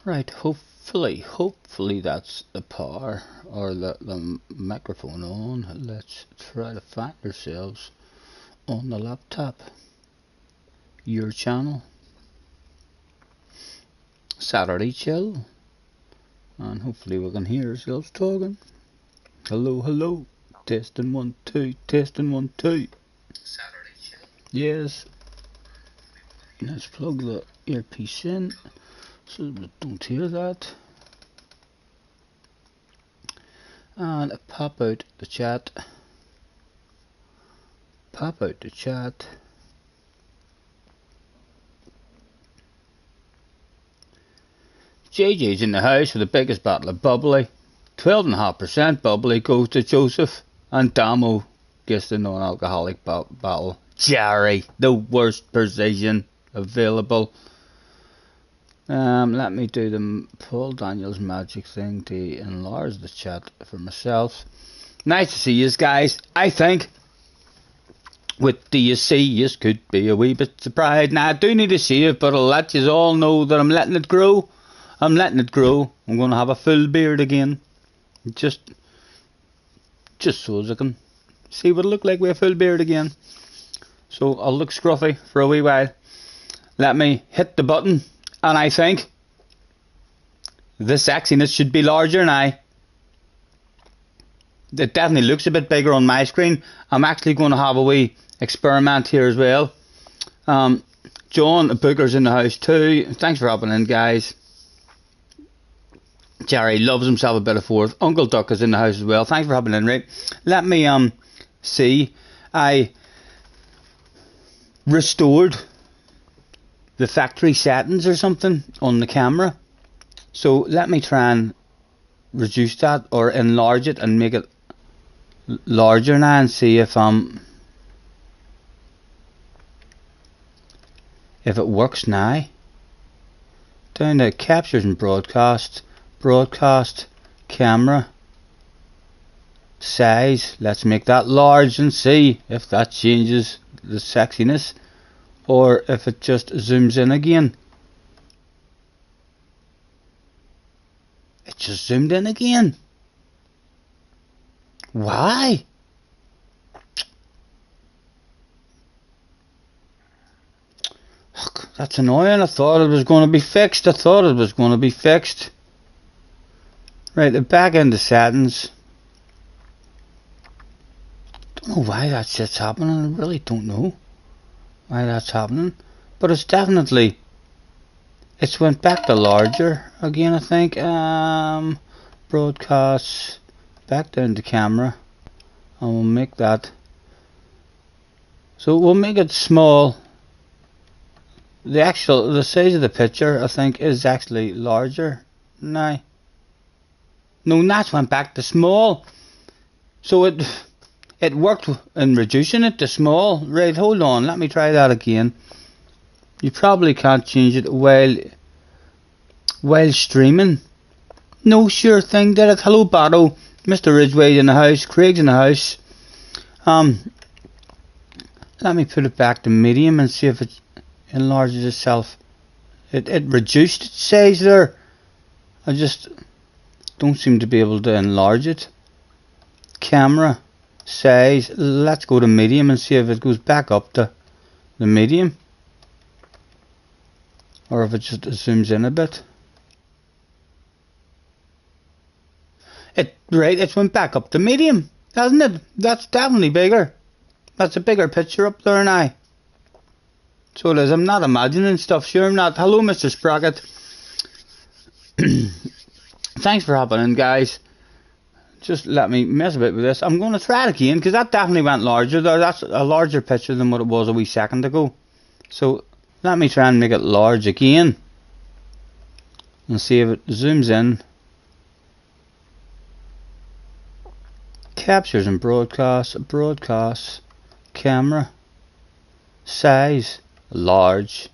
Right, hopefully that's the power or the microphone on. Let's try to find ourselves on the laptop. Your channel, Saturday Chill, and hopefully we can hear ourselves talking. Hello, hello, testing 1 2, testing 1 2. Saturday Chill. Yes. Let's plug the earpiece in so we don't hear that. And pop out the chat. Pop out the chat. JJ's in the house for the biggest battle of bubbly. 12.5% bubbly goes to Joseph. And Damo gets the non-alcoholic battle. Jerry, the worst position available. Let me do the Paul Daniels magic thing to enlarge the chat for myself. Nice to see you guys. I think with DSC you could be a wee bit surprised. Now I do need to save, but I'll let you all know that I'm letting it grow. I'm letting it grow. I'm going to have a full beard again. Just so as I can see what it look like with a full beard again. So I'll look scruffy for a wee while. Let me hit the button. And I think the sexiness should be larger now. It definitely looks a bit bigger on my screen. I'm actually going to have a wee experiment here as well. John Booker's in the house too. Thanks for hopping in, guys. Jerry loves himself a bit of Fourth. Uncle Duck is in the house as well. Thanks for hopping in, right? Let me see. I restored the factory settings or something on the camera, so let me try and reduce that or enlarge it and make it larger now and see if it works now. Down to captures and broadcast, camera size, let's make that large and see if that changes the sexiness or if it just zooms in again. It just zoomed in again. Why? That's annoying. I thought it was going to be fixed. Right, the back end of settings. Don't know why that shit's happening. I really don't know why that's happening, but it's definitely, it's went back to larger again, I think. Broadcasts, back down to camera, and we'll make that, so we'll make it small. The size of the picture I think is actually larger now. No, that's went back to small, so it worked in reducing it to small. Right, hold on, let me try that again. You probably can't change it while streaming. No, sure thing, did it. Hello, Battle. Mr. Ridgway in the house. Craig's in the house. Let me put it back to medium and see if it enlarges itself. It reduced its size there. I just don't seem to be able to enlarge it. Camera size, let's go to medium and see if it goes back up to the medium or if it just zooms in a bit. It went back up to medium, hasn't it? That's definitely bigger. That's a bigger picture up there now. So it is. I'm not imagining stuff. Sure I'm not. Hello, Mr. Sprocket. Thanks for hopping in, guys. Just let me mess a bit with this. I'm going to try it again because that definitely went larger there. That's a larger picture than what it was a wee second ago. So let me try and make it large again and see if it zooms in. Captures and broadcasts, camera, size, large,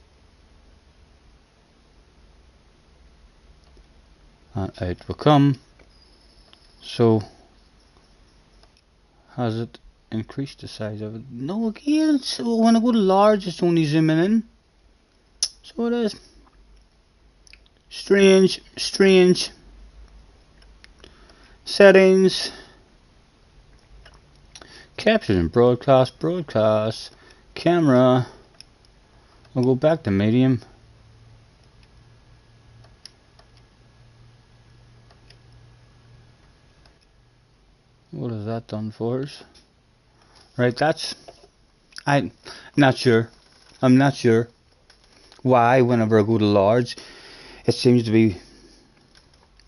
and out will come. So has it increased the size of it? No, again, so when I go to large it's only zooming in. So it is. Strange. Settings. Capture and broadcast. Camera. I'll go back to medium. What has that done for us? Right, I'm not sure why whenever I go to large it seems to be,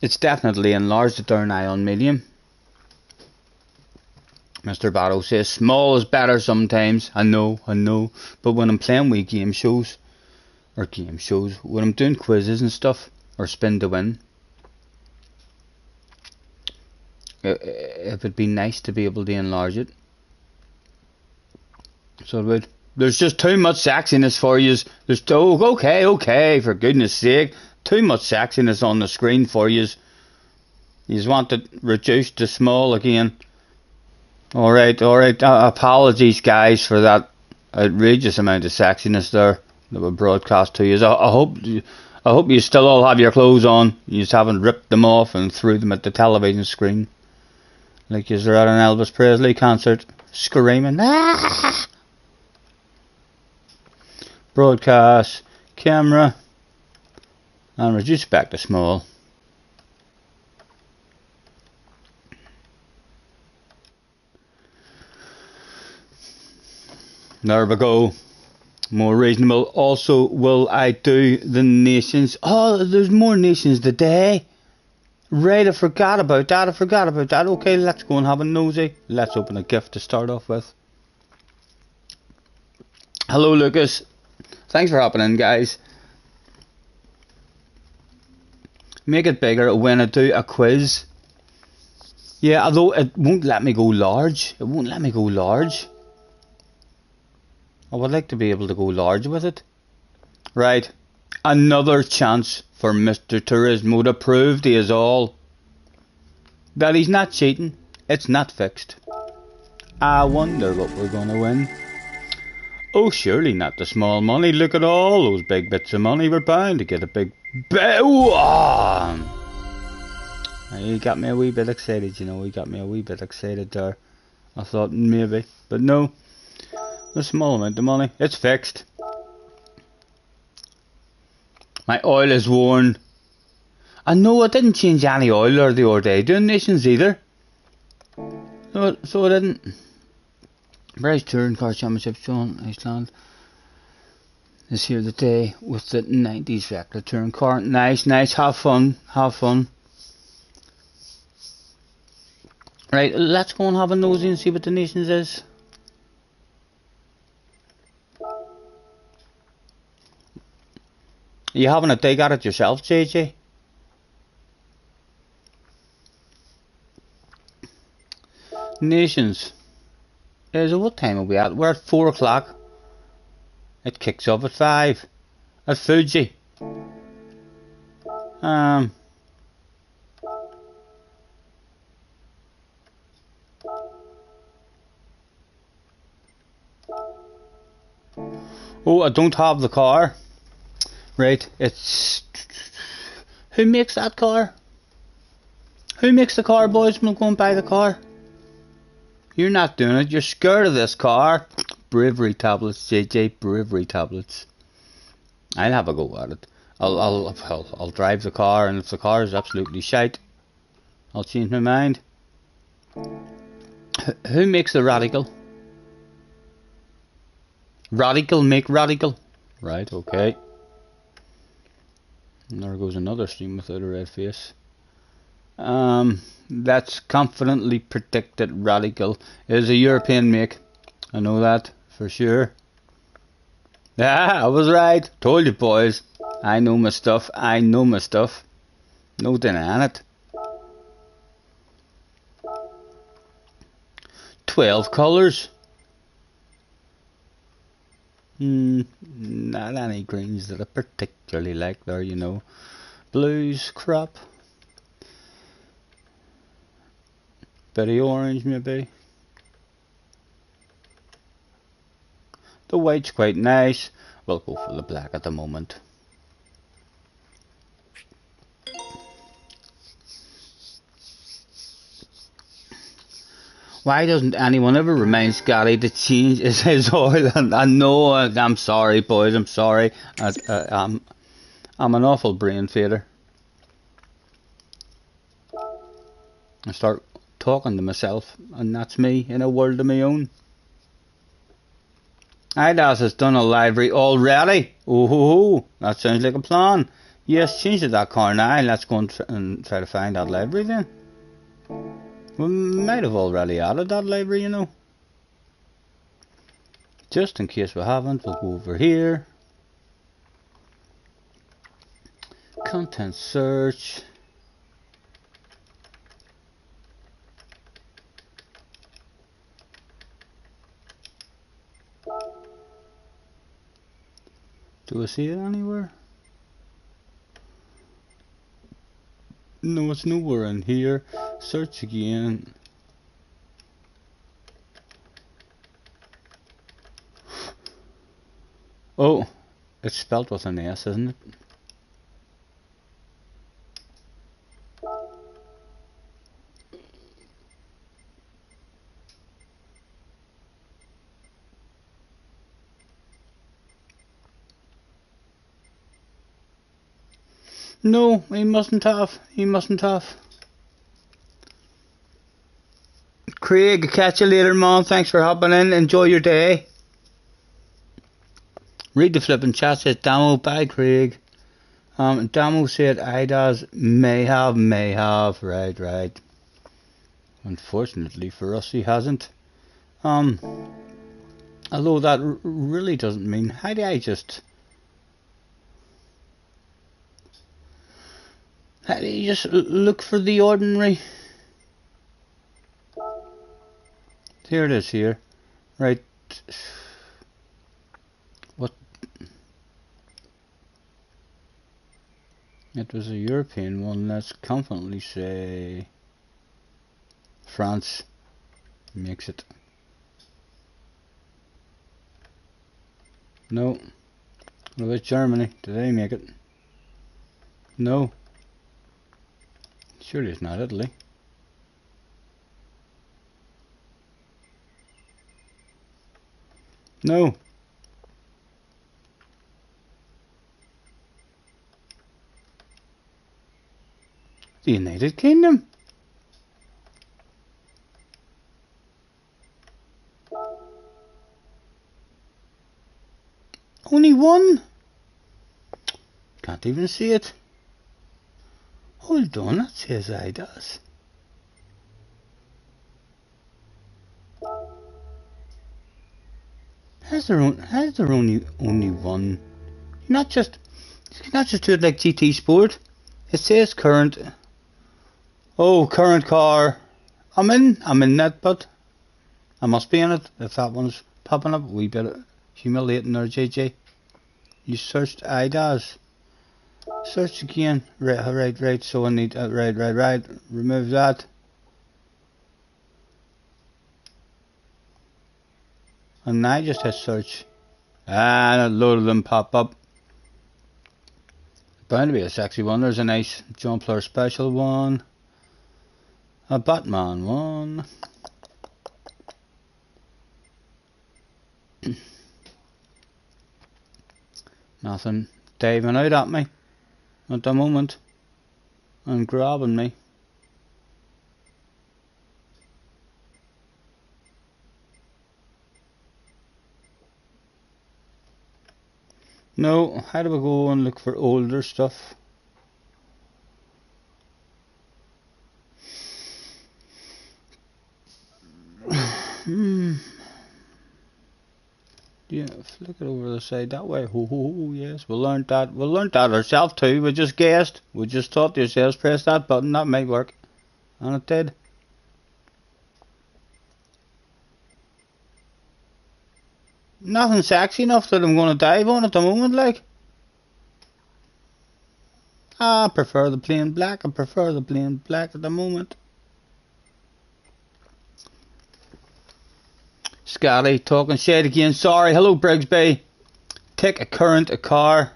it's definitely enlarged it there now on medium. Mr. Barrow says small is better sometimes. I know, but when I'm playing with game shows, when I'm doing quizzes and stuff, or spin to win, it would be nice to be able to enlarge it. So it would. There's just too much sexiness for you. There's okay, for goodness sake, too much sexiness on the screen for you. You want it reduced to small again. Alright, apologies guys for that outrageous amount of sexiness there that we broadcast to you. I hope you still all have your clothes on. You just haven't ripped them off and threw them at the television screen like you're at an Elvis Presley concert screaming. Ah! Broadcast, camera, and reduce back to small. There we go. More reasonable. Also, will I do the nations? Oh, there's more nations today. Right, I forgot about that. Okay, let's go and have a nosy. Let's open a gift to start off with. Hello, Lucas. Thanks for hopping in, guys. Make it bigger when I do a quiz. Yeah, although it won't let me go large. I would like to be able to go large with it. Right. Another chance for Mr. Turismo to prove to us all that he's not cheating. It's not fixed. I wonder what we're going to win. Oh, surely not the small money. Look at all those big bits of money. We're bound to get a big... He got me a wee bit excited, you know. He got me a wee bit excited there. I thought maybe. But no. A small amount of money. It's fixed. My oil is worn. I know I didn't change any oil there the other day doing nations either. So I didn't. British Touring Car Championship shown Iceland is here today with the 90s Vectra Touring Car. Nice. Have fun. Right, let's go and have a nosy and see what the nations is. Are you having a dig at it yourself, JJ? Nations. So what time are we at? We're at 4 o'clock. It kicks off at 5. At Fuji. Oh, I don't have the car. Right, it's... Who makes that car? Who makes the car, boys? We'll go and buy the car. You're not doing it. You're scared of this car. Bravery tablets, JJ. Bravery tablets. I'll have a go at it. I'll drive the car, and if the car is absolutely shite, I'll change my mind. Who makes the Radical? Radical make Radical. Right. Okay. And there goes another stream without a red face. That's confidently predicted Radical is a European make. I know that for sure. Yeah, I was right. Told you, boys. I know my stuff. No denying it. 12 colours. Not any greens that I particularly like there, you know. Blues, crop. Bit of orange maybe. The white's quite nice. We'll go for the black at the moment. Why doesn't anyone ever remind Scotty to change his oil? And I know, I'm sorry, boys. I'm sorry. I'm an awful brain feeder. I start talking to myself, and that's me in a world of my own. IDAS has done a library already. Oh, that sounds like a plan. Yes, change to that car now. Let's go and try to find that library then. We might have already added that library, you know. Just in case we haven't, we'll go over here. Content search. Do I see it anywhere? No, it's nowhere in here. Search again. Oh, it's spelled with an S, isn't it? No, he mustn't have. He mustn't have. Craig, catch you later, man. Thanks for hopping in. Enjoy your day. Read the flipping chat. Says Damo. Bye, Craig. Damo said IDAS may have. Right. Unfortunately for us, he hasn't. Although that really doesn't mean. How do you just look for the ordinary? Here it is here. Right. What? It was a European one. Let's confidently say France makes it. No. What about Germany? Did they make it? No. Surely it's not Italy. No. The United Kingdom. Only one? Can't even see it. Hold on, that says IDAS. Has there only one? You not just do it like GT Sport. It says current. Oh, current car. I'm in that, but I must be in it if that one's popping up. A wee bit humiliating there, JJ. You searched IDAS. Search again. Right. So I need right. Remove that. And I just hit search. And a load of them pop up. Bound to be a sexy one. There's a nice Jumpler special one. A Batman one. Nothing diving out at me at the moment and grabbing me. No, how do we go and look for older stuff? Yeah, flick it over the side that way. Yes, we learned that. We learned that ourselves too. We just guessed. We just thought to ourselves, press that button, that might work. And it did. Nothing sexy enough that I'm going to dive on at the moment, like. I prefer the plain black. I prefer the plain black at the moment. Scotty talking shit again. Sorry. Hello, Brigsby. Take a car.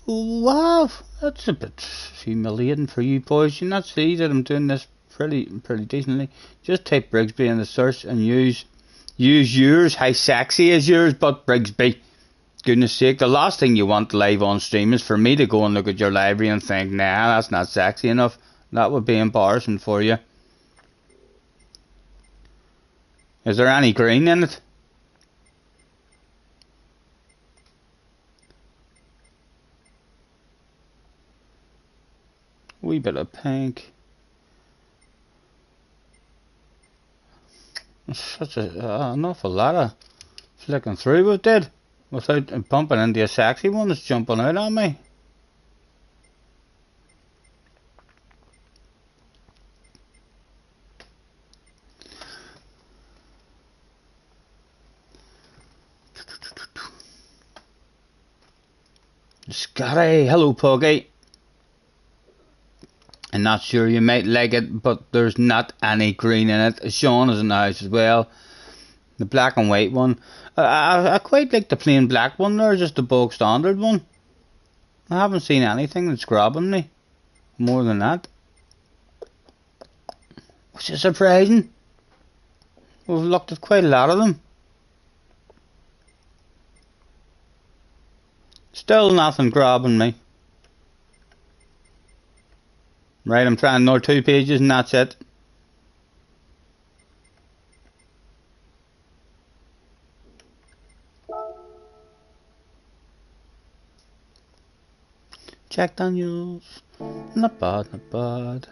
Wow, that's a bit humiliating for you boys. You not see that I'm doing this pretty decently. Just type Brigsby in the search and use yours. How sexy is yours? But Brigsby, goodness sake, the last thing you want live on stream is for me to go and look at your library and think, nah, that's not sexy enough. That would be embarrassing for you. Is there any green in it? Wee bit of pink. Such an awful lot of flicking through with it without bumping into a sexy one that's jumping out on me. Scotty, hello Puggy. I'm not sure, you might like it, but there's not any green in it. Sean is in the house as well. The black and white one. I quite like the plain black one there, just the bog standard one. I haven't seen anything that's grabbing me more than that, which is surprising. We've looked at quite a lot of them. Still nothing grabbing me. Right, I'm trying another 2 pages and that's it. Jack Daniels. Not bad, not bad.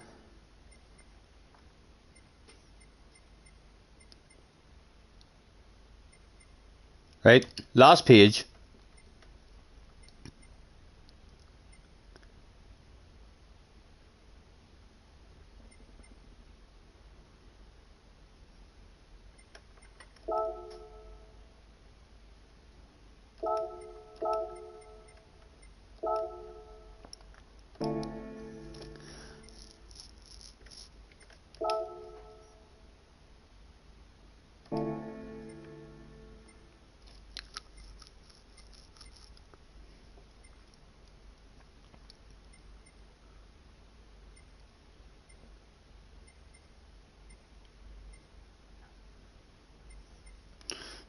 Right, last page.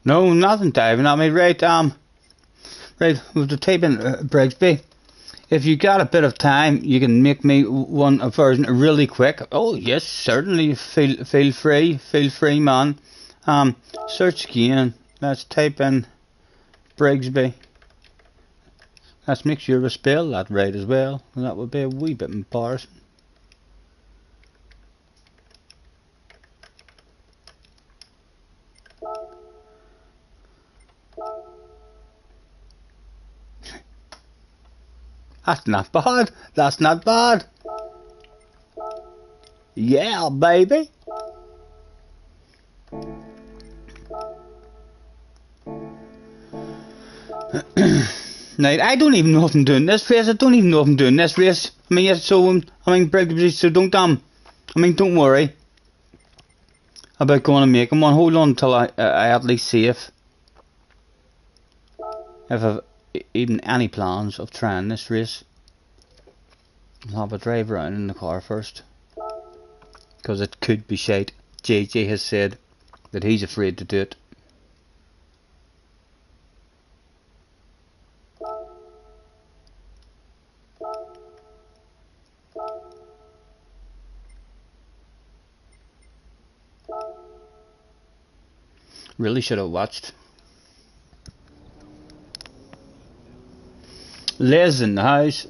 No, nothing diving at me. Right, right, with the type in Brigsby. If you got a bit of time, you can make me a version really quick. Oh yes, certainly. Feel free, man. Search again. Let's type in Brigsby. Let's make sure we spell that right as well. And that would be a wee bit embarrassing. That's not bad. That's not bad. Yeah, baby. Now, I don't even know if I'm doing this race. I don't even know if I'm doing this race. I mean, yes, so so don't worry about going and making one. Hold on until I at least see if I've even any plans of trying this race. I'll have a drive around in the car first, because it could be shite. JJ has said that he's afraid to do it. Really should have watched. Liz in the house.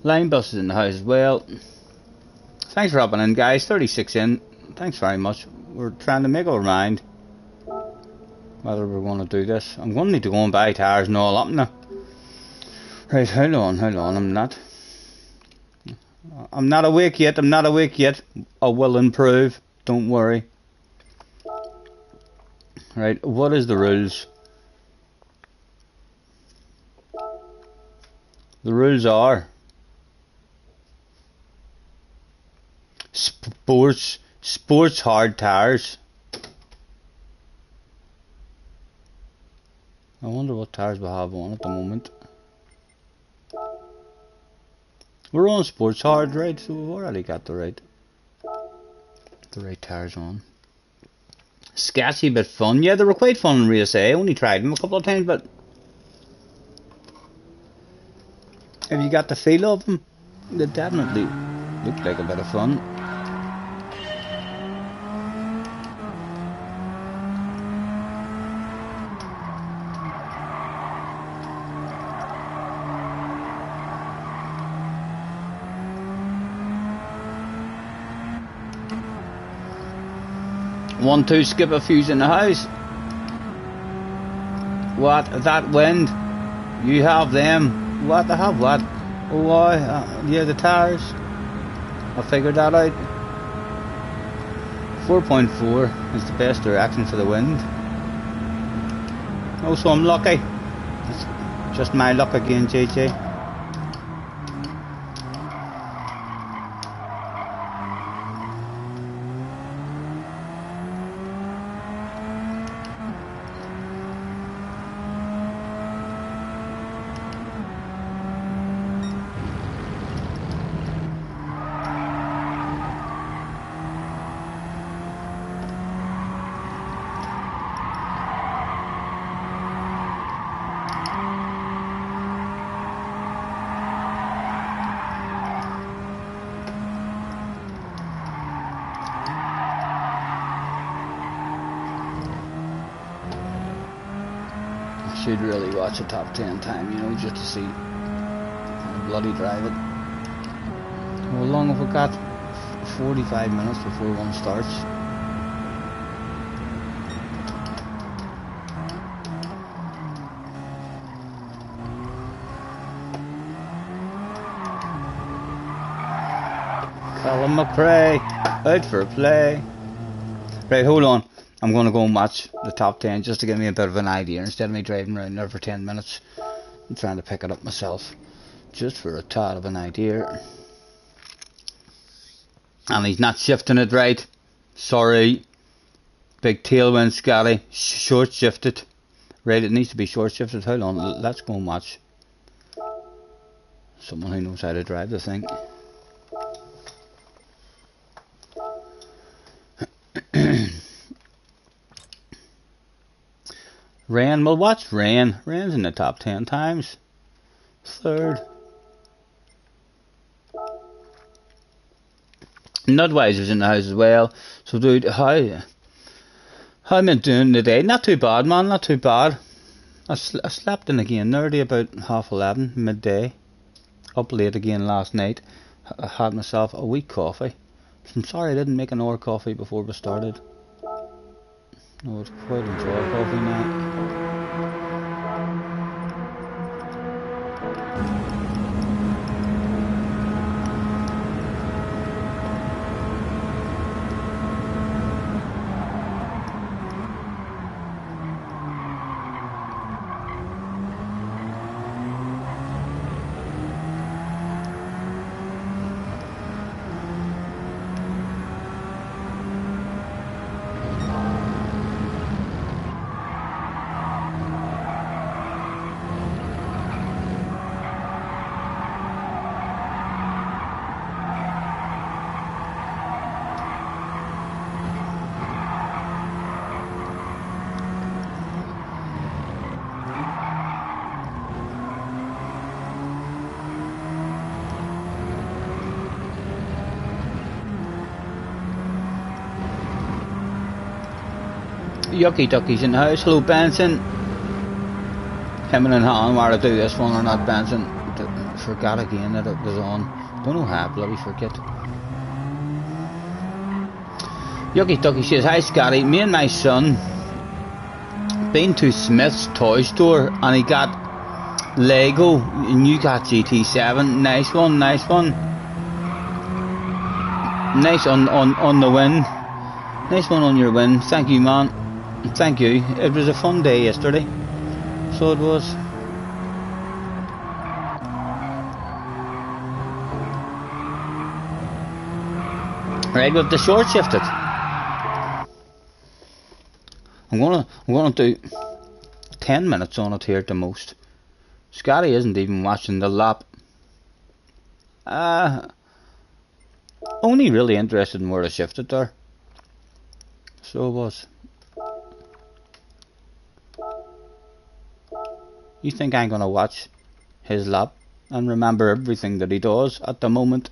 Line bus is in the house as well. Thanks for hopping in, guys. 36 in. Thanks very much. We're trying to make our mind whether we're going to do this. I'm going to need to go and buy tires and all up now. Right, hold on. I'm not awake yet. I will improve. Don't worry. Right, what is the rules? The rules are sports hard tires. I wonder what tires we have on at the moment. We're on sports hard, right? So we've already got the right. the right tires on. Sketchy but fun. Yeah, they were quite fun in race A. I only tried them a couple of times, but if you got the feel of them, they definitely looked like a bit of fun. One, two, skip a fuse in the house. What? That wind? You have them. What? I have what? Oh, why? Yeah, the tires. I figured that out. 4.4 is the best direction for the wind. Oh, so I'm lucky. It's just my luck again, JJ. Should really watch a top 10 time, you know, just to see how bloody drive it. How long have we got? 45 minutes before one starts. Colin McRae, out for a play. Right, hold on. I'm going to go and watch the top 10 just to give me a bit of an idea instead of me driving around there for 10 minutes. I'm trying to pick it up myself just for a tad of an idea. And he's not shifting it right. Sorry. Big tailwind, Scotty. Short shifted. Right, it needs to be short shifted. Hold on, let's go and watch someone who knows how to drive the thing. Rain, well, watch Rain. Rain's in the top 10 times. Third. Nudweiser's in the house as well. So, dude, how am I doing today? Not too bad, man, not too bad. I slept in again nearly about 11:30, midday. Up late again last night. I had myself a weak coffee. I'm sorry I didn't make an hour coffee before we started. I would quite enjoy coffee now. Yucky Ducky's in the house. Hello, Benson. Him and Han where to do this one or not, Benson. Forgot again that it was on. Don't know how, bloody forget. Yucky Ducky says, hi Scotty, me and my son been to Smith's toy store and he got Lego and you got GT7. Nice one, nice one. Nice on the win. Nice one on your win. Thank you, man. Thank you. It was a fun day yesterday. So it was. Right, with the short shifted. I'm gonna do 10 minutes on it here at the most. Scotty isn't even watching the lap. Only really interested in where I shifted there. So it was. You think I'm gonna watch his lap and remember everything that he does? At the moment,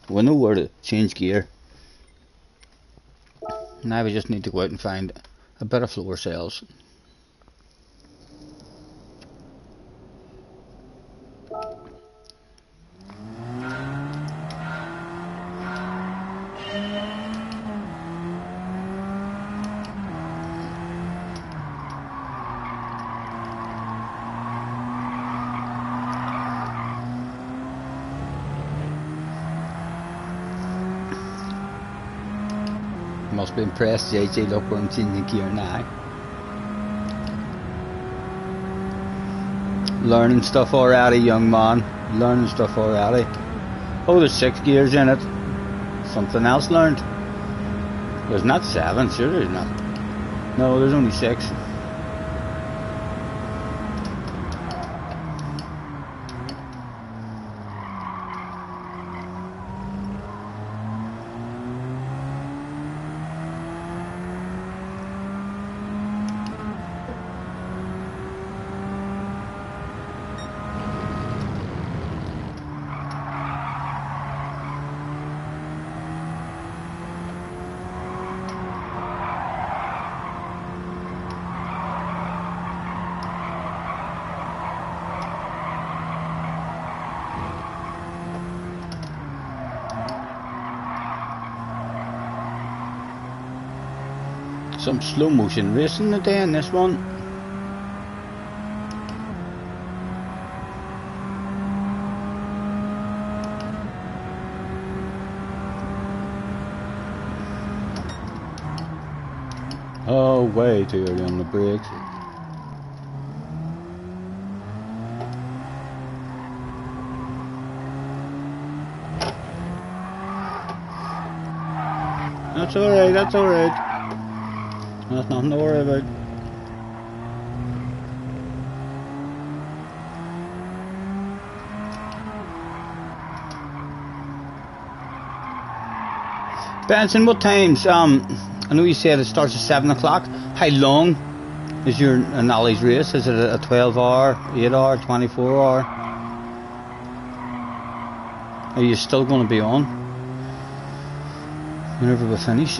we know where to change gear. Now we just need to go out and find a bit of floor cells. Must be impressed, JJ. Look where I'm changing gear now. Learning stuff already, young man. Learning stuff already. Oh, there's 6 gears in it. Something else learned. There's not 7, sure there's not. No, there's only 6. Some slow motion racing today in this one. Oh, way too early on the brakes. That's alright, that's alright. That's nothing to worry about. Benson, what times? I know you said it starts at 7 o'clock. How long is your Nolly's race? Is it a 12 hour, 8 hour, 24 hour? Are you still going to be on whenever we finish?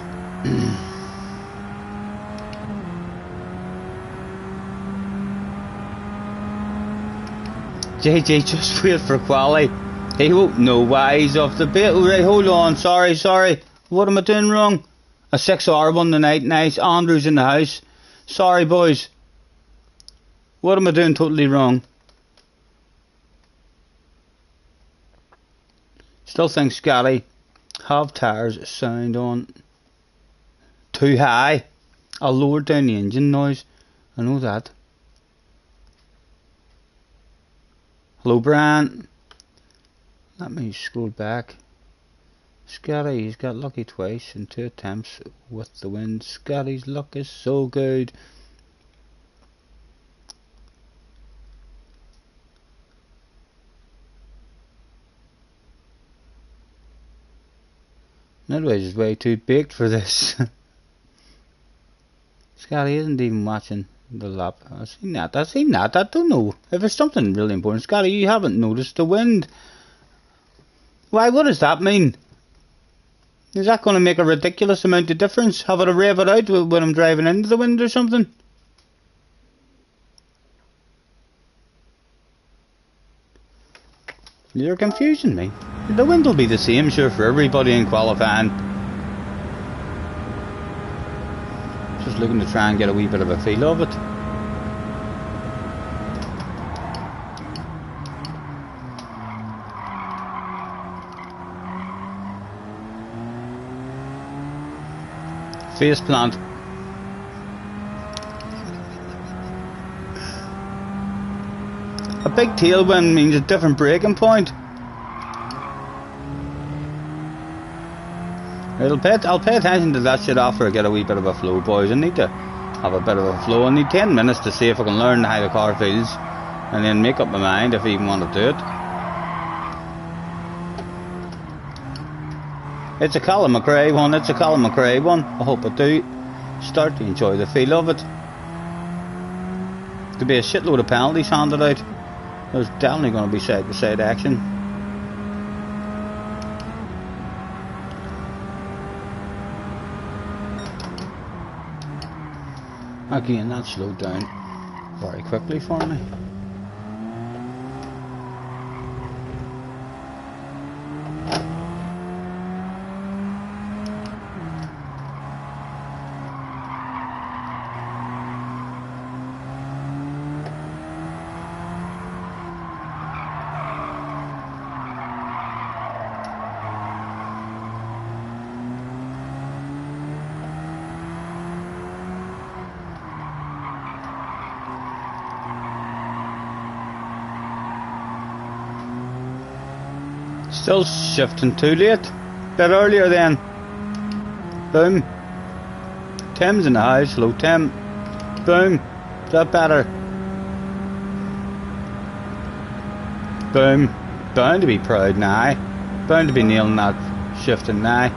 JJ, just wait for quali. He won't know why he's off the bit. Right, hold on. Sorry. What am I doing wrong? A 6 hour one tonight. Nice. Andrew's in the house. Sorry, boys. What am I doing totally wrong? Still think Scotty. Have tires sound on too high. I'll lower down the engine noise. I know that. Hello, Brian. Let me scroll back. Scotty, he's got lucky twice in 2 attempts with the wind. Scotty's luck is so good. Midway's is way too baked for this. Scotty isn't even watching the lap. I've seen that. I don't know. If it's something really important, Scotty, you haven't noticed the wind. Why, what does that mean? Is that going to make a ridiculous amount of difference? Have it a rev it out when I'm driving into the wind or something? You're confusing me. The wind will be the same, sure, for everybody in qualifying. Just looking to try and get a wee bit of a feel of it. Face plant. A big tailwind means a different braking point. I'll pay attention to that shit after I get a wee bit of a flow, boys. I need to have a bit of a flow. I need 10 minutes to see if I can learn how the car feels and then make up my mind if I even want to do it. It's a Colin McRae one. I hope I do. start to enjoy the feel of it. There'll be a shitload of penalties handed out. There's definitely going to be side-by-side action. Again, that slowed down very quickly for me. Still shifting too late. Bit earlier then. Boom. Tim's in the house. Hello, Tim. Boom. Is that better? Boom. Bound to be proud now. Bound to be nailing that shifting now.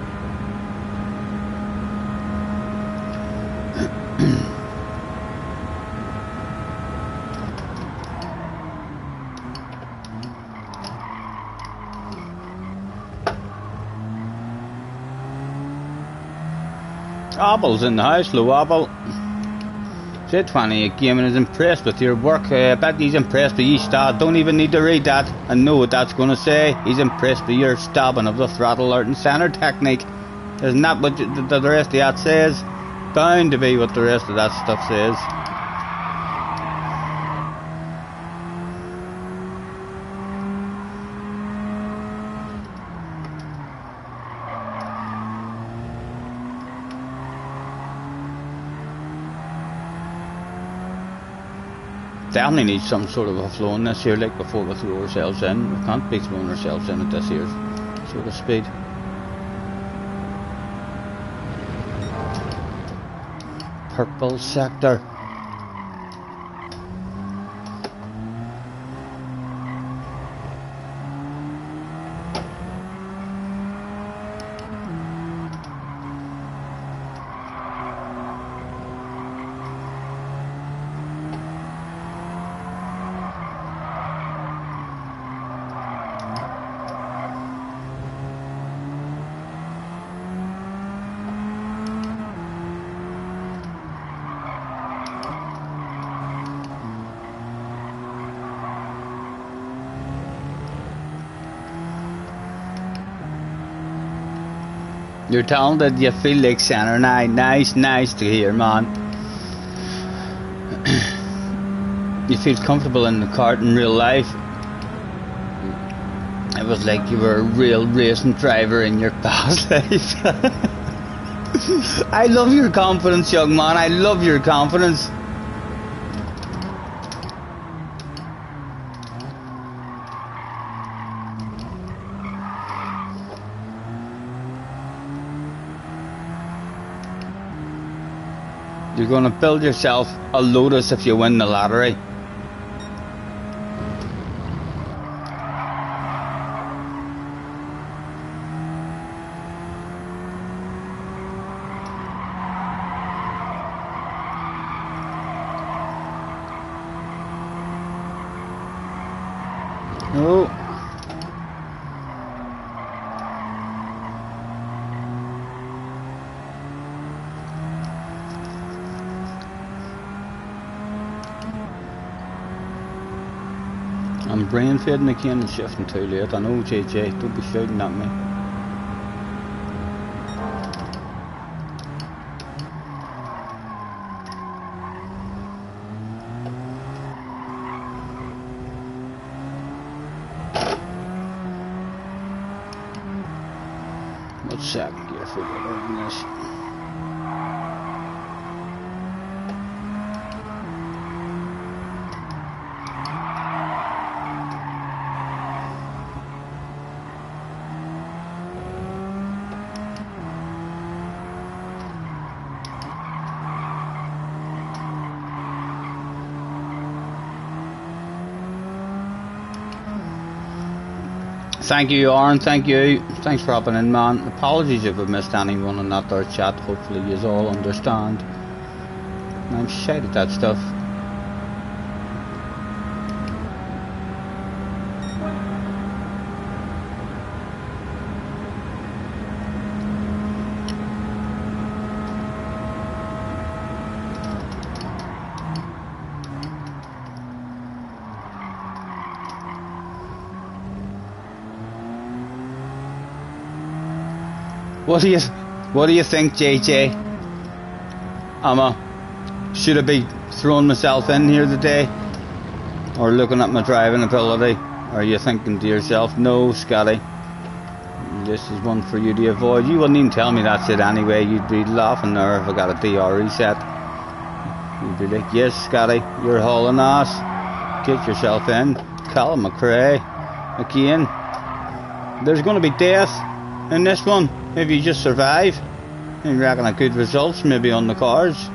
Apple's in the house, Lou Apple. Said 28 Gaming is impressed with your work. I bet he's impressed with your stab. Don't even need to read that and know what that's going to say. He's impressed with your stabbing of the throttle out and center technique. Isn't that what the rest of that says? Bound to be what the rest of that stuff says. Definitely need some sort of a flow in this here, like before we throw ourselves in. We can't be throwing ourselves in at this here sort of speed. Purple sector. You're talented, you feel like center now. Nice to hear, man. You feel comfortable in the kart in real life. It was like you were a real racing driver in your past life. I love your confidence, young man. I love your confidence. You're going to build yourself a Lotus if you win the lottery. Oh. I'm brain fading again and shifting too late. I know, JJ, don't be shouting at me. What's second gear for in this? Thank you, Aaron. Thank you. Thanks for hopping in, man. Apologies if I missed anyone in that there chat. Hopefully you all understand. I'm shite at that stuff. What do you think, JJ? Should I be throwing myself in here today? Or looking at my driving ability? Or are you thinking to yourself, no, Scotty, this is one for you to avoid? You wouldn't even tell me that shit anyway. You'd be laughing there if I got a DRE set. You'd be like, yes, Scotty, you're hauling ass. Get yourself in. Callum McRae. Again. There's going to be death in this one. If you just survive, you reckon a good results maybe on the cards.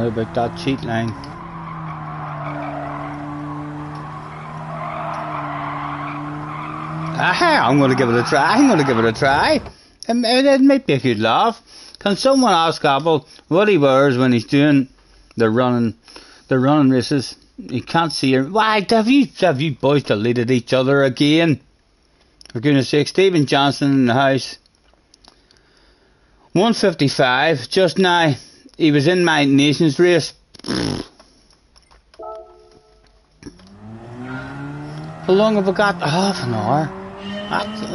About that cheat line. Aha, I'm going to give it a try. It might be a good laugh. Can someone ask Apple what he wears when he's doing the running races? You can't see her. Why have you boys deleted each other again? For goodness sake, Stephen Johnson in the house. 155 just now. He was in my nations race. How long have I got? Half an hour.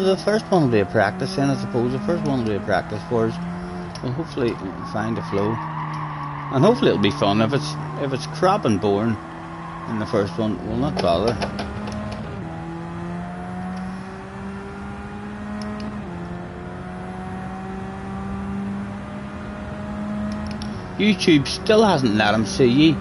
The first one will be a practice then, I suppose. The first one will be a practice for us. We'll hopefully find a flow. And hopefully it'll be fun. If it's crap and boring in the first one, we'll not bother. YouTube still hasn't let him see ye.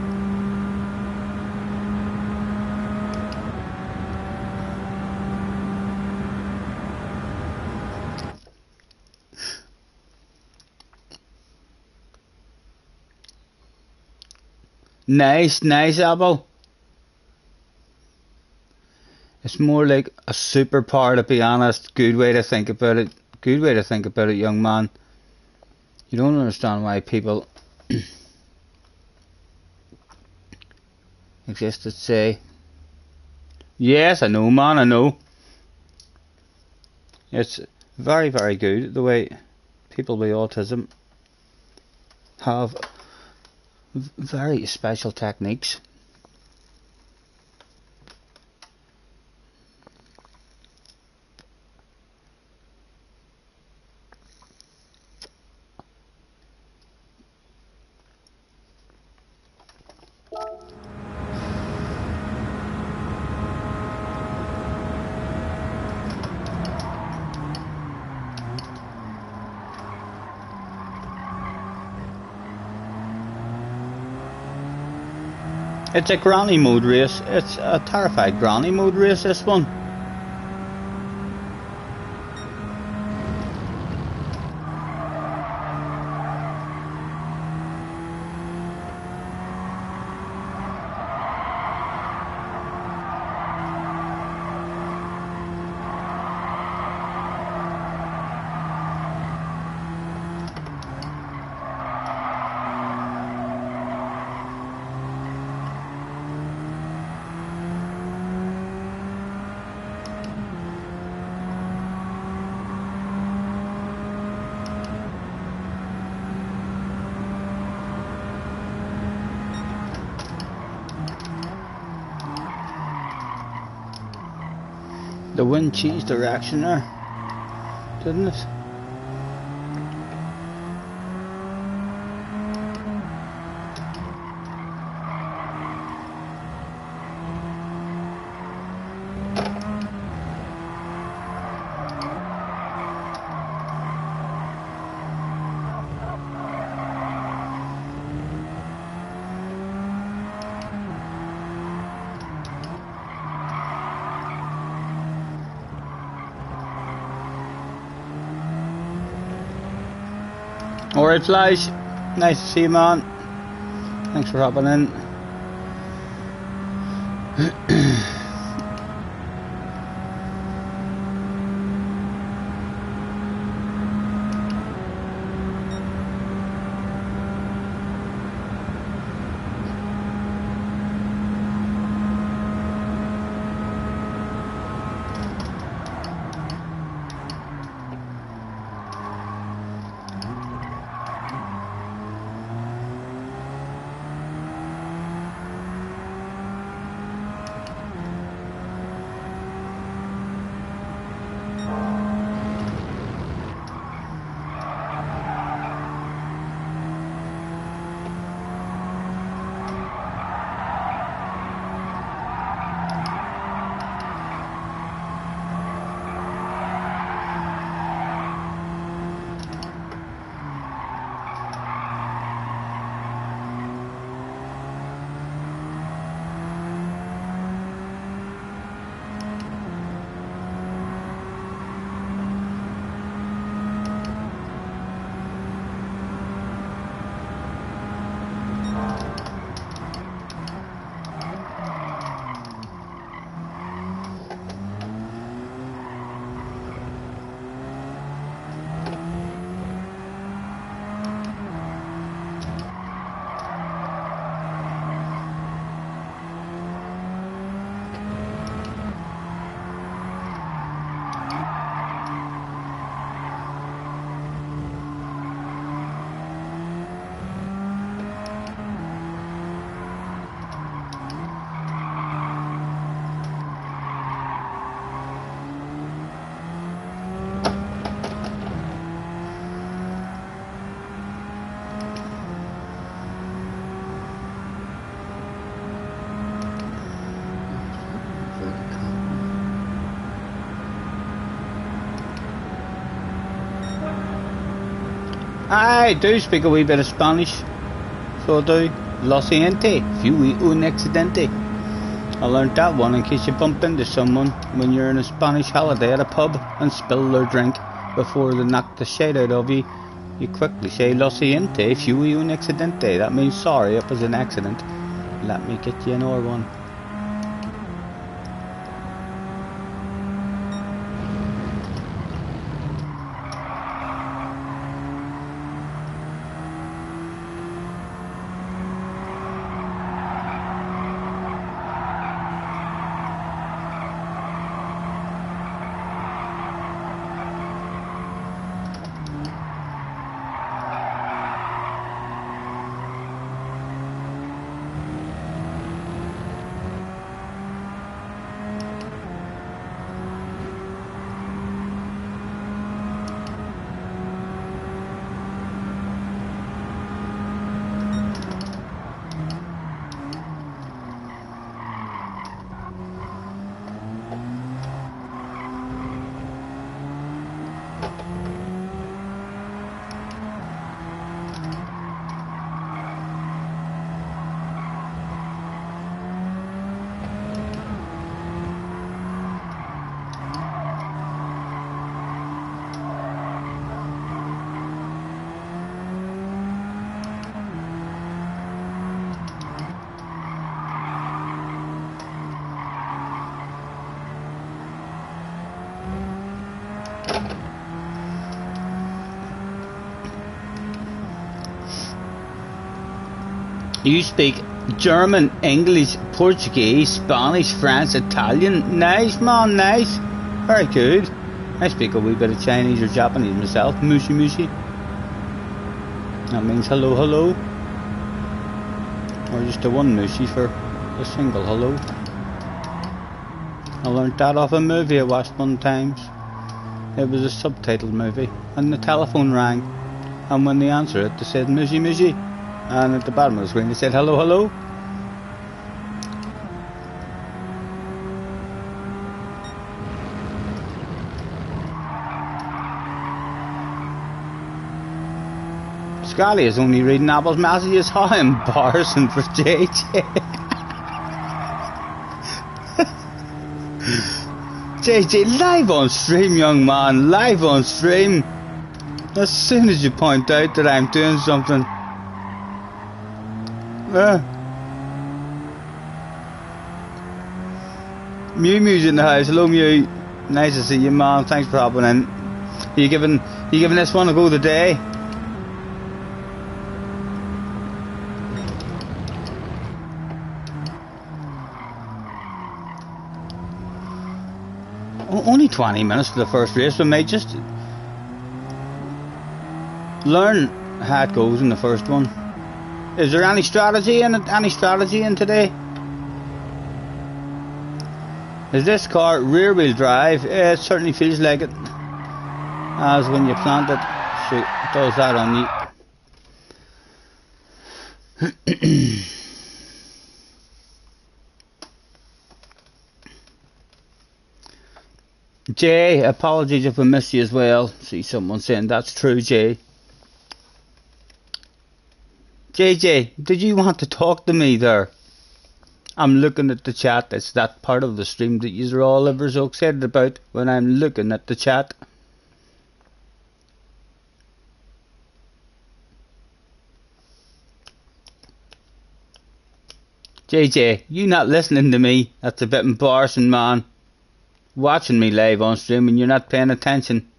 Nice, Apple. It's more like a superpower, to be honest. Good way to think about it. Good way to think about it, young man. You don't understand why people exist to say, yes, I know, man, I know. It's very, very good the way people with autism have very special techniques. It's a granny mode race. It's a terrified granny mode race, this one. The wind cheese direction there, didn't it? Alright, Flash. Nice to see you, man. Thanks for hopping in. I do speak a wee bit of Spanish, so I do. Lo siente, fui un accidente. I learnt that one in case you bump into someone when you're in a Spanish holiday at a pub and spill their drink before they knock the shit out of you. You quickly say lo siente, fui un accidente. That means sorry, it was an accident. Let me get you another one. You speak German, English, Portuguese, Spanish, French, Italian. Nice, man, nice. Very good. I speak a wee bit of Chinese or Japanese myself. Mushi mushi. That means hello, hello. Or just a one mushi for a single hello. I learnt that off a movie I watched one time. It was a subtitled movie. And the telephone rang. And when they answered it, they said mushi mushi. And at the bottom of the screen they said hello, hello. Scotty is only reading Apple's messages. How embarrassing for JJ. JJ, live on stream, young man. Live on stream. As soon as you point out that I'm doing something. Mew's in the house. Hello Mew. Nice to see you, man. Thanks for hopping in. You giving this one a go today? Only 20 minutes to the first race, we may just learn how it goes in the first one. Is there any strategy in it? Any strategy in today? Is this car rear wheel drive? It certainly feels like it. As when you plant it, so it does that on you. Jay, apologies if I missed you as well. See someone saying that's true, Jay. JJ, did you want to talk to me there? I'm looking at the chat. It's that part of the stream that you're all ever so excited about when I'm looking at the chat. JJ, you not listening to me? That's a bit embarrassing, man. Watching me live on stream and you're not paying attention.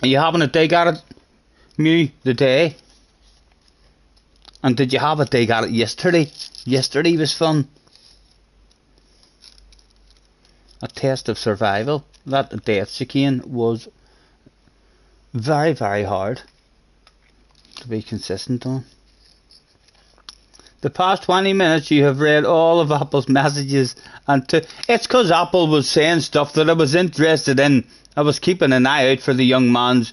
Are you having a dig at it, Mew, today? And did you have a dig at it yesterday? Yesterday was fun. A test of survival. That death chicane was very, very hard to be consistent on. The past 20 minutes you have read all of Apple's messages, and it's because Apple was saying stuff that I was interested in. I was keeping an eye out for the young man's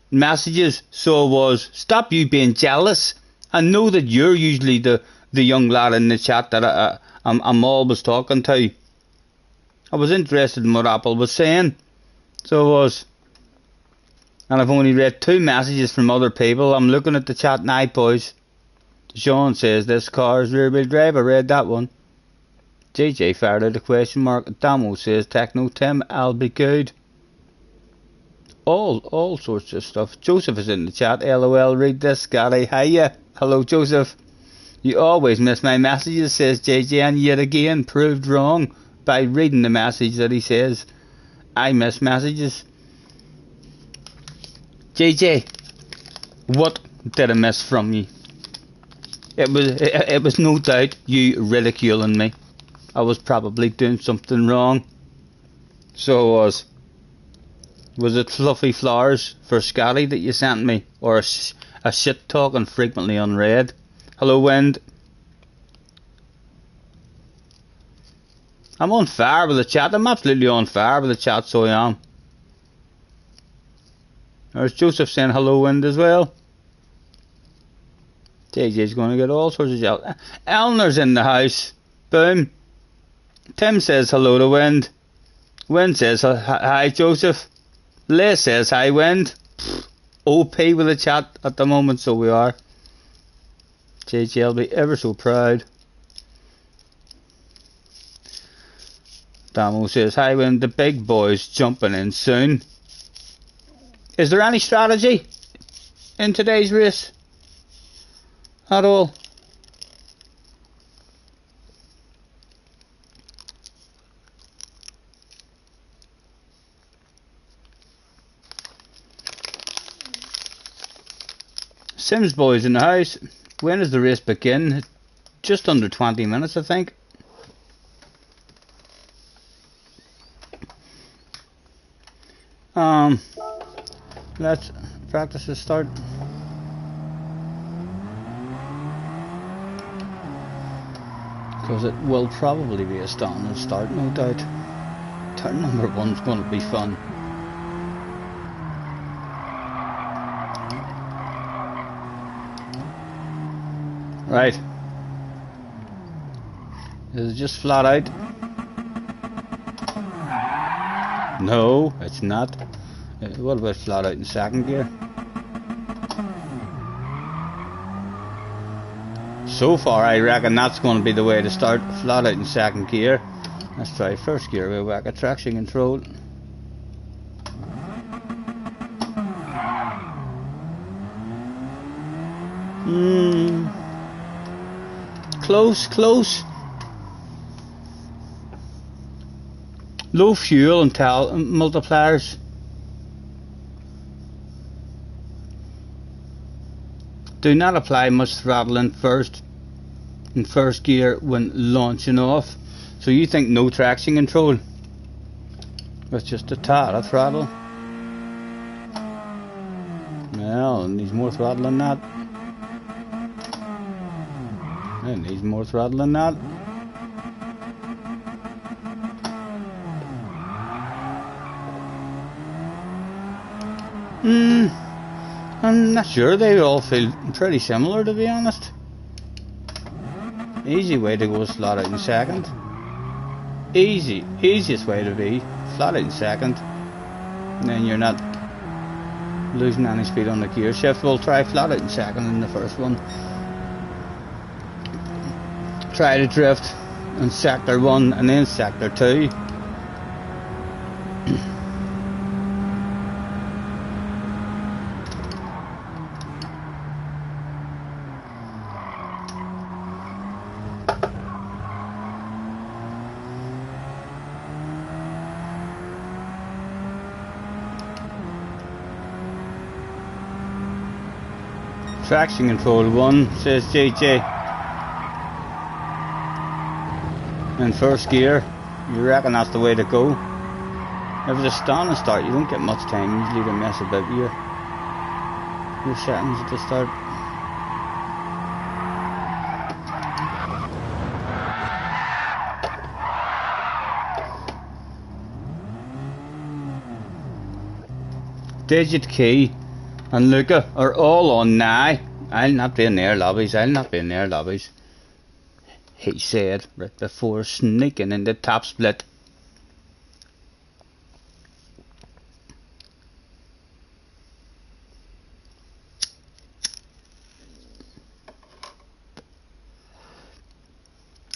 messages, so I was. Stop you being jealous. I know that you're usually the young lad in the chat that I'm always talking to. I was interested in what Apple was saying, so I was. And I've only read 2 messages from other people. I'm looking at the chat now, boys. Sean says this car is rear wheel drive. I read that one. JJ fired out a question mark. Damo says Techno Tim, I'll be good. All sorts of stuff. Joseph is in the chat. LOL, read this, Scotty. Hiya. Hello, Joseph. You always miss my messages, says JJ, and yet again proved wrong by reading the message that he says I miss messages. JJ, what did I miss from you? It was no doubt you ridiculing me. I was probably doing something wrong. So I was. Was it fluffy flowers for Scotty that you sent me? Or a shit talking frequently unread? Hello, Wind. I'm on fire with the chat. I'm absolutely on fire with the chat, so I am. There's Joseph saying hello, Wind, as well. JJ's going to get all sorts of gel. Elner's in the house. Boom. Tim says hello to Wind. Wind says hi, Joseph. Les says hi, Wind. OP with the chat at the moment, so we are. JJ will be ever so proud. Damo says hi, Wind. The big boy's jumping in soon. Is there any strategy in today's race at all? Sims boys in the house. When does the race begin? Just under 20 minutes, I think. Let's practice the start. Because it will probably be a standard start, no doubt. Turn number 1's going to be fun. Right. Is it just flat out? No, it's not. What about flat out in second gear? So far, I reckon that's going to be the way to start. Flat out in second gear. Let's try first gear. We'll back at traction control. Close, close. Low fuel and multipliers. Do not apply much throttle in first gear when launching off. So you think no traction control? That's just a tad of throttle. Well, it needs more throttle than that. It needs more throttle than that. I'm not sure, they all feel pretty similar, to be honest. Easy way to go is flat out in second. Easiest way to be flat out in second. And then you're not losing any speed on the gear shift. We'll try flat out in second in the first one. Try to drift in sector 1 and then sector 2. Traction control 1, says JJ. In first gear, you reckon that's the way to go? If it's a standing start, you don't get much time usually to mess about your settings at the start. Digit key and Luca are all on now. I'll not be in their lobbies, he said right before sneaking in the top split.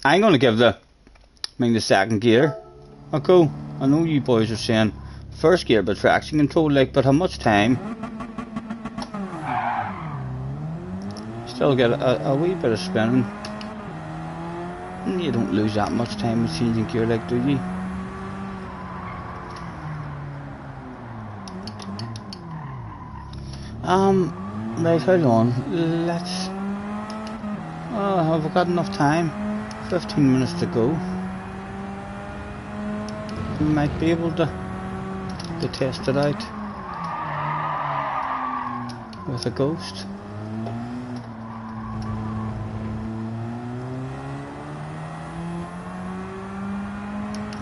I'm going to give the second gear a go. I know you boys are saying first gear but traction control, like, but how much time? Still get a wee bit of spinning. You don't lose that much time with changing gear, like, do you? Right, hold on. Let's. Have we got enough time? 15 minutes to go. We might be able to test it out with a ghost.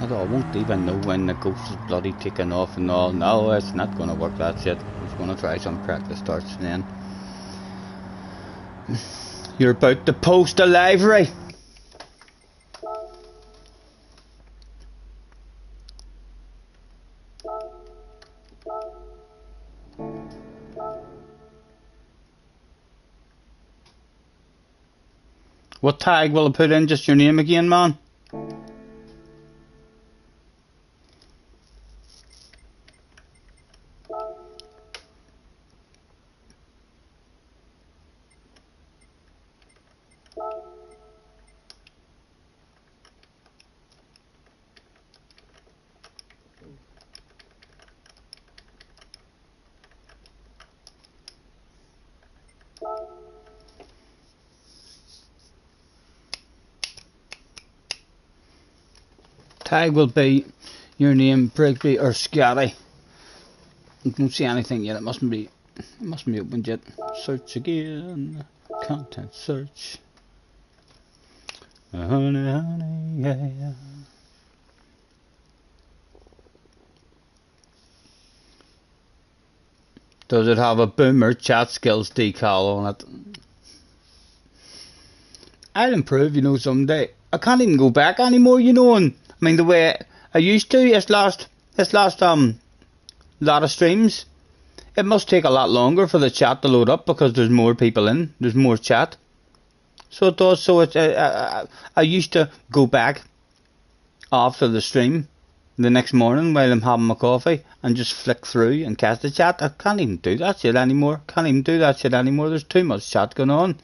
Although I won't even know when the ghost is bloody taking off and all. No, it's not going to work that shit. I'm just going to try some practice starts then. You're about to post a livery. What tag will I put in? Just your name again, man? Tag will be your name, Brigby or Scotty. I don't see anything yet. It mustn't be opened yet. Search again. Content search. Honey, honey, yeah. Does it have a boomer chat skills decal on it? I'll improve, you know, someday. I can't even go back anymore, you know, and I mean the way I used to. This last lot of streams, it must take a lot longer for the chat to load up because there's more people in, there's more chat. So it does. So I used to go back after the stream the next morning while I'm having my coffee and just flick through and catch the chat. I can't even do that shit anymore. There's too much chat going on.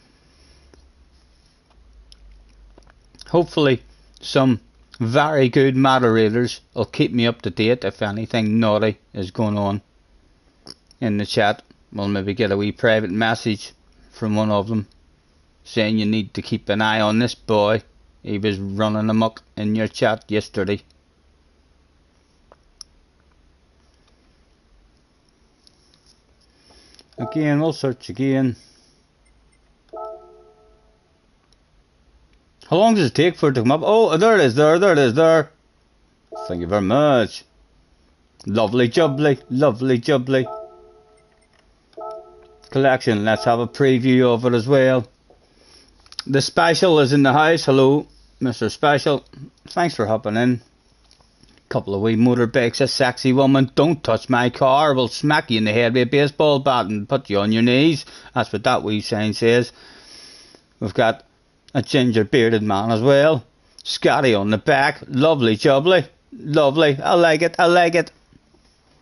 Hopefully some very good moderators will keep me up to date if anything naughty is going on in the chat. We'll maybe get a wee private message from one of them saying you need to keep an eye on this boy. He was running amok in your chat yesterday. Again, we'll search again. How long does it take for it to come up? Oh, there it is, there. Thank you very much. Lovely jubbly. Collection, let's have a preview of it as well. The Special is in the house. Hello, Mr. Special. Thanks for hopping in. Couple of wee motorbikes, a sexy woman. Don't touch my car, we'll smack you in the head with a baseball bat and put you on your knees. That's what that wee sign says. We've got a ginger bearded man as well. Scotty on the back. Lovely jubbly. Lovely. I like it.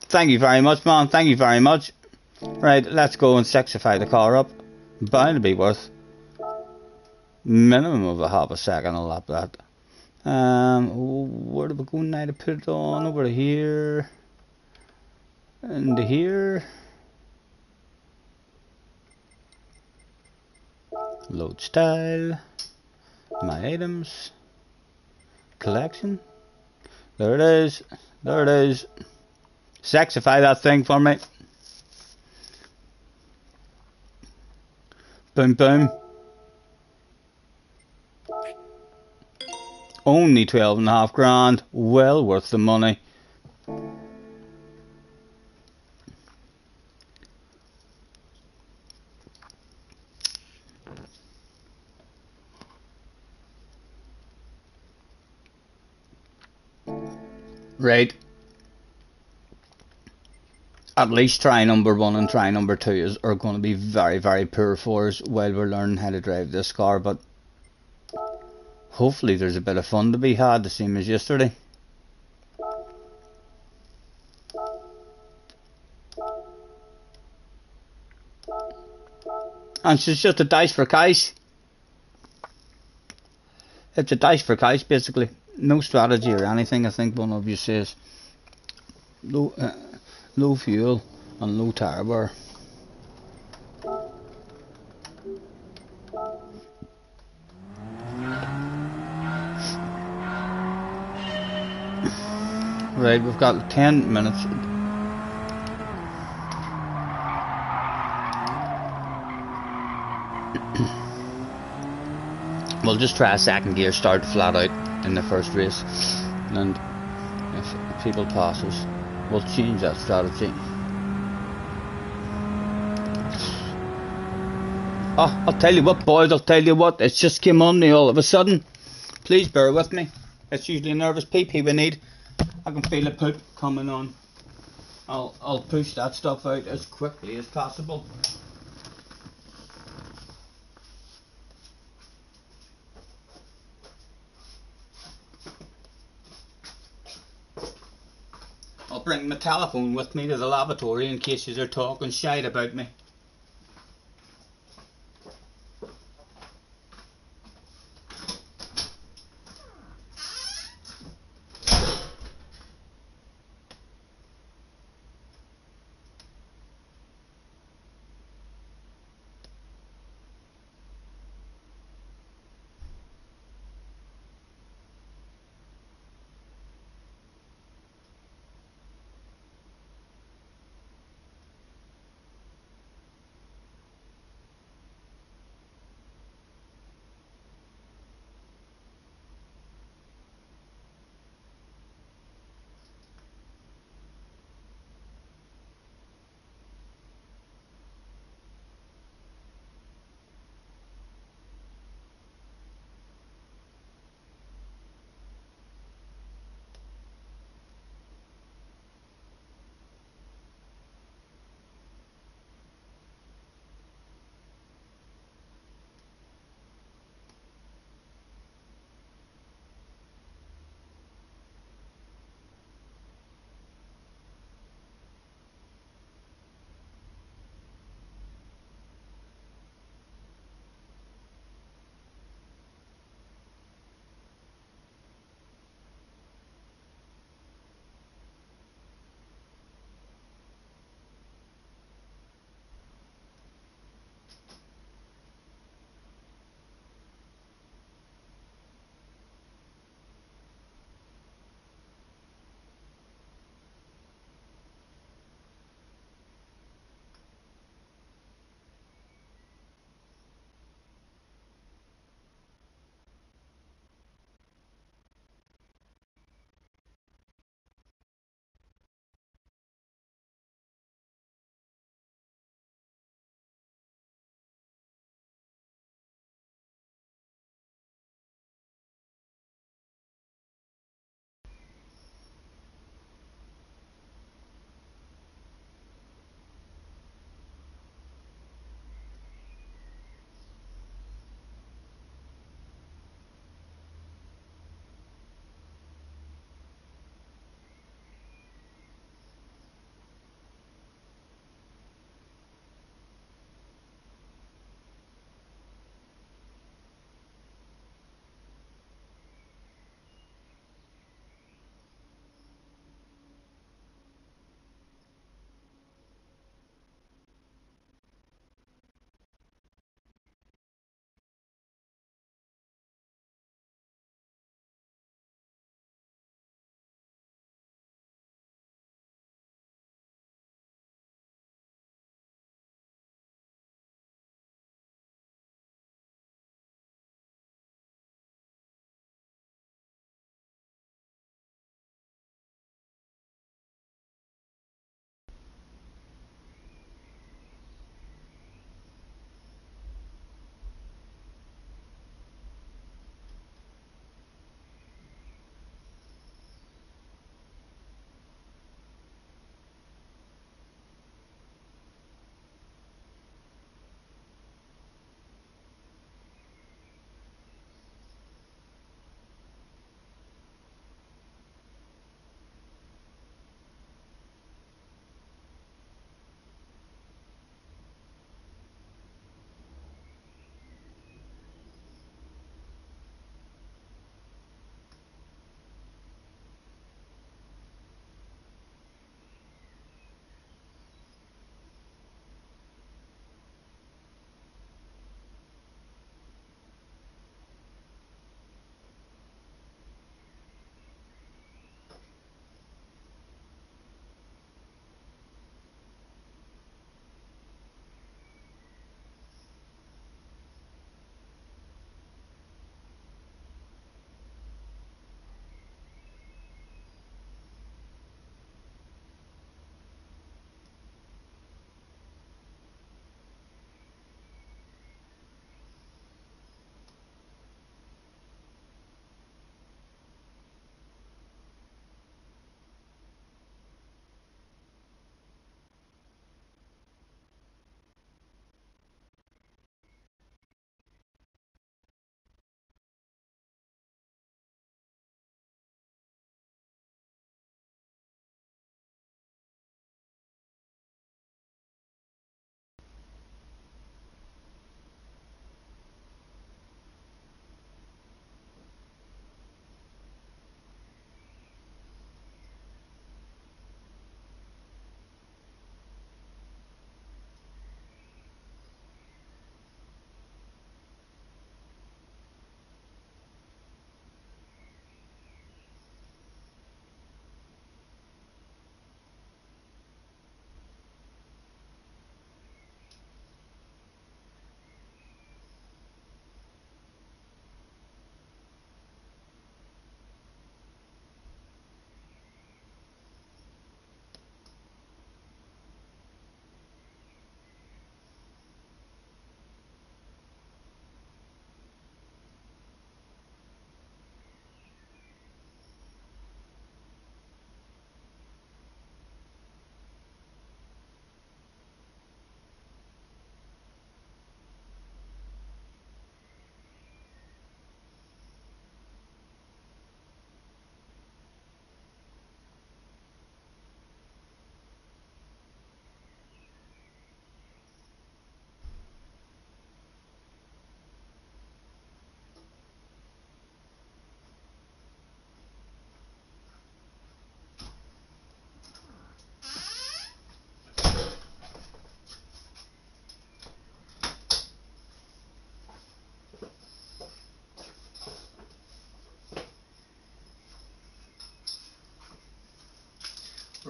Thank you very much, man. Thank you very much. Right, let's go and sexify the car up. Bound to be worth minimum of a half a second. I'll lap that. Where do we go now to put it on? Over to here. And here. Load style. My items. Collection. There it is. Sexify that thing for me. Boom. Only 12.5 grand. Well worth the money. Right. At least try number 1 and try number 2 are going to be very, very poor for us while we're learning how to drive this car, but hopefully there's a bit of fun to be had, the same as yesterday. And it's just a dice for cash. It's a dice for cash, basically. No strategy or anything. I think one of you says low fuel and low tire bar. Right, we've got 10 minutes. We'll just try a second gear start flat out in the first race, and if people pass us, we'll change that strategy. Oh, I'll tell you what, boys, it's just came on me all of a sudden. Please bear with me. It's usually a nervous PP we need. I can feel the poop coming on. I'll push that stuff out as quickly as possible. I'll bring my telephone with me to the lavatory in case you're talking shite about me.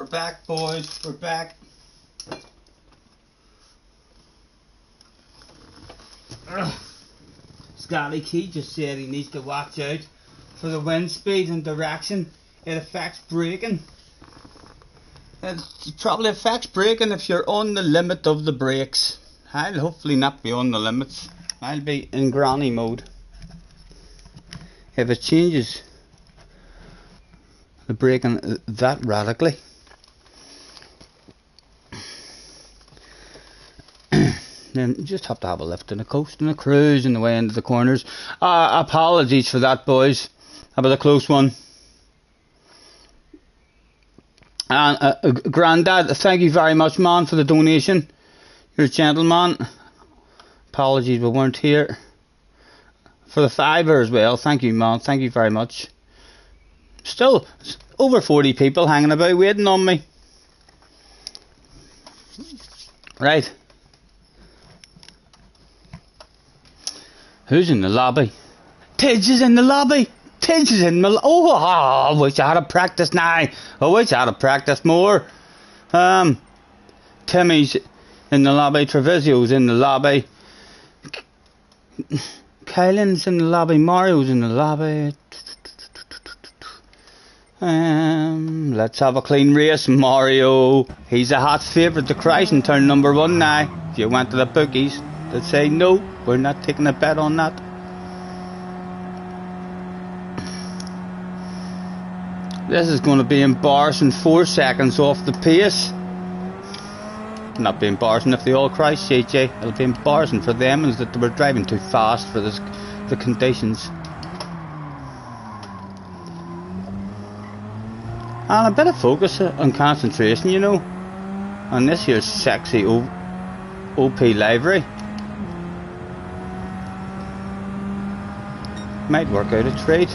back, boys. We're back. Scotty Key just said he needs to watch out for the wind speed and direction. It affects braking. It probably affects braking if you're on the limit of the brakes. I'll hopefully not be on the limits. I'll be in granny mode. If it changes the braking that radically, then you just have to have a lift and a coast and a cruise in the way into the corners. Apologies for that, boys. That was a close one. And Grandad, thank you very much, man, for the donation. You're a gentleman. Apologies we weren't here. For the fiver as well. Thank you, man. Thank you very much. Still, over 40 people hanging about waiting on me. Right. Who's in the lobby? Tidge is in the lobby. Tidge is in the lobby. Oh, I wish I had a practice now. I wish I had a practice more. Timmy's in the lobby. Trevisio's in the lobby. Kylan's in the lobby. Mario's in the lobby. Let's have a clean race. Mario, he's a hot favourite to crash and turn number 1 now. If you went to the bookies, they'd say no, we're not taking a bet on that. This is going to be embarrassing. 4 seconds off the pace. Not be embarrassing if they all crash, JJ. It'll be embarrassing for them is that they were driving too fast for the conditions. And a bit of focus and concentration, you know, on this here's sexy OP livery. Might work out a treat.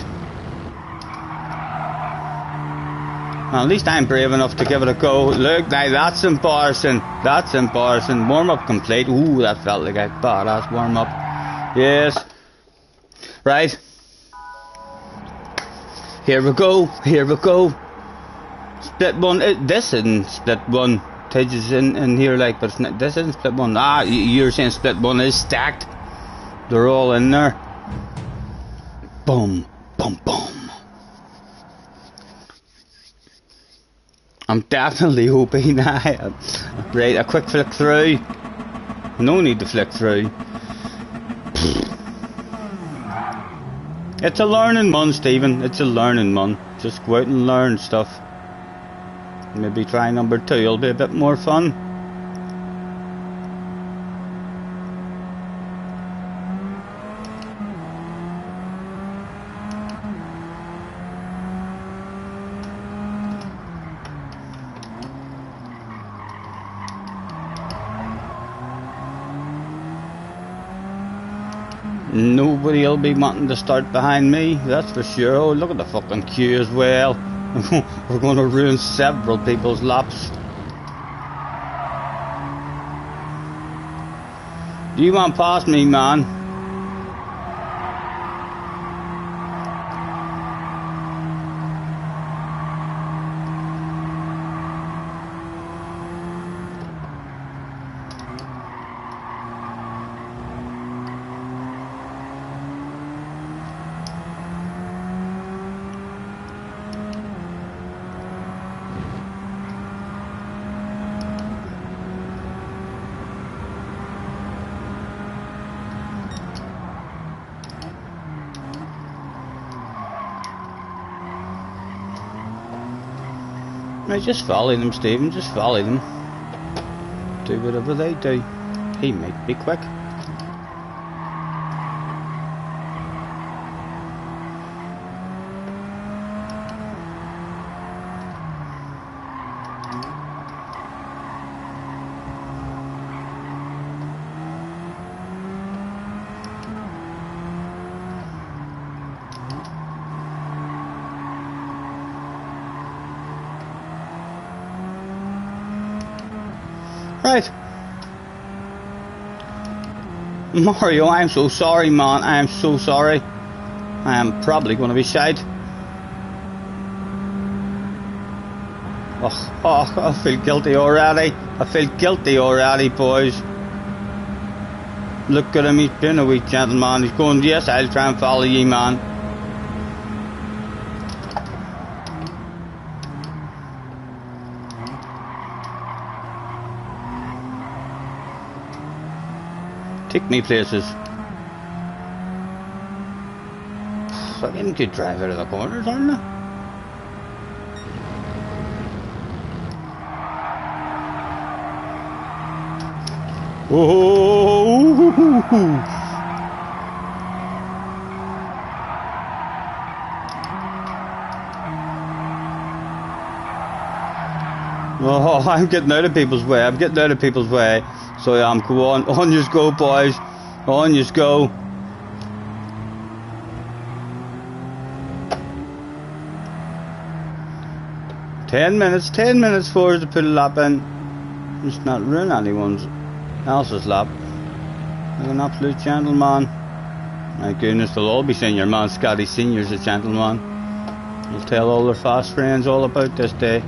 Well, at least I'm brave enough to give it a go. Look, now that's embarrassing. That's embarrassing. Warm up complete. Ooh, that felt like a badass warm up. Yes. Right. Here we go. Here we go. Split 1. This isn't split 1. Tidge is in here, like, but it's not, this isn't split 1. You're saying split 1 is stacked. They're all in there. Boom, boom, boom. I'm definitely hoping now. Right, a quick flick through. No need to flick through. It's a learning month, Stephen. It's a learning month. Just go out and learn stuff. Maybe try number 2. It'll be a bit more fun. Nobody will be wanting to start behind me, that's for sure. Oh, look at the fucking queue as well. We're going to ruin several people's laps. Do you want past me, man? Right, just follow them, Stephen, just follow them. Do whatever they do. He might be quick. Right. Mario, I'm so sorry, man. I am so sorry. I am probably going to be shite. Oh, I feel guilty already. I feel guilty already, boys. Look at him, he's been a wee gentleman. He's going, yes, I'll try and follow ye, man. Take me places. Fucking good drive out of the corners, aren't they? Oh, I'm getting out of people's way. I'm getting out of people's way. So yeah, go on. On you go, boys. On you go. Ten minutes for us to put a lap in. Just not ruin anyone else's lap. Like an absolute gentleman. My goodness, they'll all be saying your man Scotty Senior's a gentleman. He'll tell all their fast friends all about this day.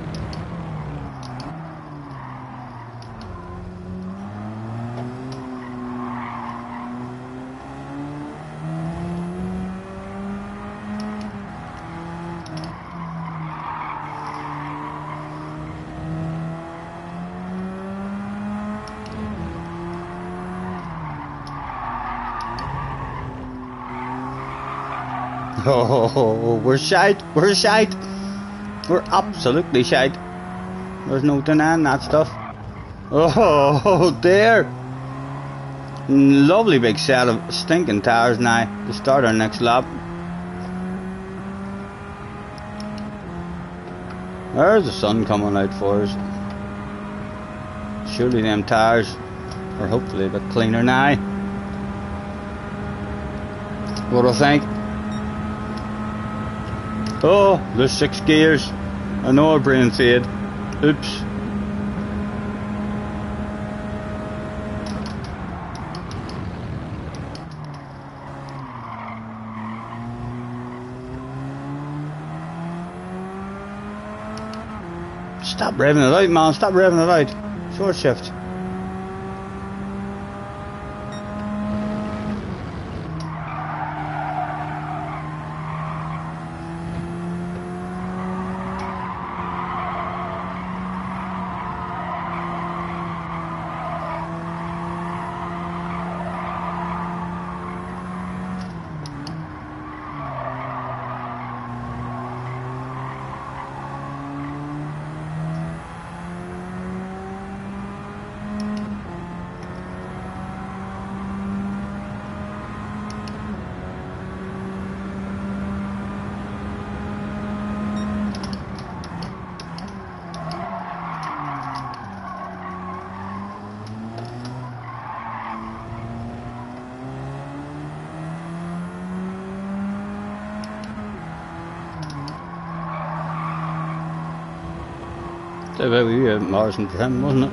Oh, we're shite. We're shite. We're absolutely shite. There's no denying that stuff. Oh, dear. Lovely big set of stinking tires now to start our next lap. There's the sun coming out for us. Surely them tires are hopefully a bit cleaner now. What do I think? Oh, there's 6 gears. I know our brain fade. Oops. Stop revving it out, man. Stop revving it out. Short shift. That was about Morrison for him, wasn't it?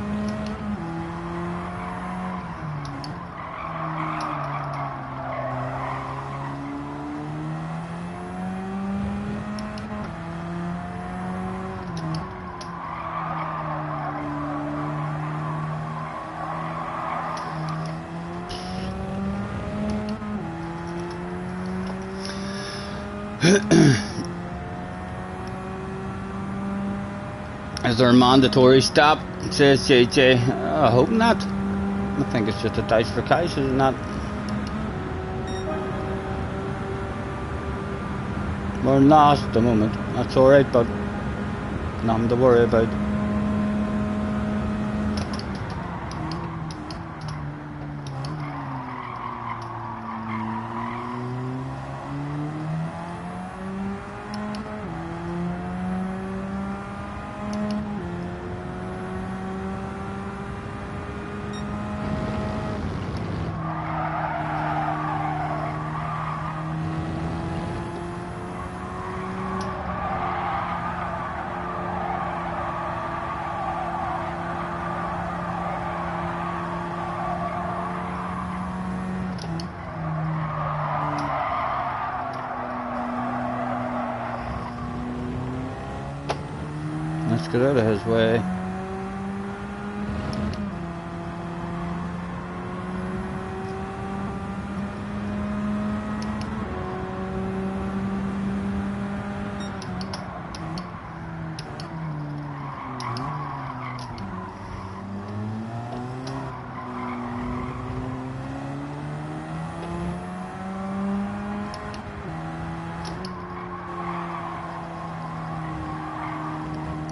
Is there a mandatory stop? Says JJ. I hope not. I think it's just a dice for cash, is it not? We're in last at the moment. That's alright, but nothing to worry about. Let's get out of his way.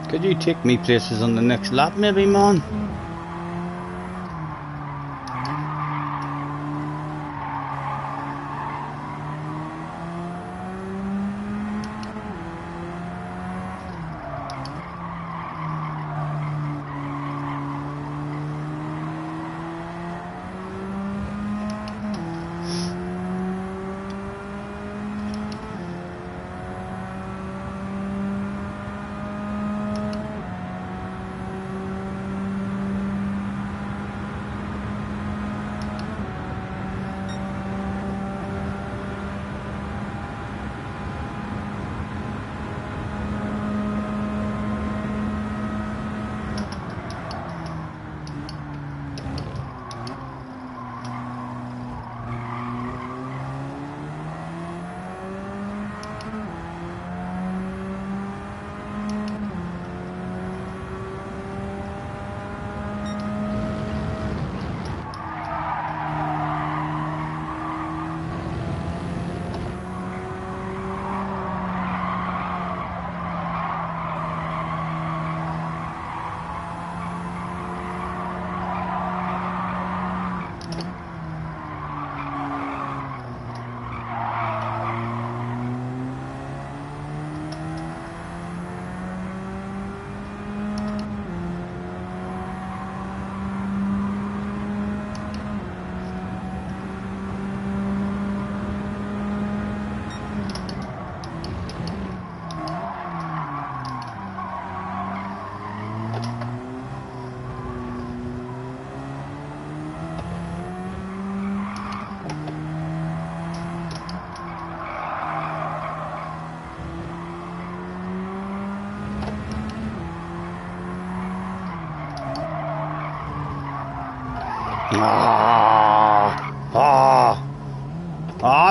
Could you take me places on the next lap maybe, man?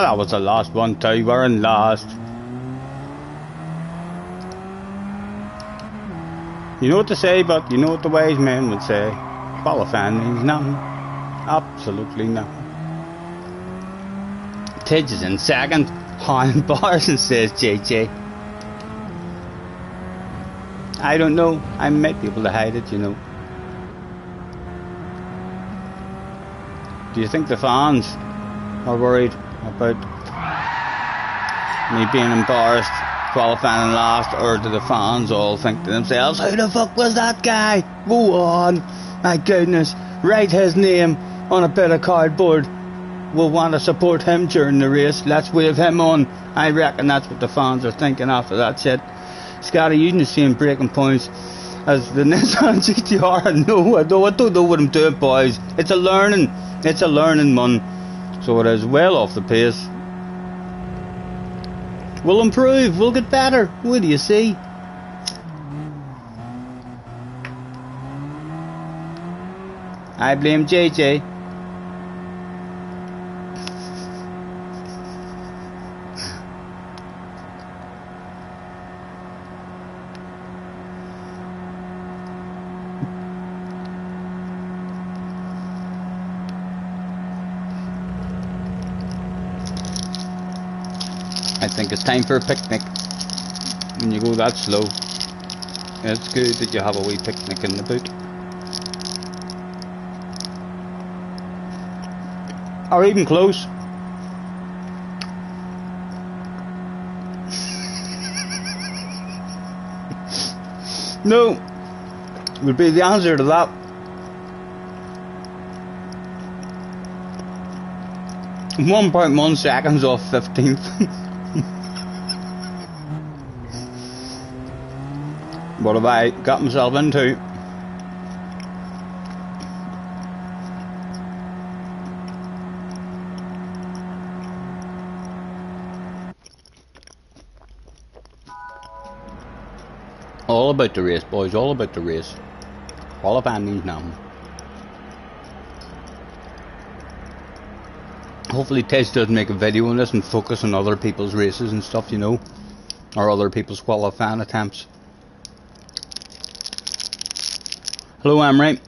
That was the last one too. We're in last. You know what to say, but you know what the wise men would say. Qualifying means nothing. Absolutely nothing. Tidge is in second. Han bars and says JJ. I don't know. I might be able to hide it, you know. Do you think the fans are worried about me being embarrassed qualifying last, or do the fans all think to themselves, who the fuck was that guy? Go on, my goodness, write his name on a bit of cardboard. We'll want to support him during the race. Let's wave him on. I reckon that's what the fans are thinking after that shit. Scotty using the same braking points as the Nissan GTR. No, I don't know what I'm doing, boys. It's a learning one. So it is well off the pace. We'll improve, we'll get better. What do you see? I blame JJ. I think it's time for a picnic. When you go that slow, it's good that you have a wee picnic in the boot. Or even close. No, would be the answer to that. .1 seconds off 15th. What have I got myself into? All about the race, boys, all about the race. Qualifying means nothing. Hopefully Tez doesn't make a video on this and focus on other people's races and stuff, you know. Or other people's qualifying attempts. Hello, Emery.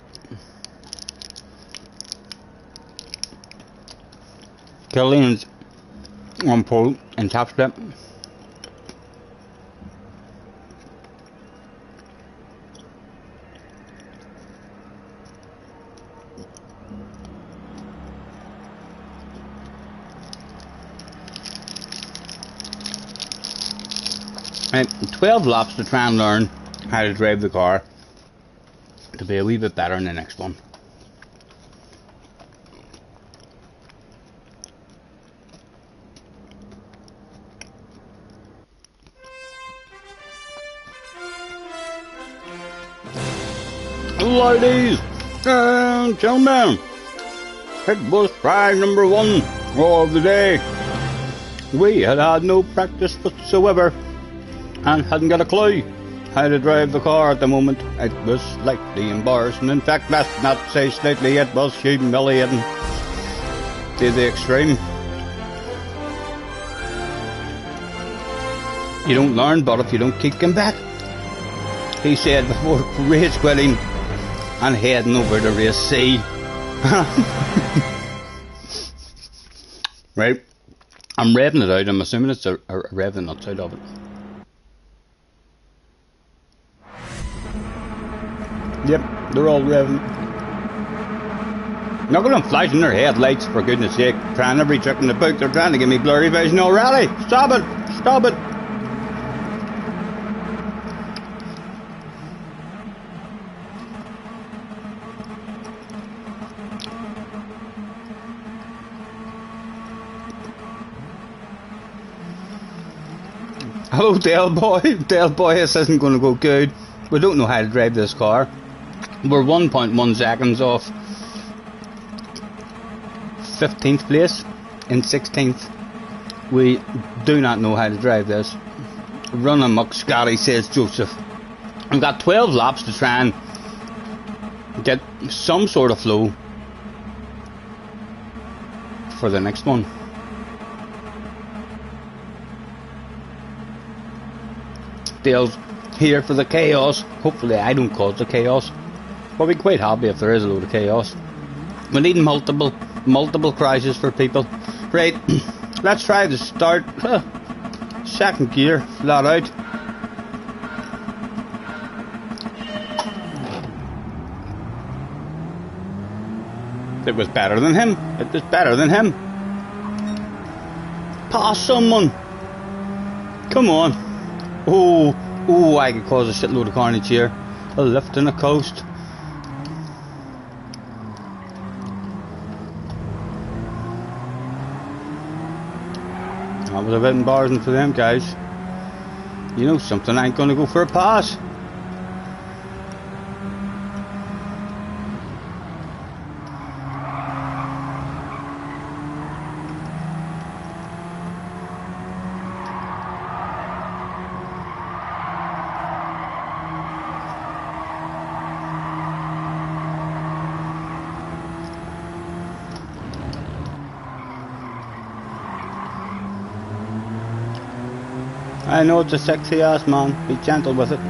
Killian's on pole in top split. Right, 12 laps to try and learn how to drive the car to be a wee bit better in the next one. Ladies and gentlemen, it was try number 1 of the day. We had no practice whatsoever and hadn't got a clue how to drive the car at the moment. It was slightly embarrassing. In fact, let's not say slightly, it was humiliating to the extreme. You don't learn, but if you don't keep coming back, he said before race quitting and heading over to race C. Right, I'm revving it out. I'm assuming it's a revving nuts out of it. Yep, they're all revving. Not gonna flash in their headlights, for goodness sake. Trying every trick in the book. They're trying to give me blurry vision already. Stop it! Stop it! Hello, Dale Boy. Dale Boy, this isn't going to go good. We don't know how to drive this car. We're 1.1 seconds off 15th place in 16th. We do not know how to drive this. Run amok, Scotty, says Joseph. We've got 12 laps to try and get some sort of flow for the next one. Dale's here for the chaos. Hopefully I don't cause the chaos. But we'll be quite happy if there is a load of chaos. We need multiple crashes for people. Right, let's try to start. Second gear, flat out. It was better than him. It was better than him. Pass someone. Come on. Oh, I could cause a shitload of carnage here. A lift and a coast. That was a bit embarrassing for them guys. You know something, I ain't gonna go for a pass. I know it's a sexy ass, man. Be gentle with it.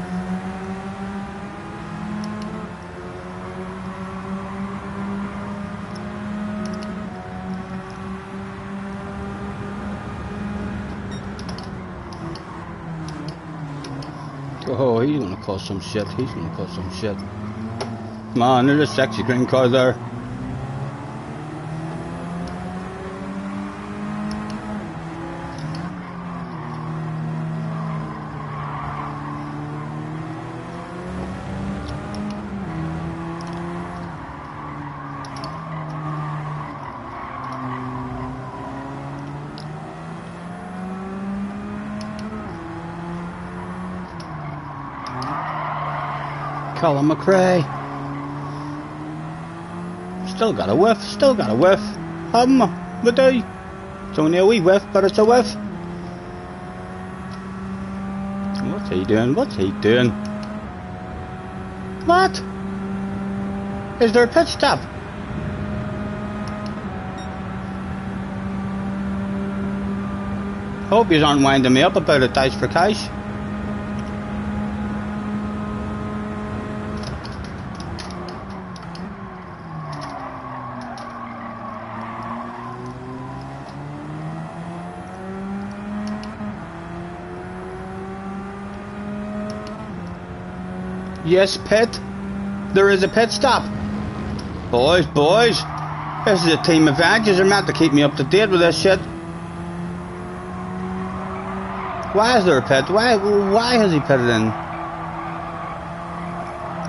Oh, he's gonna cause some shit. He's gonna cause some shit. Man, there's a sexy green car there. Colin McRae. Still got a whiff, haven't we do? It's only a wee whiff, but it's a whiff. What's he doing? What's he doing? What? Is there a pit stop? Hope you aren't winding me up about it, Dice for Cash. Yes, pit. There is a pit stop. Boys, this is a team advantage. They're meant to keep me up to date with this shit. Why is there a pit? Why has he pitted in?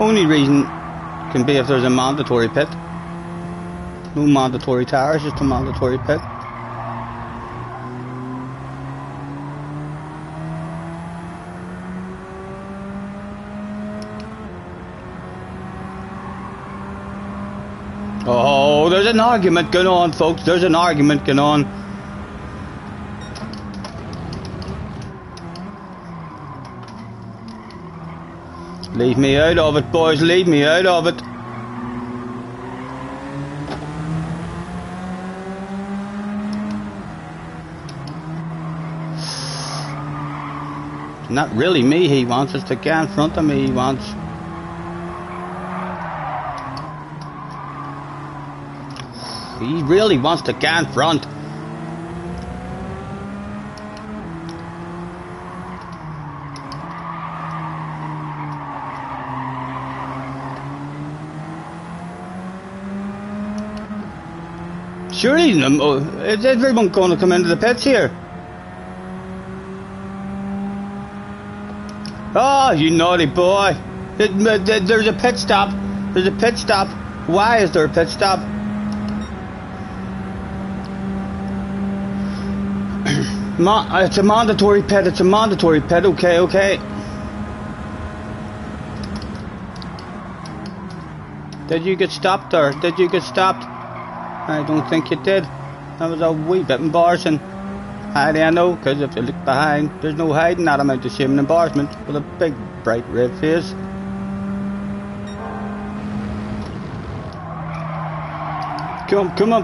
Only reason can be if there's a mandatory pit. No mandatory tires, just a mandatory pit. Oh, there's an argument going on, folks. There's an argument going on. Leave me out of it, boys. Leave me out of it. It's not really me he wants. It's to get in front of me he wants. He really wants to get in front. Surely, is everyone going to come into the pits here? Oh, you naughty boy. There's a pit stop. There's a pit stop. Why is there a pit stop? It's a mandatory pit. It's a mandatory pit. Okay. Did you get stopped there? Did you get stopped? I don't think you did. That was a wee bit embarrassing. How do I know? Because if you look behind, there's no hiding that amount of shame and embarrassment with a big, bright red face. Come on.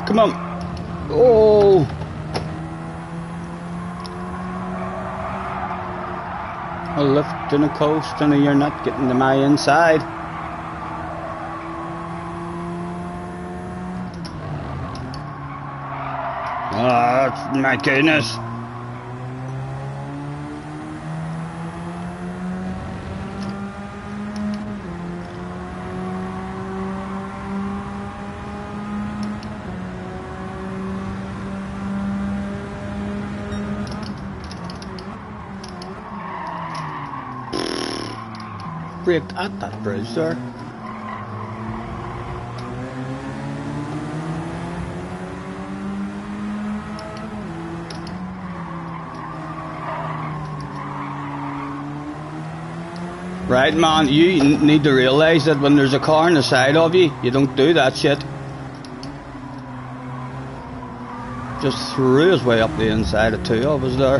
Oh! A lift and a coast and you're not getting to my inside. Oh, my goodness. Braked at that bridge there. Right, man, you need to realise that when there's a car on the side of you, you don't do that shit. Just threw his way up the inside of two of us there.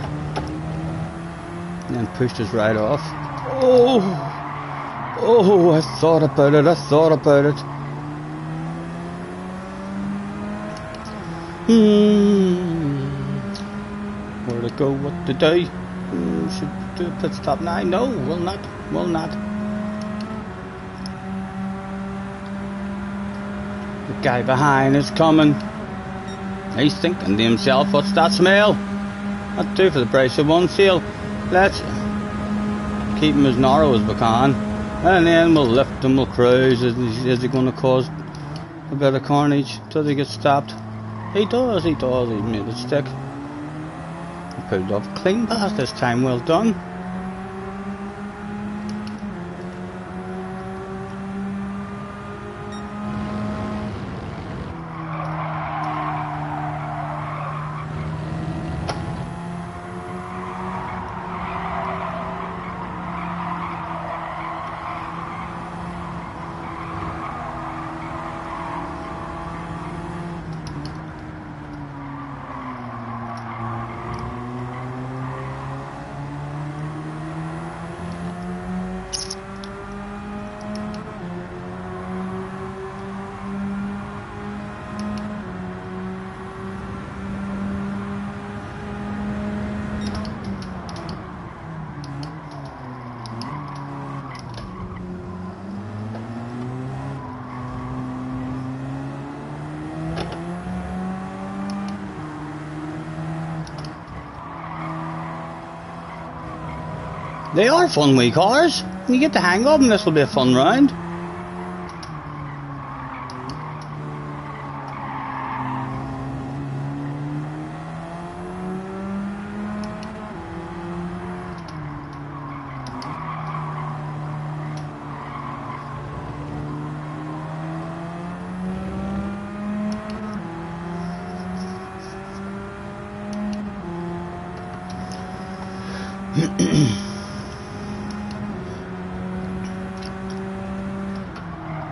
And then pushed us right off. Oh, I thought about it. Where to go, what to do? Should do a pit stop now. No, will not. The guy behind is coming. He's thinking to himself, what's that smell? That's two for the price of one sale. Let's keep him as narrow as we can. And then we'll lift him, we'll cruise. Is he going to cause a bit of carnage till he gets stopped? He does. He made it stick. He pulled off clean past this time. Well done. They are fun wee cars. When you get the hang of them, this will be a fun round.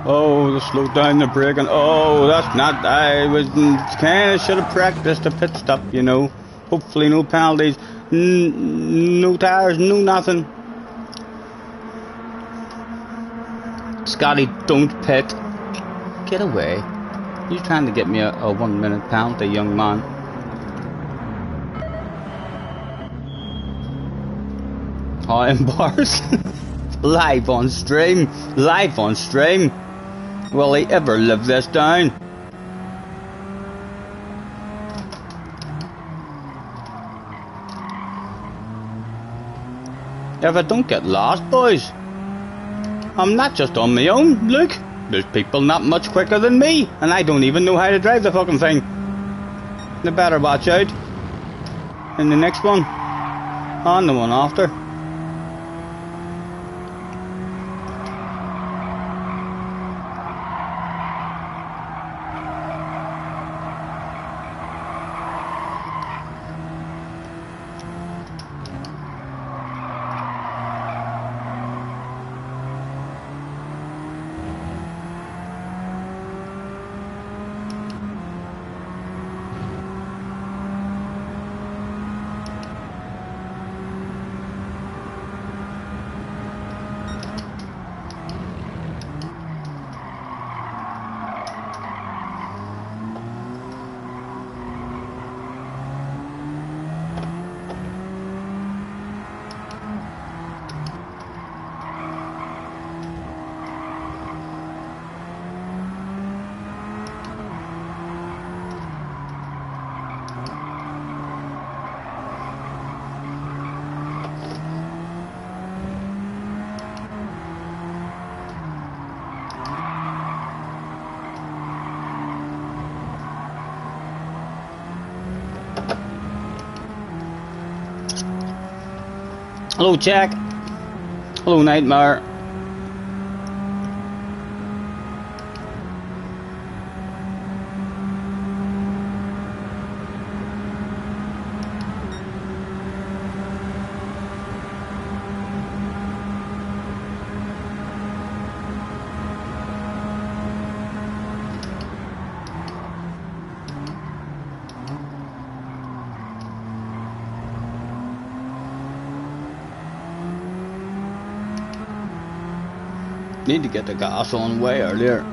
Oh, the slow down the braking. Oh, that's not. I was kind of should have practiced a pit stop, you know. Hopefully, no penalties, no tires, no nothing. Scotty, don't pit. Get away. You're trying to get me a 1 minute penalty, young man. Hi, in bars. Live on stream. Live on stream. Will he ever live this down? If I don't get lost, boys, I'm not just on my own. Look, there's people not much quicker than me, and I don't even know how to drive the fucking thing. They better watch out. In the next one, and the one after. Hello, Jack. Hello, Nightmare. Need to get the gas on way earlier.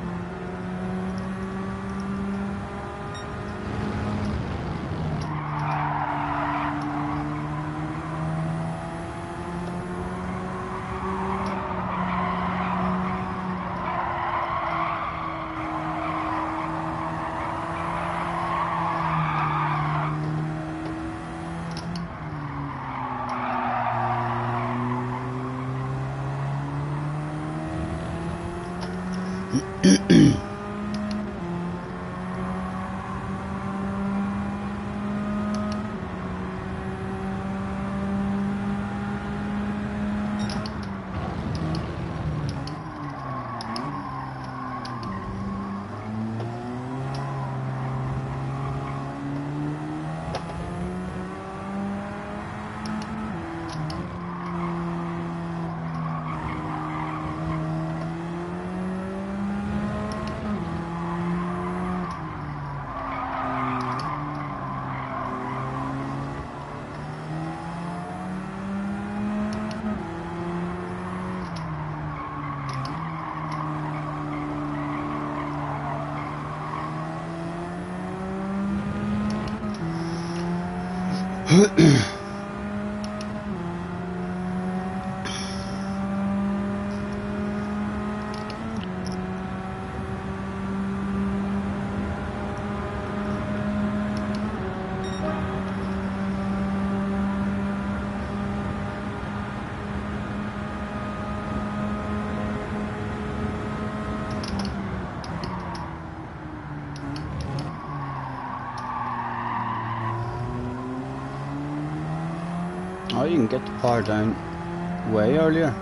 Oh, you can get the power down way earlier,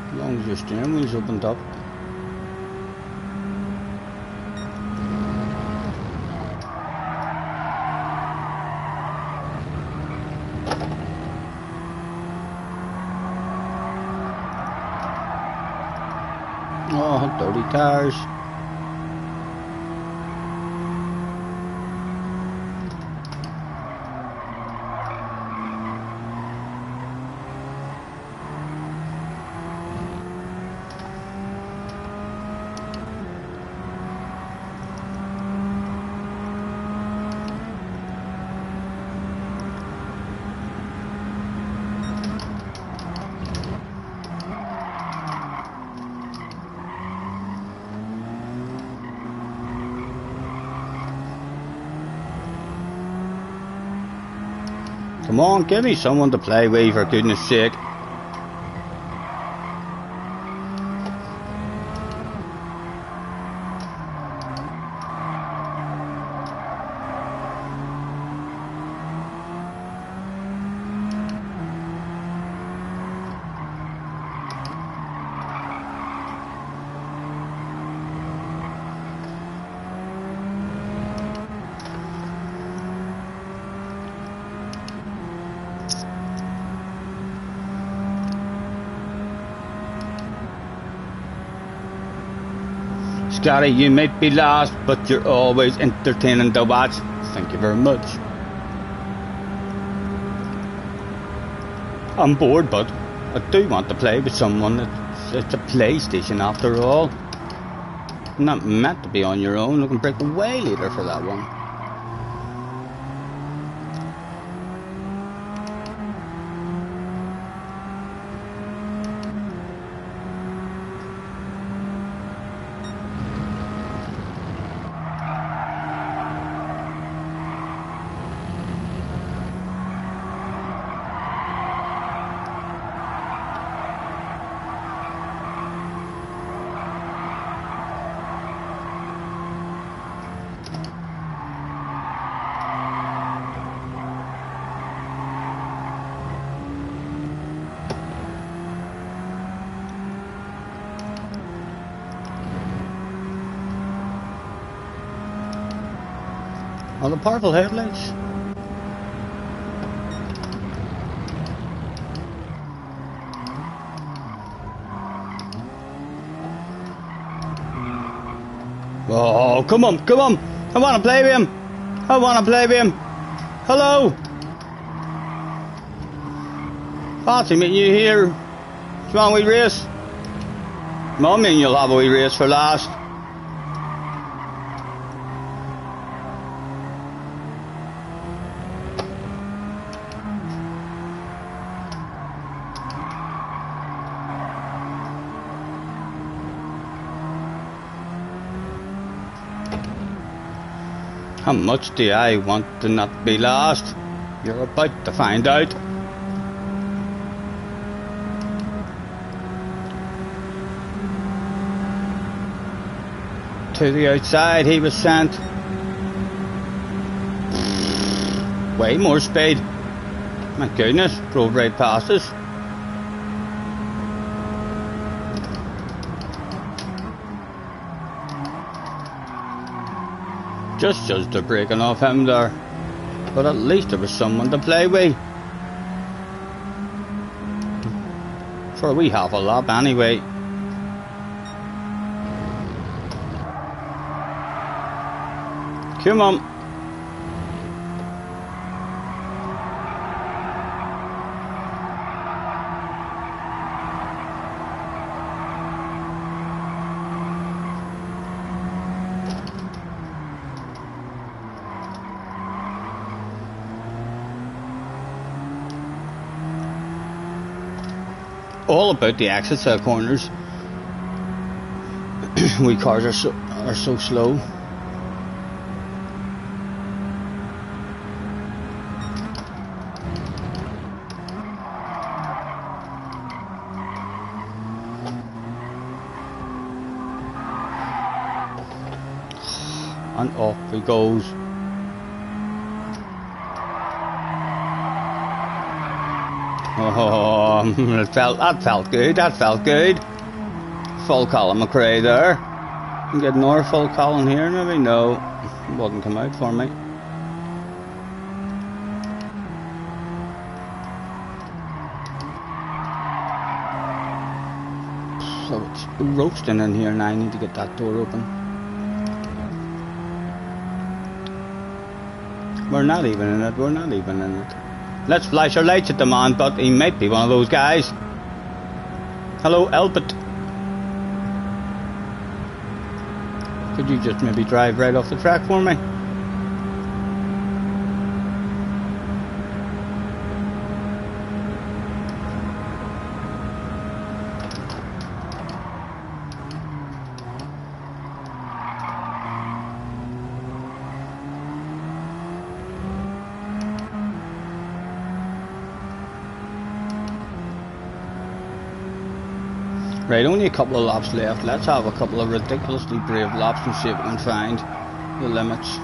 as long as your steering wheel's opened up. Oh, dirty tires. Come on, give me someone to play with, for goodness sake. Scotty, you might be lost, but you're always entertaining to watch. Thank you very much. I'm bored, but I do want to play with someone. It's a PlayStation after all. I'm not meant to be on your own. I can break way later for that one. Oh, the purple headlights. Oh, come on, come on. I want to play with him. I want to play with him. Hello. Fancy meeting you here. Do you want a wee race? Mum, and you'll have a wee race for last. How much do I want to not be lost? You're about to find out. To the outside he was sent. Way more speed. My goodness, drove right past us. Just judged the braking off him there, but at least there was someone to play with. For a wee half a lap anyway. Come on. All about the exits out corners. We cars are so slow. And off he goes. That felt good. That felt good. Full Colin McRae there. Can get another full Colin here, maybe? No, it wouldn't come out for me. So it's roasting in here now. I need to get that door open. We're not even in it. We're not even in it. Let's flash our lights at the man, but he might be one of those guys. Hello, Elbert. Could you just maybe drive right off the track for me? Right, only a couple of laps left. Let's have a couple of ridiculously brave laps and see if we can find the limits.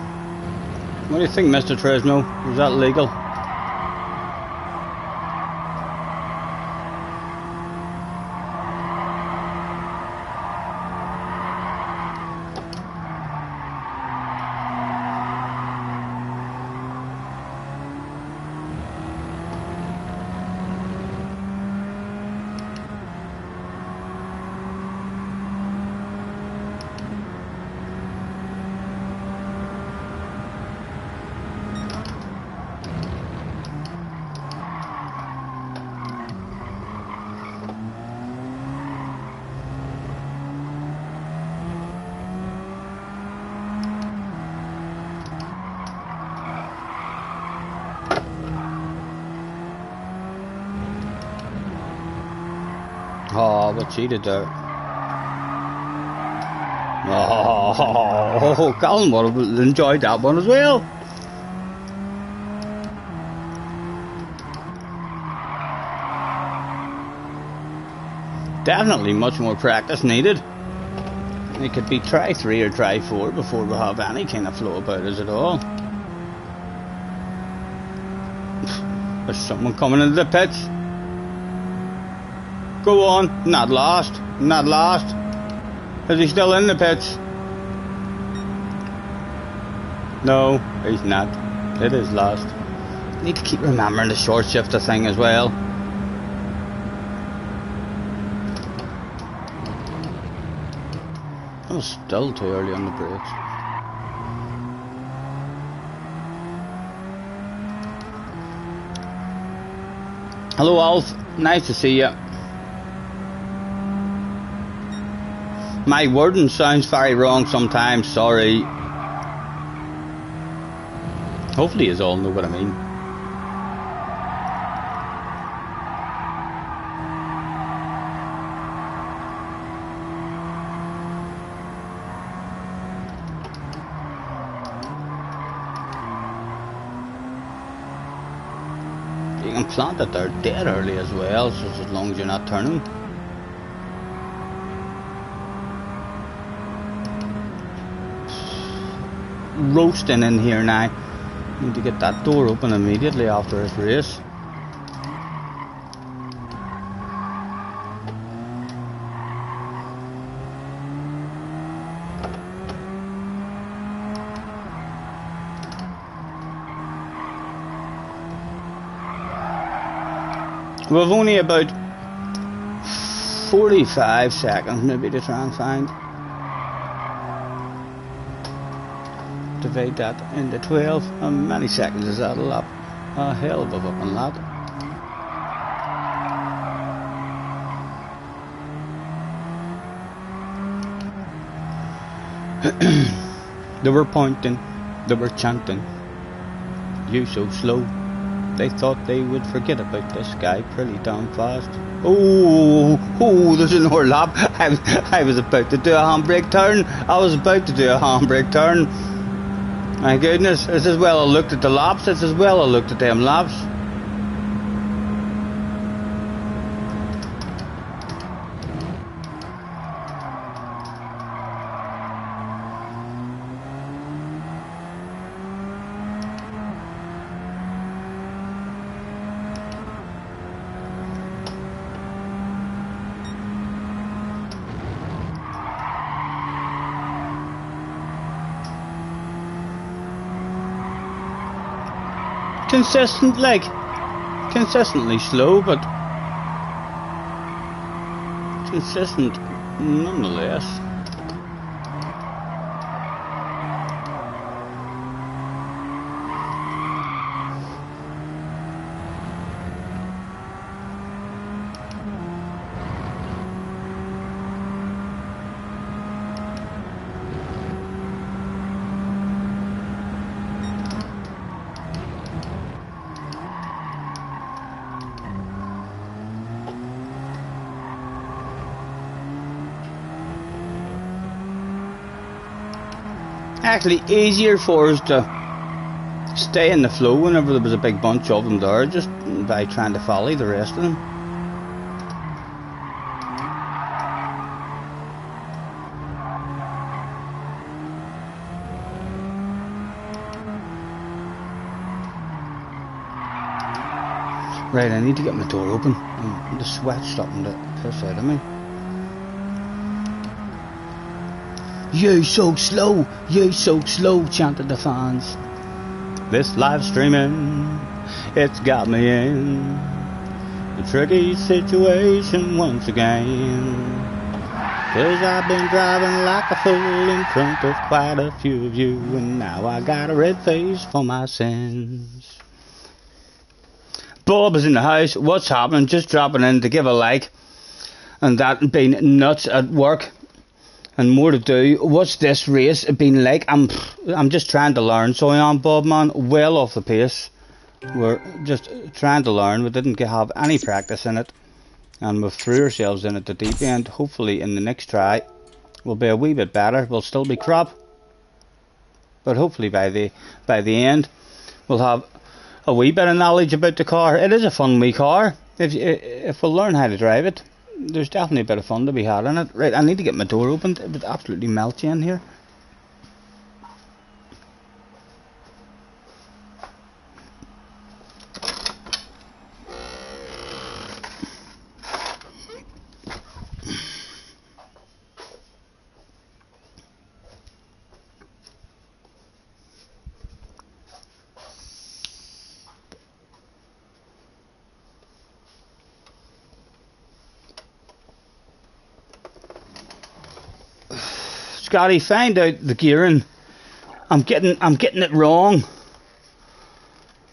What do you think, Mr. Tresno? Was that legal? Oh, what cheated there. Oh, Colin would have enjoyed that one as well. Definitely much more practice needed. It could be try 3 or try 4 before we have any kind of flow about us at all. There's someone coming into the pits. Go on, not lost, not lost. Is he still in the pits? No, he's not. It is lost. Need to keep remembering the short shifter thing as well. That was still too early on the brakes. Hello Alf, nice to see you. My wording sounds very wrong sometimes, sorry. Hopefully you all know what I mean. You can plant it there dead early as well, so as long as you're not turning. Roasting in here now. Need to get that door open immediately after this race. We've only about 45 seconds maybe to try and find. Divide that into 12. How many seconds is that a lap? A hell of a fucking lap. They were pointing, they were chanting, "You so slow." They thought they would forget about this guy pretty damn fast. Oh, there's another lap. I was about to do a handbrake turn. My goodness, this is well I looked at the laps, this is well I looked at them laps. consistent, like consistently slow, but consistent nonetheless. Actually easier for us to stay in the flow whenever there was a big bunch of them there, just by trying to follow the rest of them. Right, I need to get my door open. The sweat's starting to piss out of me. You so slow, chanted the fans. This live streaming, it's got me in a tricky situation once again. 'Cause I've been driving like a fool in front of quite a few of you, and now I got a red face for my sins. Bob is in the house. What's happening? Just dropping in to give a like, and that being nuts at work. And more to do. What's this race been like? I'm just trying to learn. So I am, Bob, man. Well off the pace. We're just trying to learn. We didn't have any practice in it, and we threw ourselves in at the deep end. Hopefully, in the next try, we'll be a wee bit better. We'll still be crap, but hopefully by the end, we'll have a wee bit of knowledge about the car. It is a fun wee car. If we learn how to drive it, there's definitely a bit of fun to be had in it. Right, I need to get my door opened. It would absolutely melt you in here. Scotty, find out the gearing. I'm getting it wrong.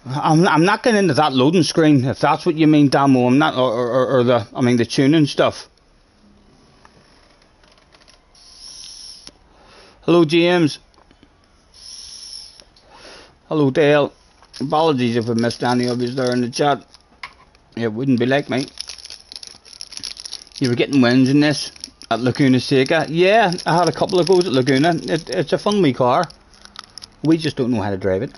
I'm not getting into that loading screen, if that's what you mean, Damo. I'm not, or the tuning stuff. Hello, James. Hello, Dale. Apologies if I missed any of you there in the chat. It wouldn't be like me. You were getting wins in this at Laguna Seca. Yeah, I had a couple of goes at Laguna. It's a fun wee car. We just don't know how to drive it.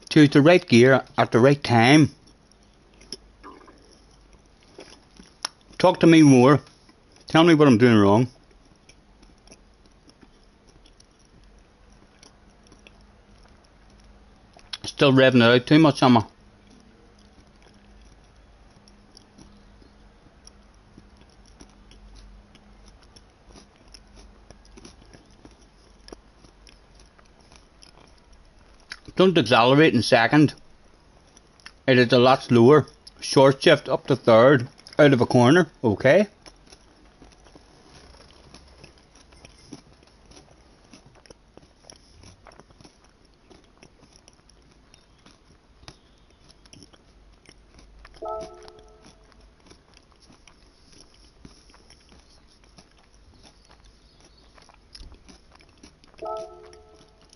Choose the right gear at the right time. Talk to me more. Tell me what I'm doing wrong. Still revving it out too much, am I? Don't accelerate in second. It is a lot slower. Short shift up to third out of a corner. Okay.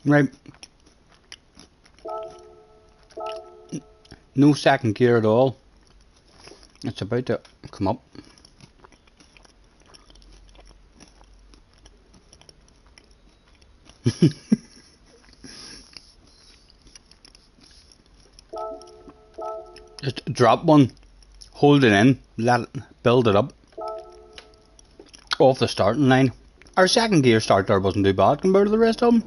Right. No second gear at all. It's about to come up. Just drop one, hold it in, let it build it up off the starting line. Our second gear start there wasn't too bad compared to the rest of them.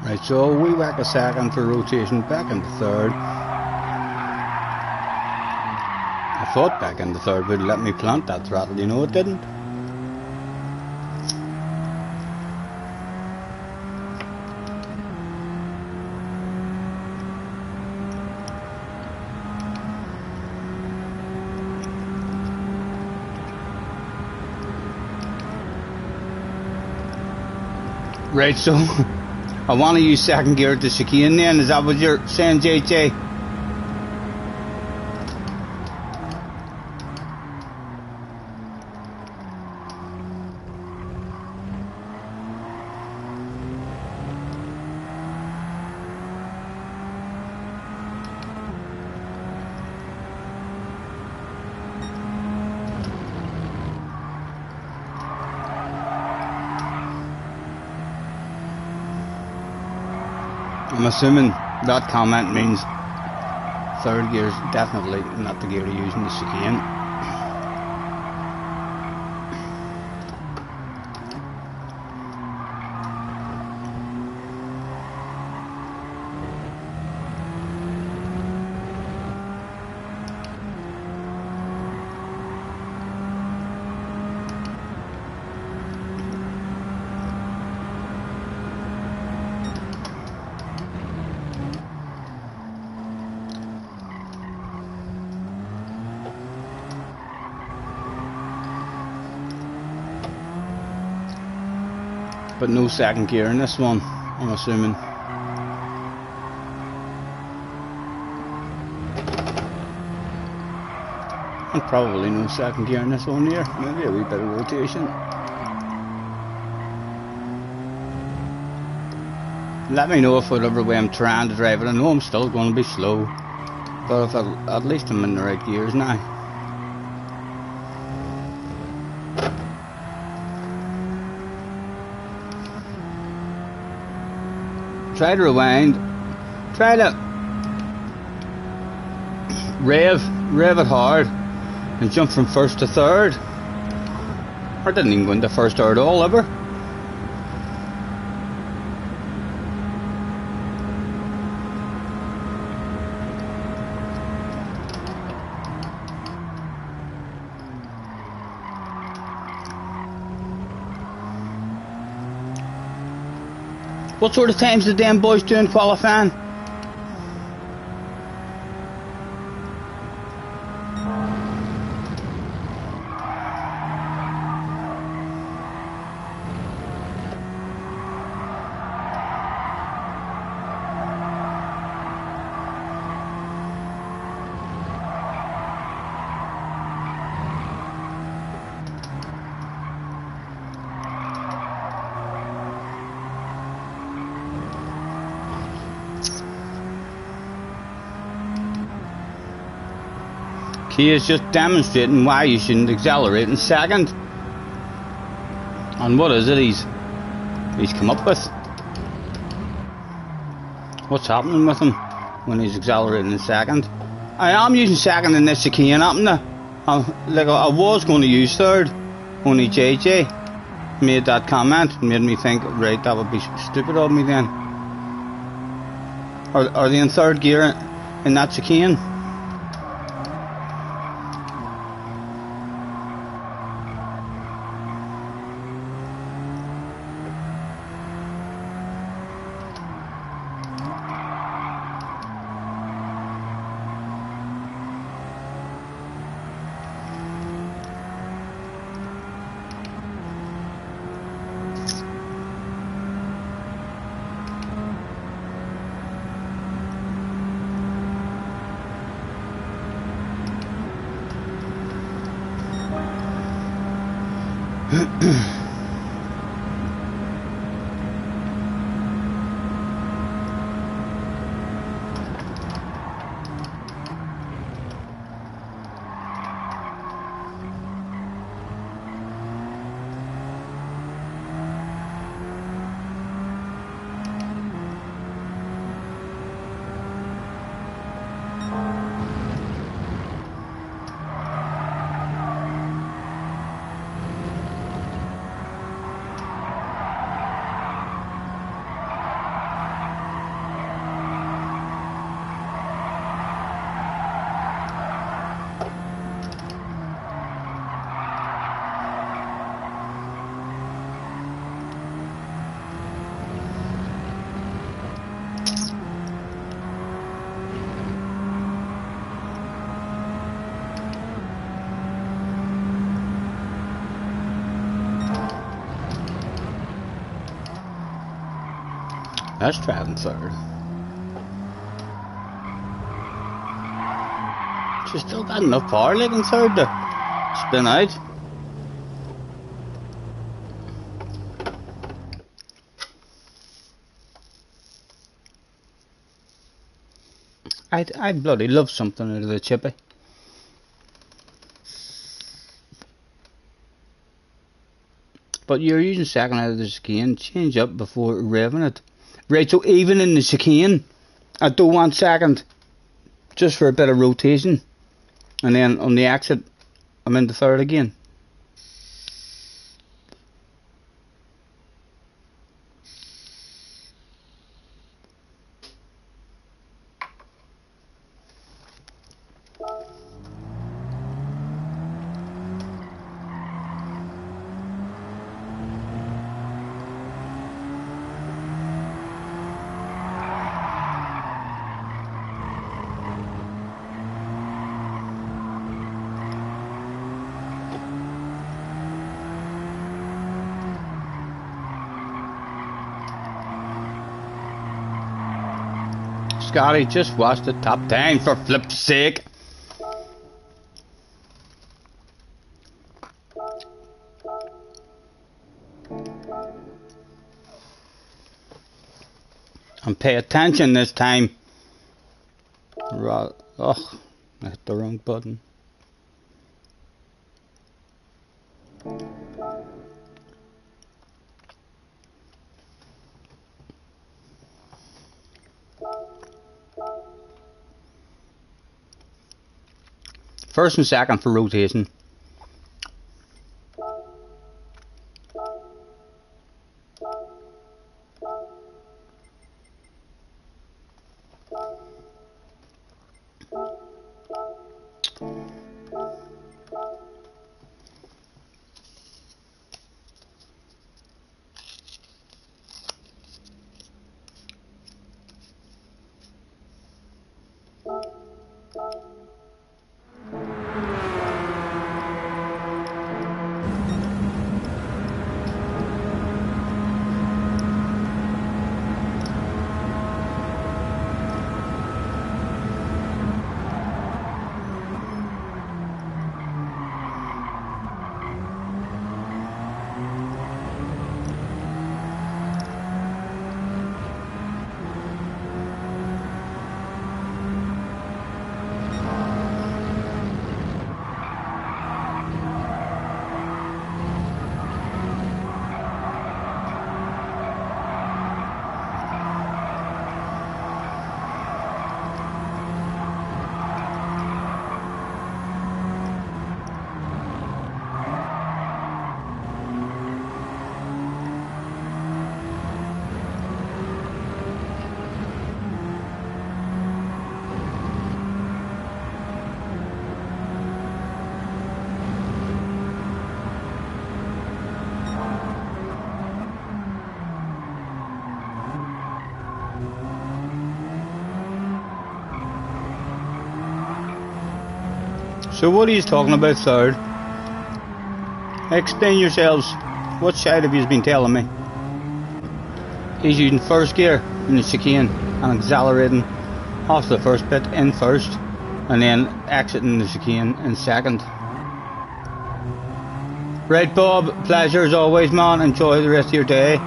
Right, so we whack a second for rotation back into third. I thought back into third would let me plant that throttle, you know it didn't. Right, so I want to use second gear at the chicane then, is that what you're saying, JJ? I'm assuming that comment means third gear is definitely not the gear to use in the chicane. But no second gear in this one, I'm assuming. And probably no second gear in this one here, maybe a wee bit of rotation. Let me know if whatever way I'm trying to drive it, I know I'm still going to be slow, but if at least I'm in the right gears now. Try to rewind, try to rev it hard and jump from first to third. I didn't even go into first or at all ever. What sort of times did them boys do in qualifying? He is just demonstrating why you shouldn't accelerate in second. And what is it he's come up with? What's happening with him when he's accelerating in second? I am using second in this chicane, haven't I? Like I was going to use third, only JJ made that comment, made me think, right, that would be stupid of me then. Are they in third gear in that chicane? That's driving third. She's still got enough power like in third to spin out. I bloody love something out of the chippy. But you're using second out of the chicane, change up before revving it. Right, so even in the chicane, I don't want second, just for a bit of rotation. And then on the exit, I'm into third again. Scotty, just watch the top 10 for flip's sake. And pay attention this time. Oh, I hit the wrong button. First and second for rotation. So what are you talking about third? Explain yourselves. What side of you has been telling me? He's using first gear in the chicane and accelerating off the first bit in first and then exiting the chicane in second. Right, Bob, pleasure as always, man. Enjoy the rest of your day.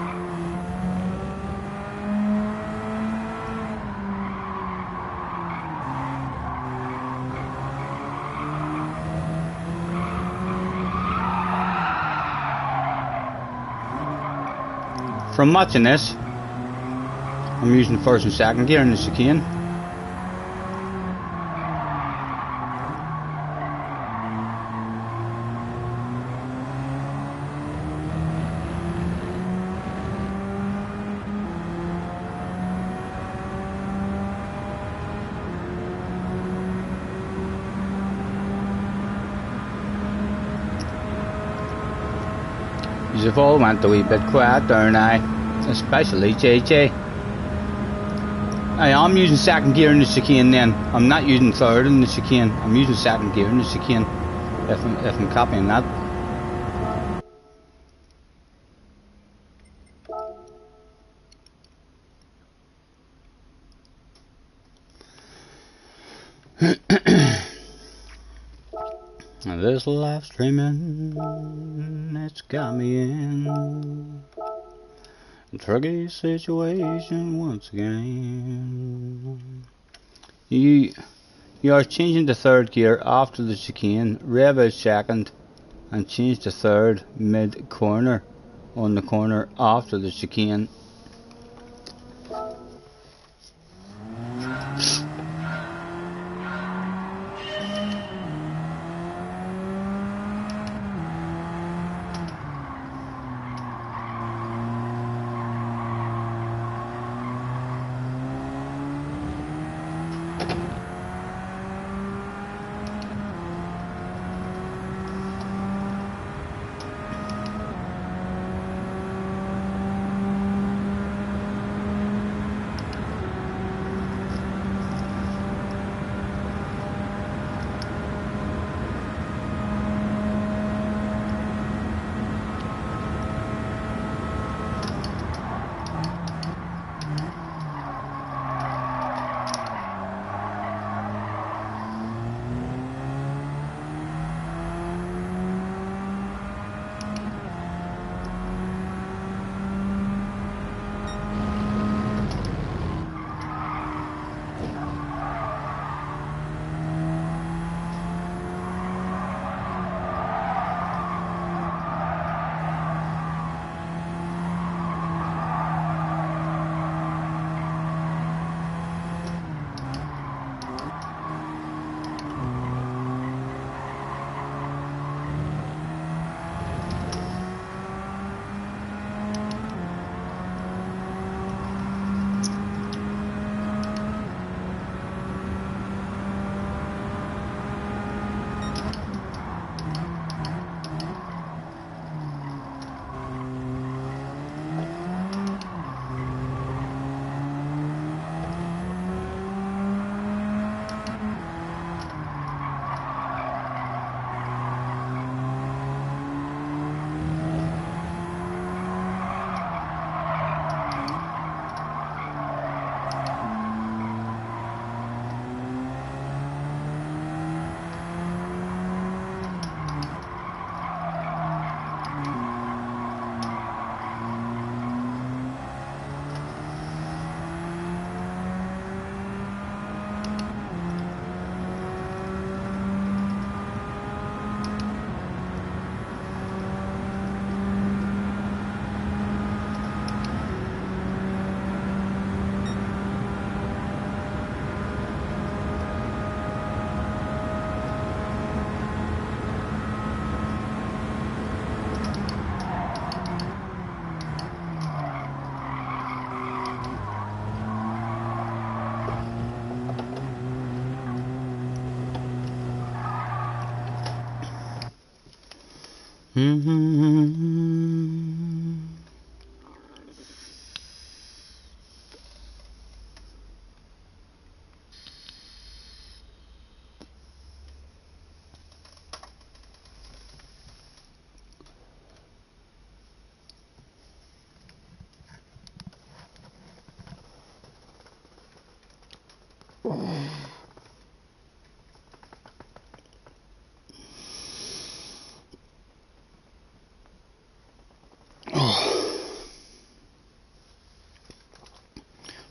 From watching this, I'm using first and second gear in the chicane. You've all went a wee bit quiet there now, especially JJ. I am using second gear in the chicane then. I'm not using third in the chicane. I'm using second gear in the chicane, if I'm copying that. This live streaming, it's got me in a tricky situation once again. You are changing to third gear after the chicane, rev out second and change to third mid corner on the corner after the chicane.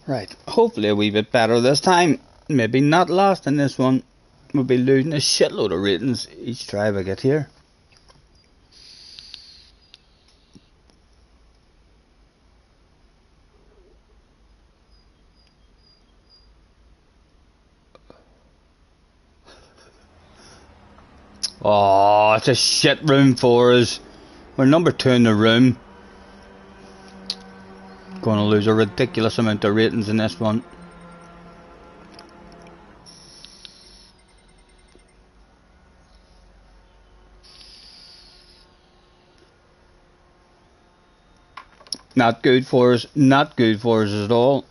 Right, hopefully a wee bit better this time. Maybe not last in this one. We'll be losing a shitload of ratings each drive I get here. Oh, it's a shit room for us. We're number 2 in the room. Going to lose a ridiculous amount of ratings in this one. Not good for us. Not good for us at all.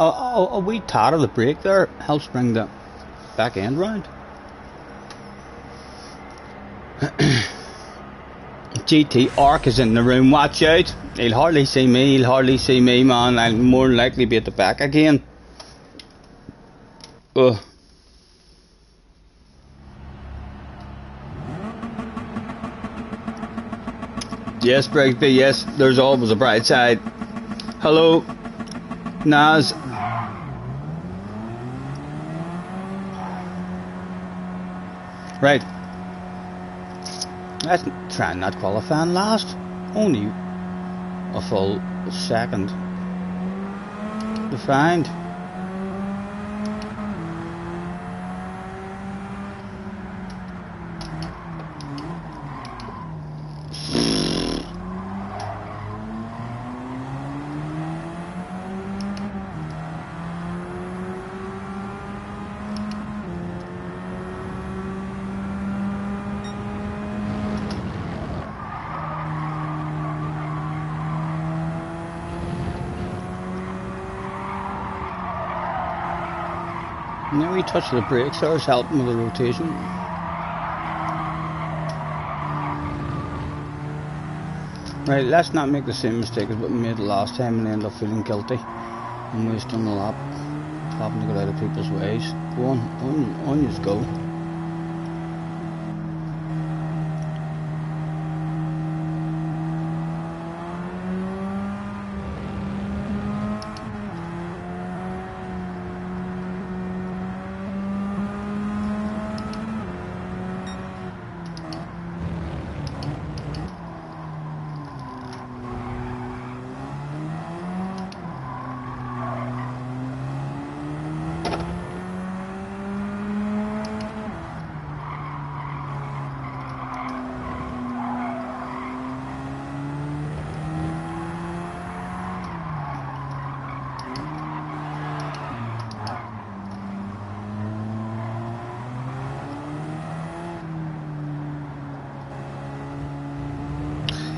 A wee tat of the brake there helps bring the back end round. GT Arc is in the room, watch out. He'll hardly see me, man. I'll more than likely be at the back again. Ugh. Yes, Brigsby, yes, there's always a bright side. Hello, Naz. Right. Let's try not qualifying last. Only a full second behind. Now we touch the brakes there is helping with the rotation. Right, let's not make the same mistake as what we made the last time and end up feeling guilty and wasting a lap, having to get out of people's ways. Go on you go.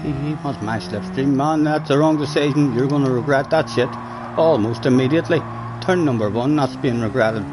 He wants my slipstream, man. That's the wrong decision. You're going to regret that shit almost immediately. Turn number 1, that's being regretted.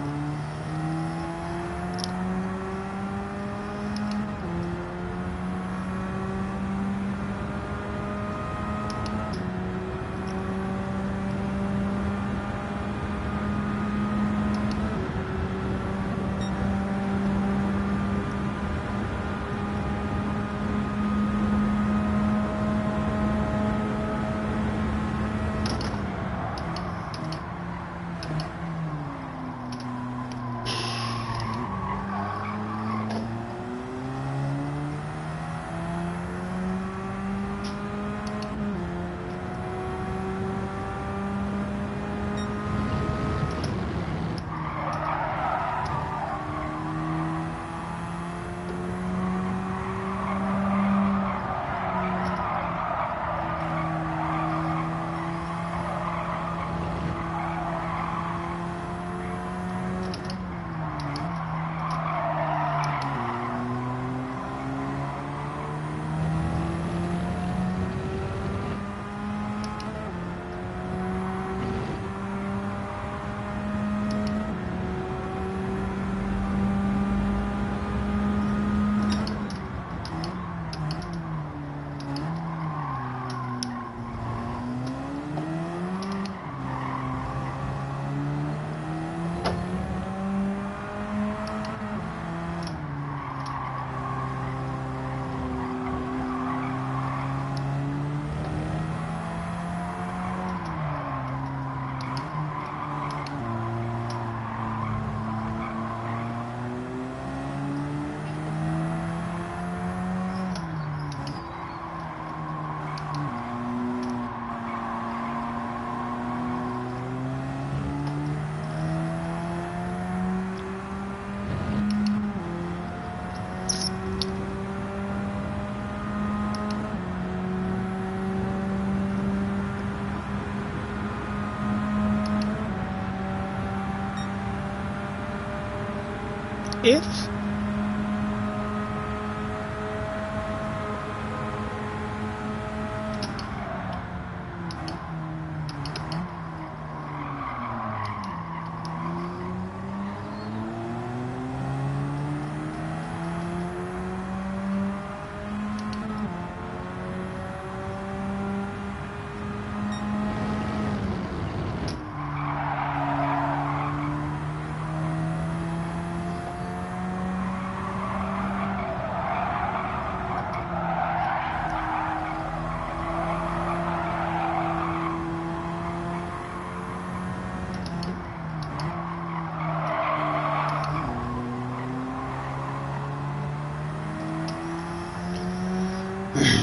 If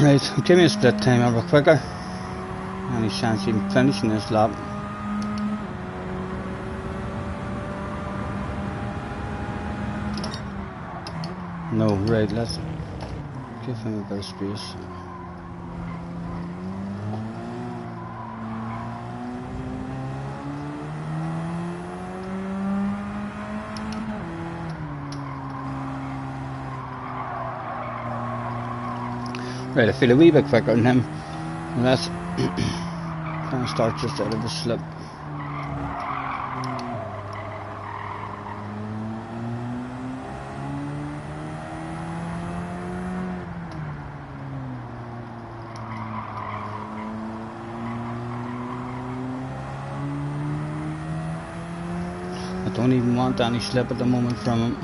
Right, give me a split time over quicker. Any chance even finishing this lap? No, right, let's give him a bit of space. Right, I feel a wee bit quicker than him. And let's kind of start just out of the slip. I don't even want any slip at the moment from him.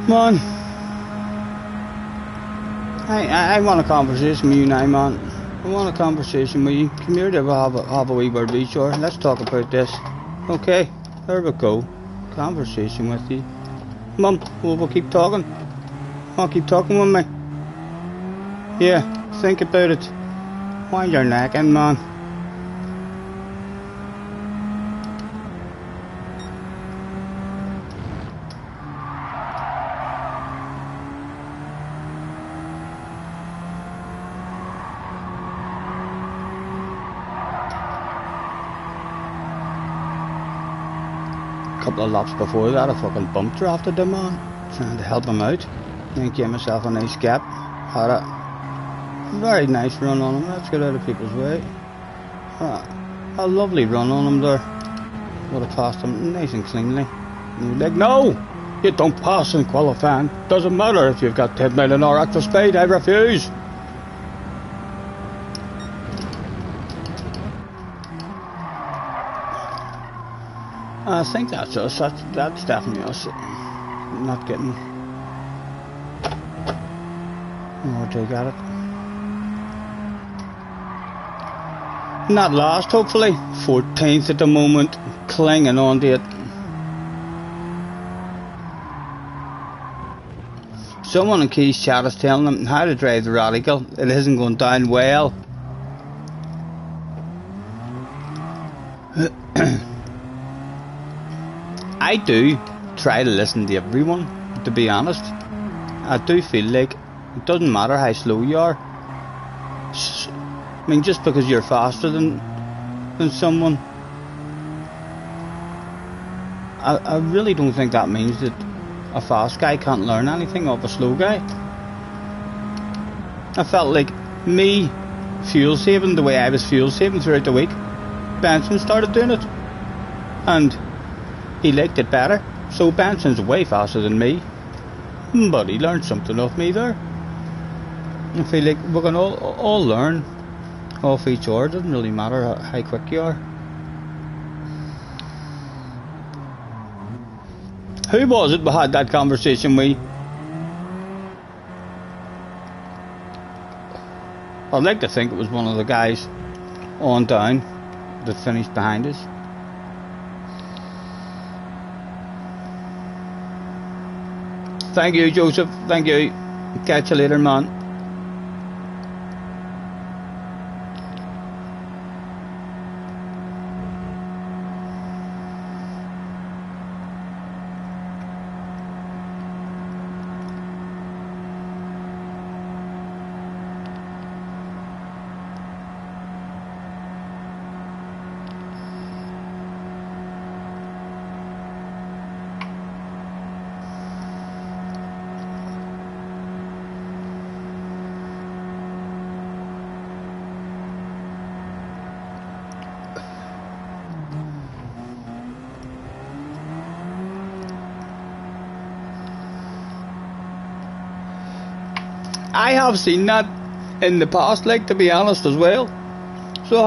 Come on. I want a conversation with you now, man. I want a conversation with you. Come here to have a wee word with each other. Let's talk about this. Okay, there we go. Conversation with you. Mum, we'll keep talking. I'll keep talking with me. Yeah, think about it. Why you're nagging, man? Couple of laps before that, I fucking bumped her after the man, trying to help him out. Then gave myself a nice gap. Had a very nice run on him. Let's get out of people's way. A lovely run on him there. Would have passed him nice and cleanly. And you're like, no, you don't pass in qualifying. Doesn't matter if you've got 10 mile an hour extra speed. I refuse. I think that's us. That's definitely us. Not getting more take at it. Not last, hopefully. 14th at the moment, clinging on to it. Someone in Key's chat is telling them how to drive the Radical. It isn't going down well. I do try to listen to everyone, to be honest. I do feel like it doesn't matter how slow you are. I mean, just because you're faster than someone, I really don't think that means that a fast guy can't learn anything off a slow guy. I felt like me fuel saving the way I was fuel saving throughout the week, Benson started doing it, and he liked it better. So Benson's way faster than me, but he learned something off me there. I feel like we can all learn off each other. It doesn't really matter how quick you are. Who was it we had that conversation with? I'd like to think it was one of the guys on down that finished behind us. Thank you, Joseph. Thank you. Catch you later, man. I have seen that in the past, like, to be honest, as well. So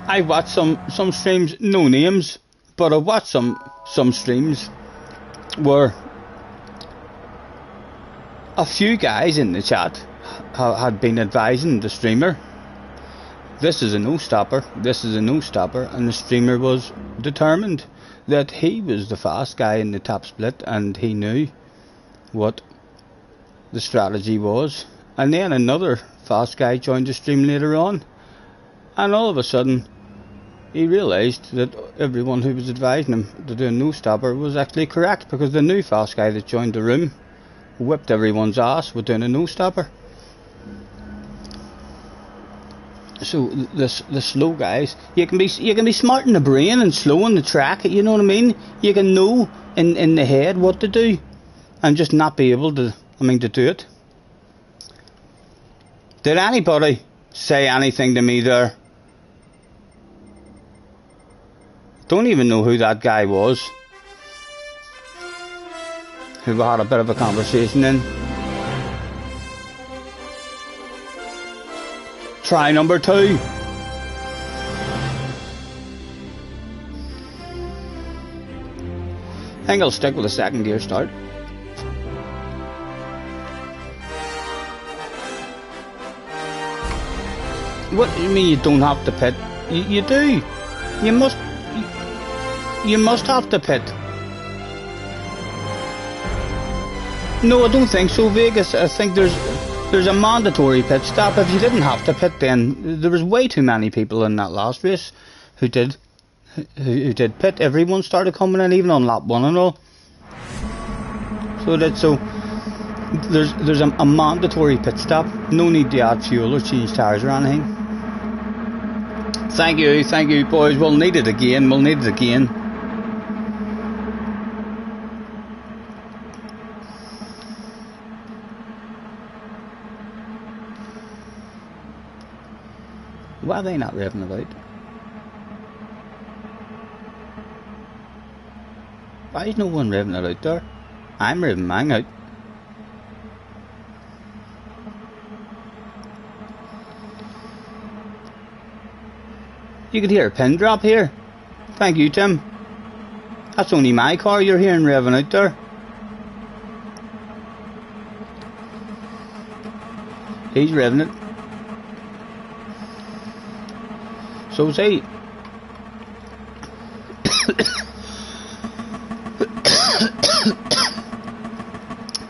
I've watched some streams, no names, but I've watched some streams where a few guys in the chat had been advising the streamer, this is a no stopper, this is a no stopper, and the streamer was determined that he was the fast guy in the top split and he knew what the strategy was. And then another fast guy joined the stream later on, and all of a sudden he realised that everyone who was advising him to do a no stopper was actually correct, because the new fast guy that joined the room whipped everyone's ass with doing a no stopper. So the slow guys, you can be smart in the brain and slow in the track, you know what I mean? You can know in the head what to do and just not be able to, to do it. Did anybody say anything to me there? Don't even know who that guy was who we had a bit of a conversation in. Try number 2. I think I'll stick with a second gear start. What do you mean you don't have to pit? You do. You must have to pit. No, I don't think so, Vegas. I think there's a mandatory pit stop. If you didn't have to pit, then there was way too many people in that last race who did pit. Everyone started coming in, even on lap 1 and all. So there's a mandatory pit stop. No need to add fuel or change tyres or anything. Thank you, boys. We'll need it again. Why are they not revving it out? Why is no one revving it out there? I'm revving mine out. You could hear a pin drop here. Thank you, Tim. That's only my car you're hearing revving out there. He's revving it. So's he.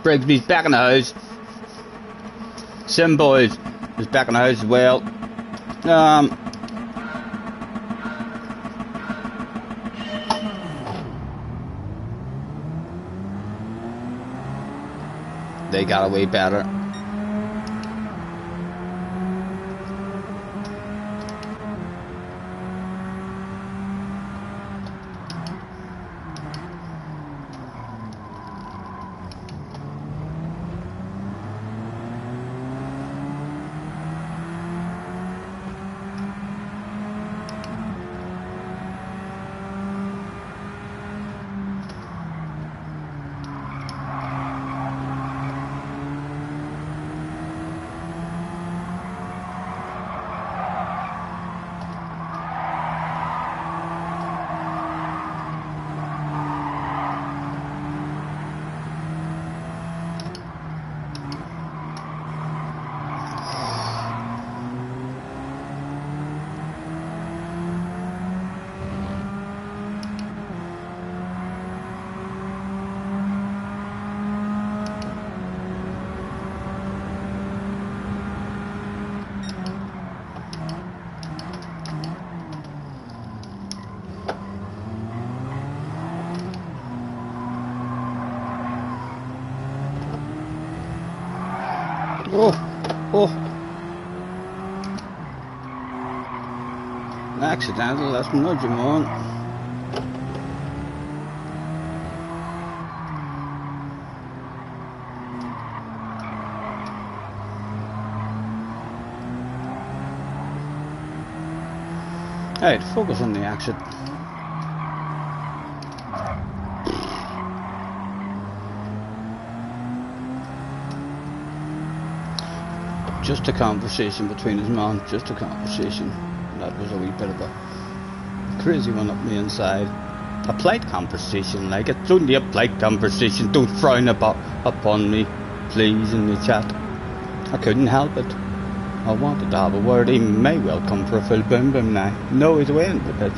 Brigsby's back in the house. Sim Boys is back in the house as well. They got away better. Oh, oh. Accidental, let's nudge him on. Right, focus on the exit. Just a conversation between his man, just a conversation. That was a wee bit of a crazy one up the inside. A polite conversation, like it's only a polite conversation. Don't frown upon me, please, in the chat. I couldn't help it. I wanted to have a word. He may well come for a full boom boom now. No, he's away in the pitch.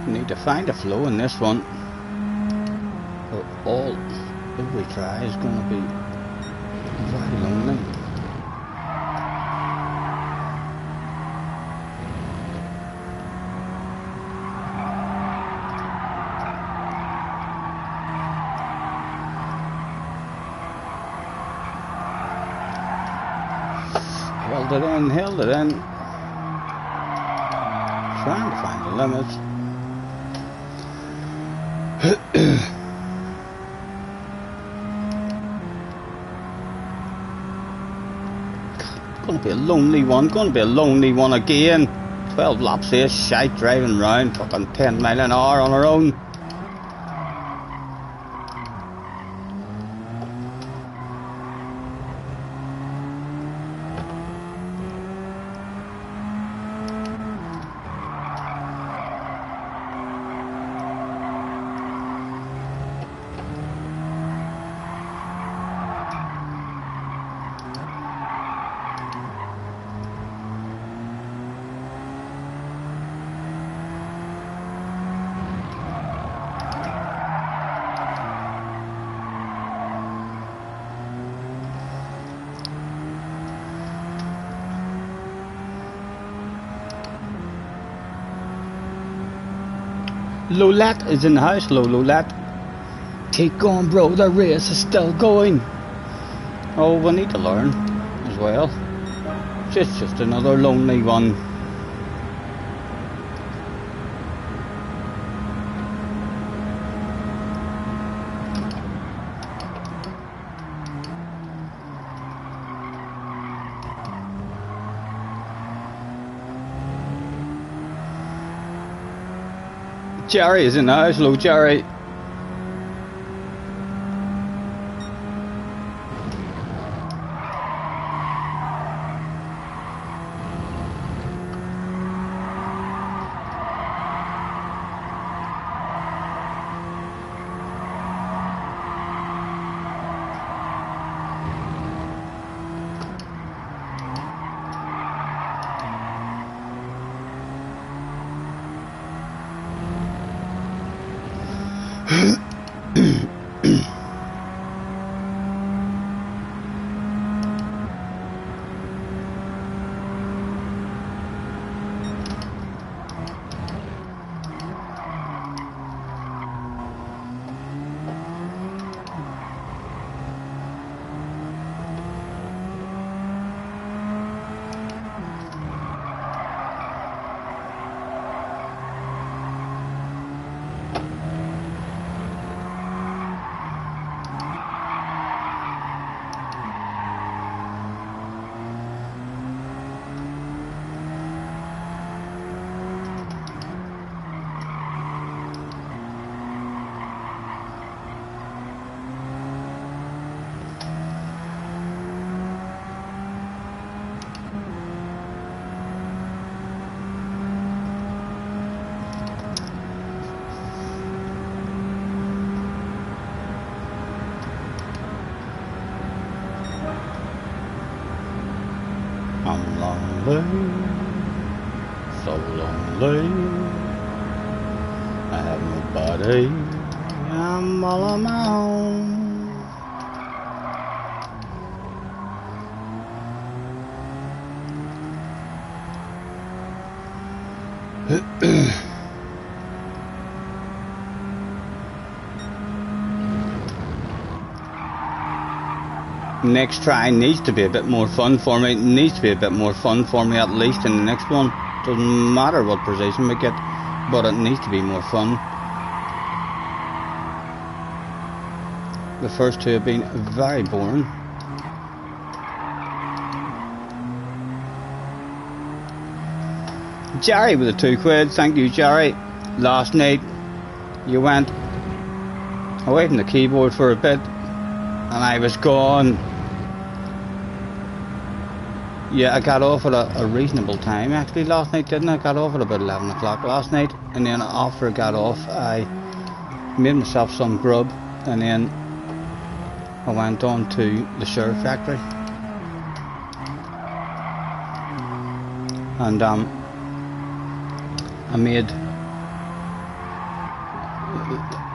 Need to find a flow in this one, or every try is going to be very lonely. Held it in, trying to find the limits. Gonna be a lonely one, again. 12 laps here, shite driving round, fucking 10 mile an hour on our own. Lolette is in the house. Hello, Lolette. Keep going, bro. The race is still going. Oh, we need to learn as well. It's just another lonely one. Jerry is in the house. Hello, Jerry. I'm lonely, so lonely. I have nobody. I'm all on my own. Next try needs to be a bit more fun for me. It needs to be a bit more fun for me, at least in the next one. Doesn't matter what position we get, but it needs to be more fun. The first two have been very boring. Jerry with the £2. Thank you, Jerry. Last night you went away from the keyboard for a bit and I was gone. Yeah, I got off at a reasonable time actually last night, didn't I? I got off at about 11 o'clock last night, and then after I got off I made myself some grub, and then I went on to the Sheriff factory and I made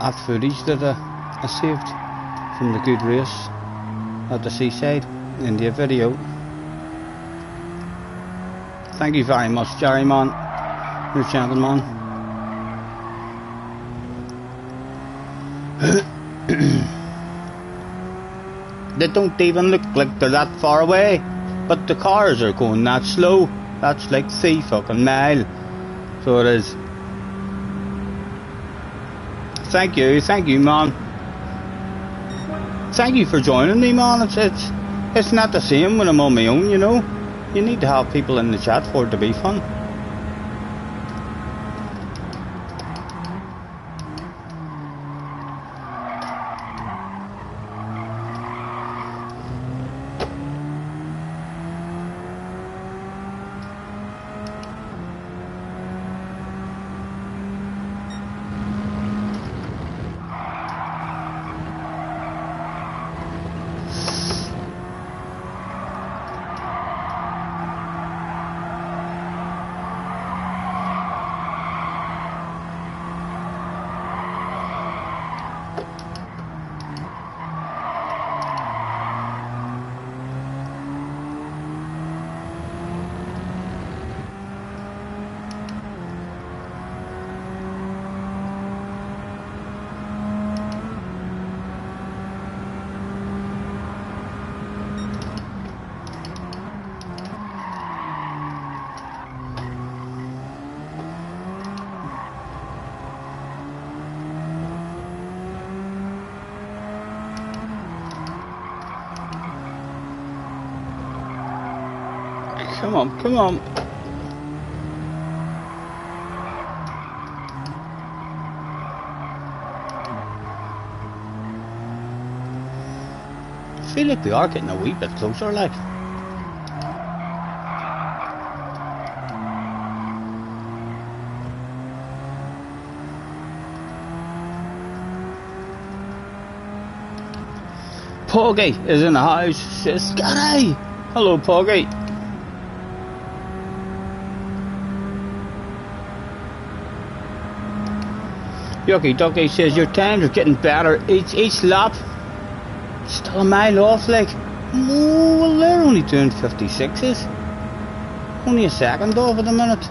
that footage that I saved from the good race at the seaside into a video. Thank you very much, Jerry, man. You're a gentleman. They don't even look like they're that far away, but the cars are going that slow. That's like 3 fucking mile. So it is. Thank you, man. Thank you for joining me, man. It's not the same when I'm on my own, you know. You need to have people in the chat for it to be fun. Come on. feel like we are getting a wee bit closer, like. Poggy is in the house, says Scotty. Hello, Poggy. Yucky Ducky says your times are getting better each lap. Still a mile off, like. No, well, they're only doing 56s. Only a second off at the minute.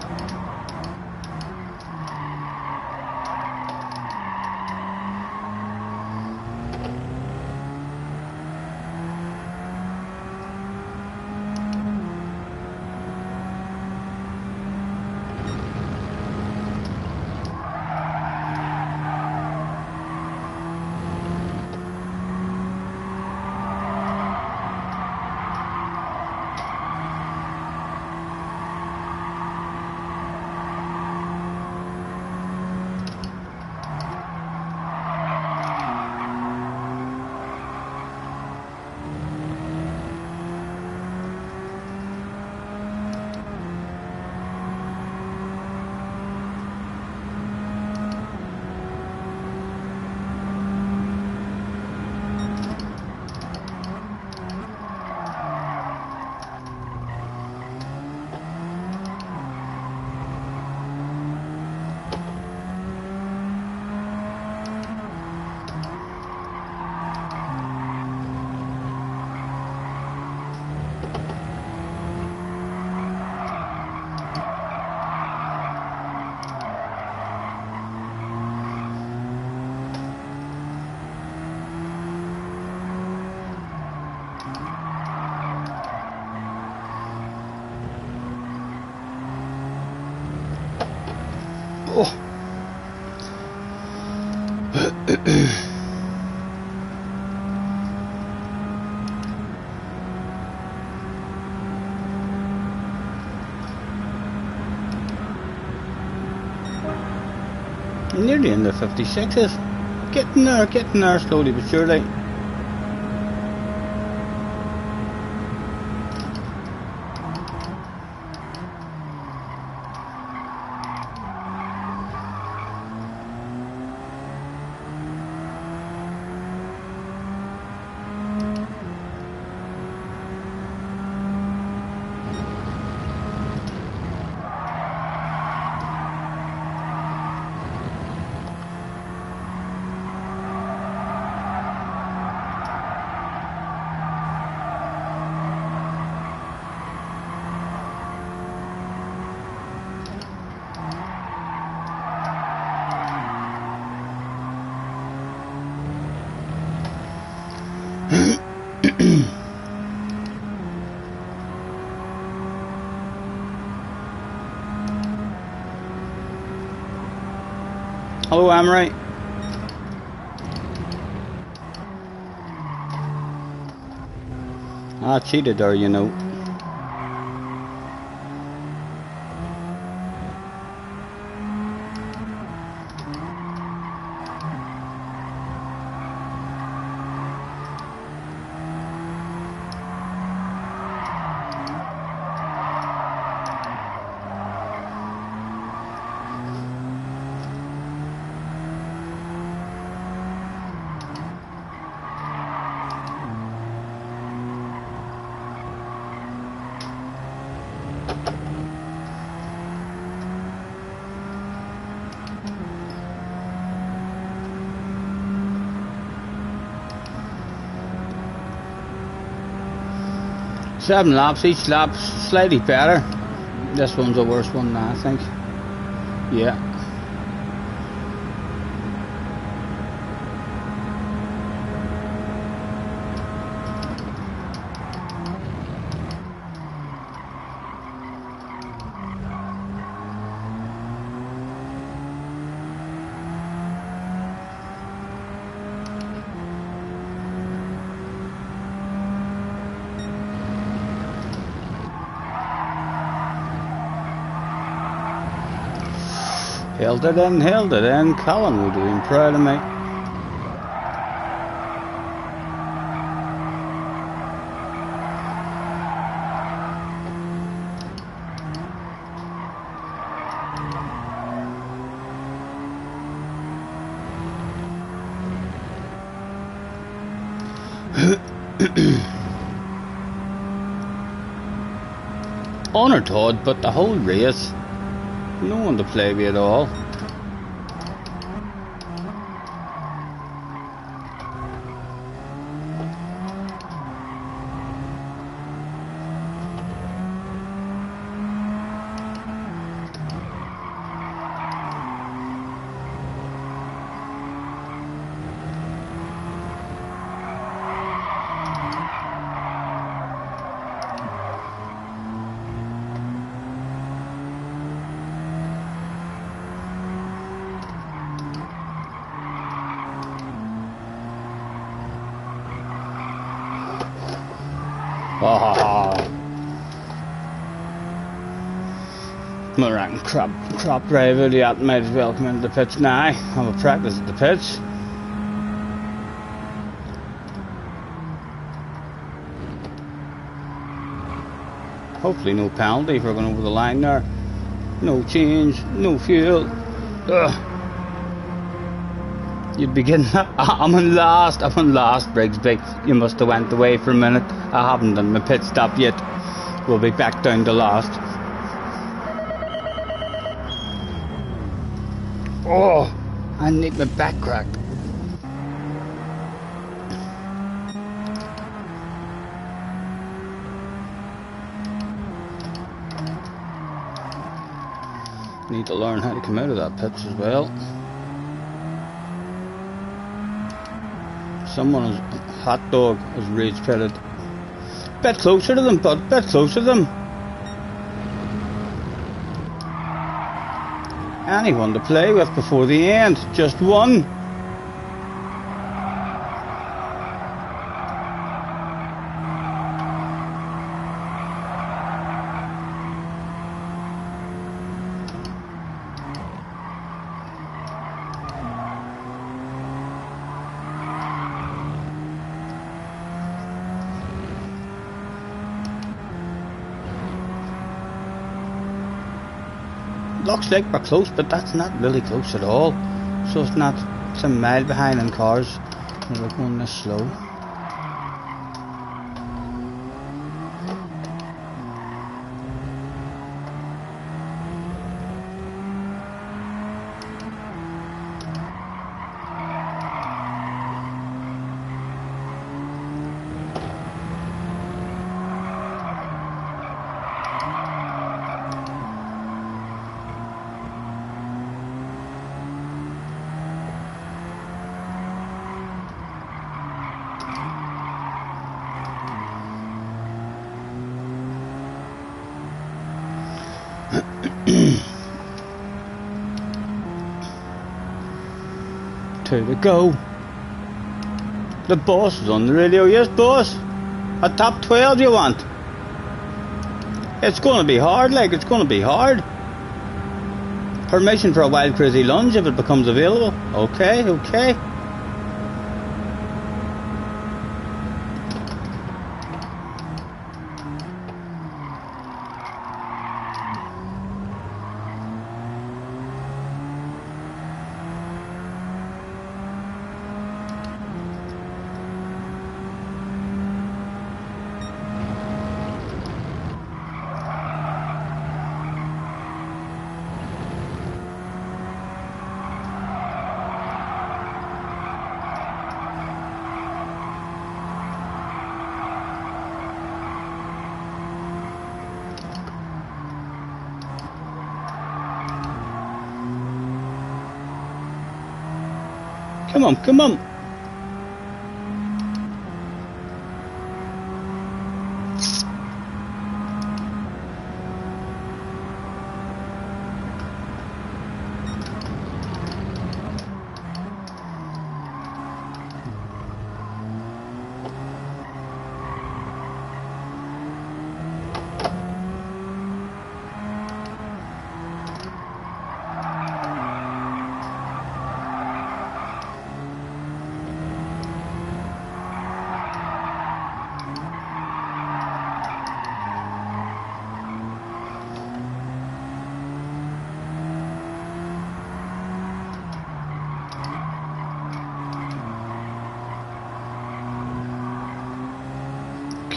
Oh. Nearly in the 56s. Getting there slowly but surely. Hello, Amory. I cheated there, you know. Seven laps, each lap slightly better. This one's the worst one now, I think. Yeah. Held it in. Colin will be proud of me. Honor Todd, but the whole race, no one to play with at all. Morang crop driver, the out might as well come into the pits now. Have a practice at the pits. Hopefully no penalty for going over the line there. No change, no fuel. Ugh. You'd begin. I'm on last, Brigsby. You must have went away for a minute. I haven't done my pit stop yet. We'll be back down to last. Oh, I need my back cracked. Need to learn how to come out of that pitch as well. Someone has, hot dog has rage pitted. Bit closer to them, bud, bit closer to them. Anyone to play with before the end, just one. Looks like we're close, but that's not really close at all. So it's not, it's a mile behind in cars. They're going this slow. Two to go. The boss is on the radio. Yes, boss. A top 12 you want? It's going to be hard, like, it's going to be hard. Permission for a wild crazy lunge if it becomes available. Okay, okay. Come on, come on.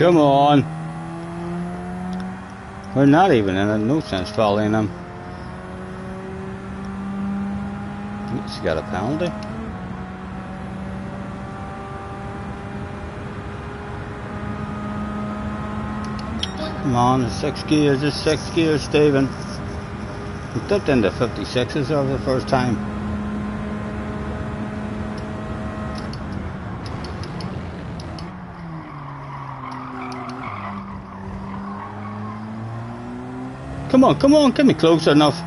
Come on. We're not even in it. No sense following him. He's got a penalty. Come on, it's 6 gears. It's 6 gears, Stephen. We dipped into 56s for the first time. Come on, get me close enough.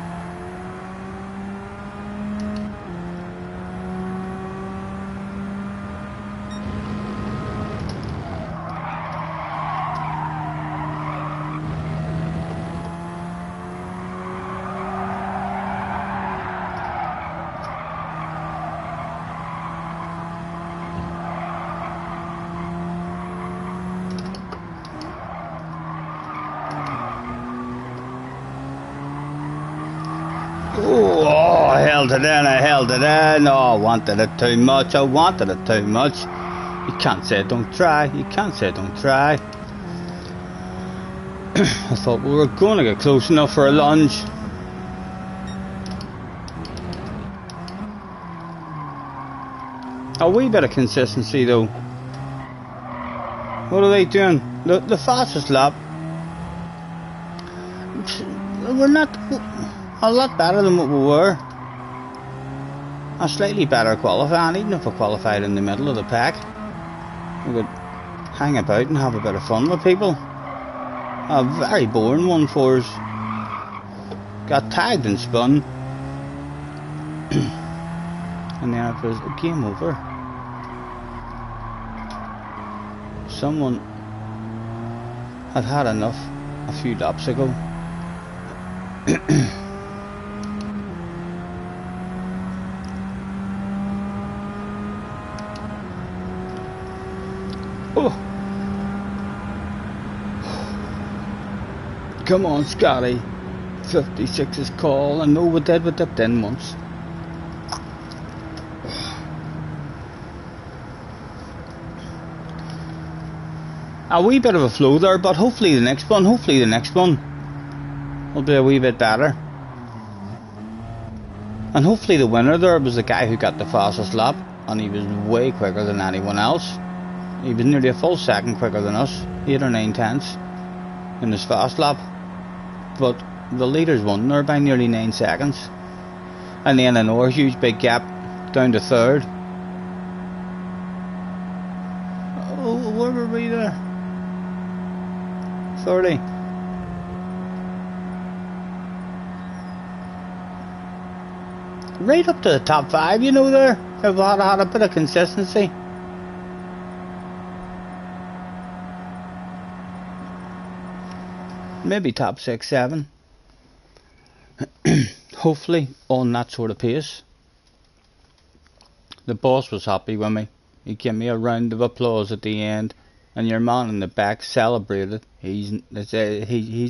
Oh, I held it in. Oh, I wanted it too much. You can't say don't try. I thought we were going to get close enough for a lunge. A wee bit of consistency though. What are they doing? The fastest lap. We're not a lot better than what we were. A slightly better qualifying, even if we qualified in the middle of the pack. We could hang about and have a bit of fun with people. A very boring one for us. Got tagged and spun. And then it was a game over. Someone had enough a few laps ago. Oh. Come on, Scotty. 56 is call. I know we dipped in once. A wee bit of a flow there, but hopefully the next one will be a wee bit better. And hopefully the winner there was the guy who got the fastest lap, and he was way quicker than anyone else. He was nearly a full second quicker than us, 8 or 9 tenths in his fast lap. But the leaders won there by nearly 9 seconds. And then another huge big gap down to third. Oh, where were we there? 30. Right up to the top 5, you know, there. If we had a bit of consistency. Maybe top 6, 7. Hopefully on that sort of pace. The boss was happy with me. He gave me a round of applause at the end. And your man in the back celebrated. He's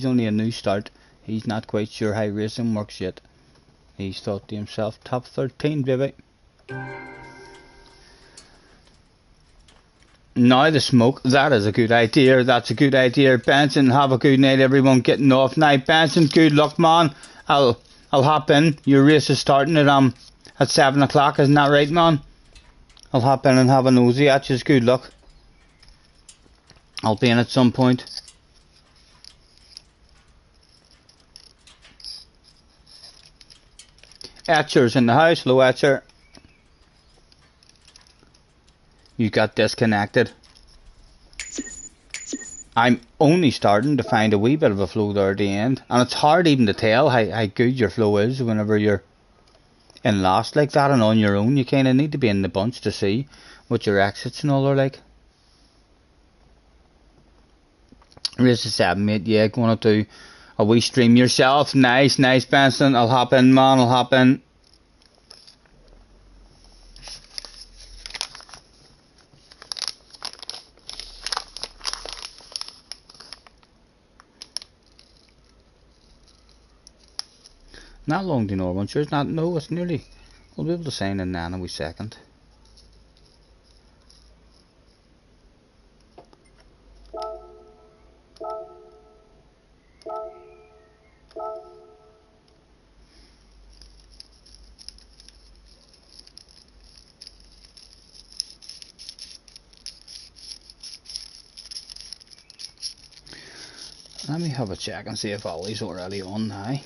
only a new start. He's not quite sure how racing works yet. He's thought to himself, top 13, baby. Now the smoke, that is a good idea. That's a good idea. Benson, have a good night, everyone. Getting off now. Benson, good luck, man. I'll hop in. Your race is starting at 7 o'clock, isn't that right, man? I'll hop in and have a nosy at you. Good luck. I'll be in at some point. Etcher's in the house. Hello, Etcher. You got disconnected. I'm only starting to find a wee bit of a flow there at the end. And it's hard even to tell how good your flow is whenever you're in last like that and on your own. You kind of need to be in the bunch to see what your exits and all are like. Race of 7, mate. Yeah, going to do a wee stream yourself. Nice, Benson. I'll hop in, man. I'll hop in. Not long to know one, sure. It's not. No, it's nearly. We'll be able to sign in now in a wee second. Let me have a check and see if Ollie's already on now.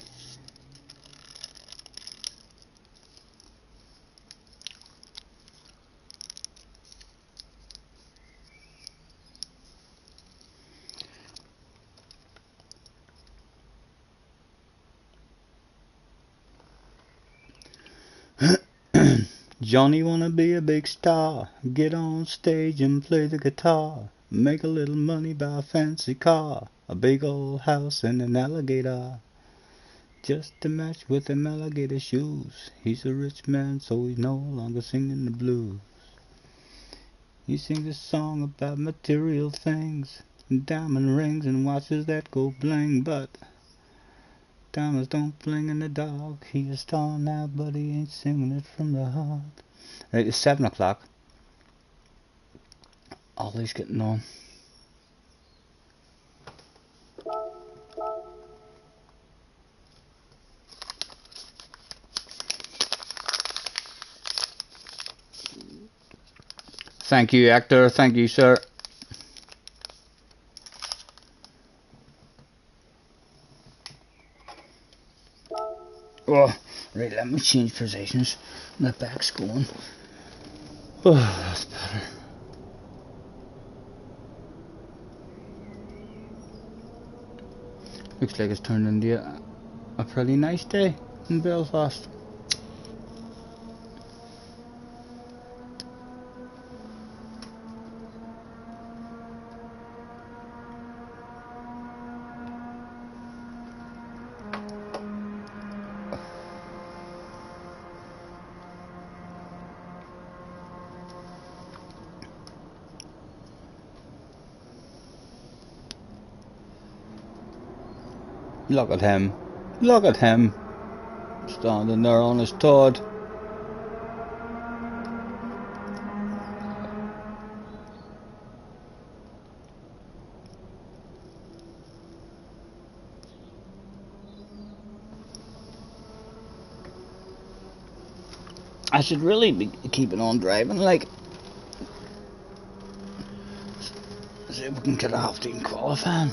Johnny wanna be a big star, get on stage and play the guitar, make a little money, buy a fancy car, a big old house and an alligator, just to match with them alligator shoes. He's a rich man, so he's no longer singing the blues. He sings a song about material things, and diamond rings and watches that go bling, but diamonds don't bling in the dark. He's a star now, but he ain't singing it from the heart. Right, it's 7 o'clock. Ollie's getting on. Thank you, Hector. Thank you, sir. Oh, right, let me change positions. My back's going. Oh, that's better. Looks like it's turned into a pretty nice day in Belfast. Look at him. Look at him. Standing there on his Todd. I should really be keeping on driving, like. See if we can get a half-team qualifying.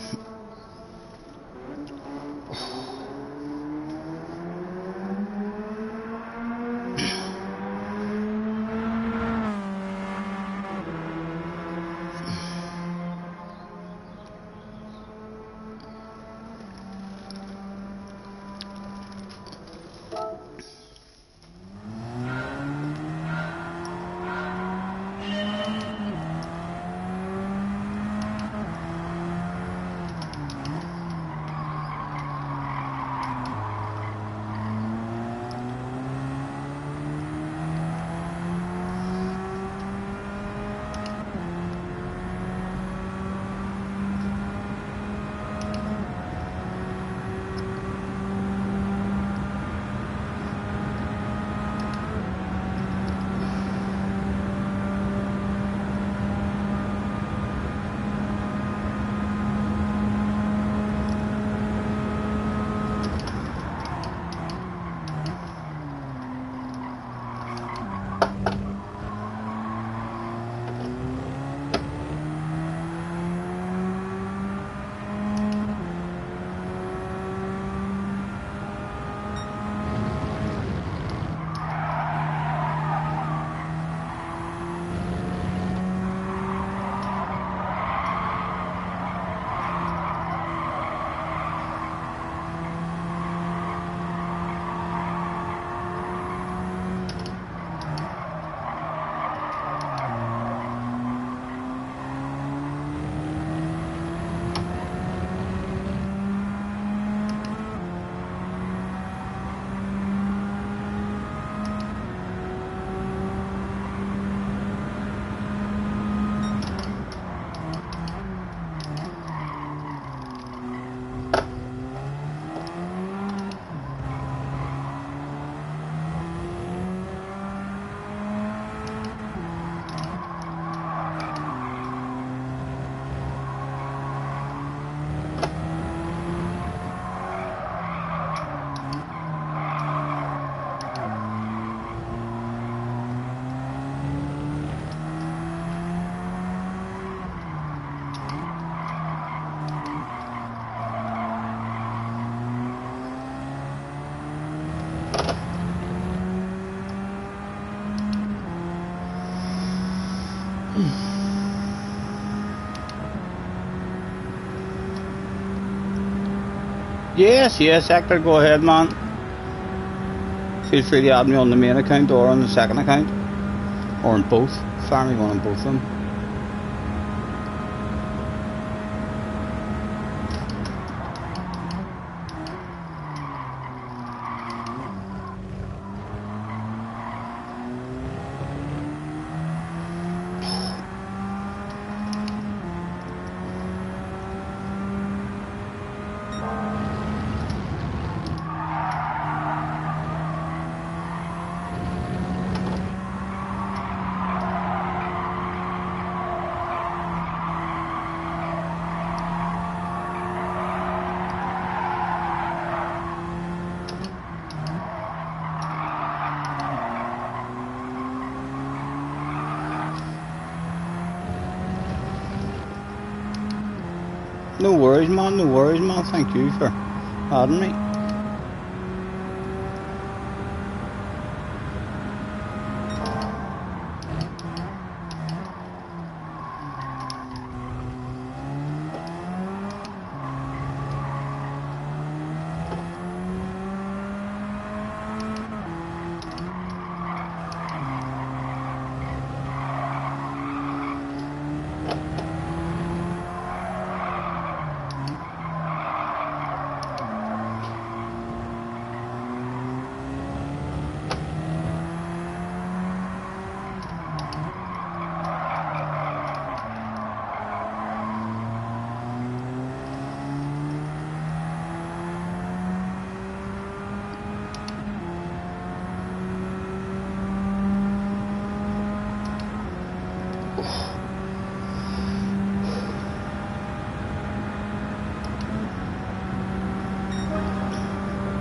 Yes, yes, Hector, go ahead, man. Feel free to add me on the main account or on the second account. Or on both. Fire me one on both of them. No worries, man, no worries, man. Thank you for adding me.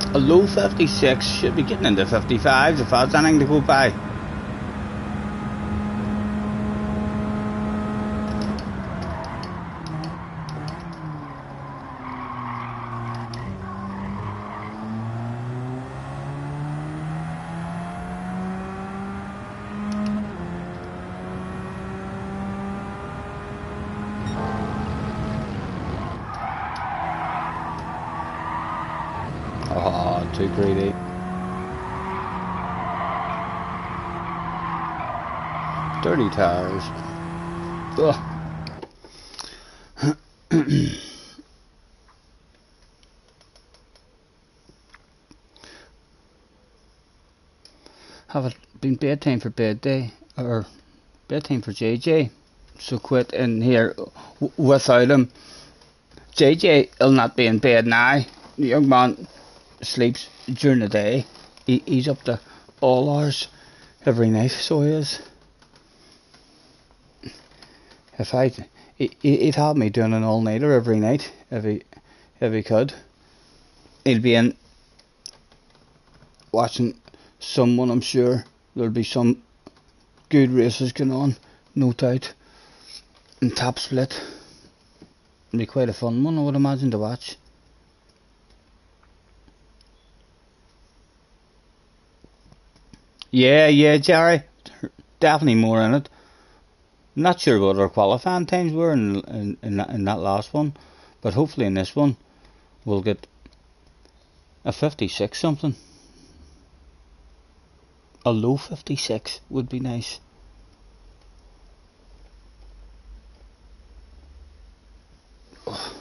A low 56 should be getting into 55s if that's anything to go by. Oh, too greedy. Dirty tires. Ugh. Have it been bedtime for bed day or bedtime for JJ? So quit in here without him. JJ will not be in bed now. The young man sleeps during the day. He's up to all hours every night, so he is. He'd have me doing an all-nighter every night if he could. He'll be in watching someone. I'm sure there'll be some good races going on, no doubt. And top split. It'll be quite a fun one, I would imagine, to watch. Yeah, Jerry. Definitely more in it. Not sure what our qualifying times were in that last one, but hopefully in this one we'll get a 56 something. A low 56 would be nice. Oh,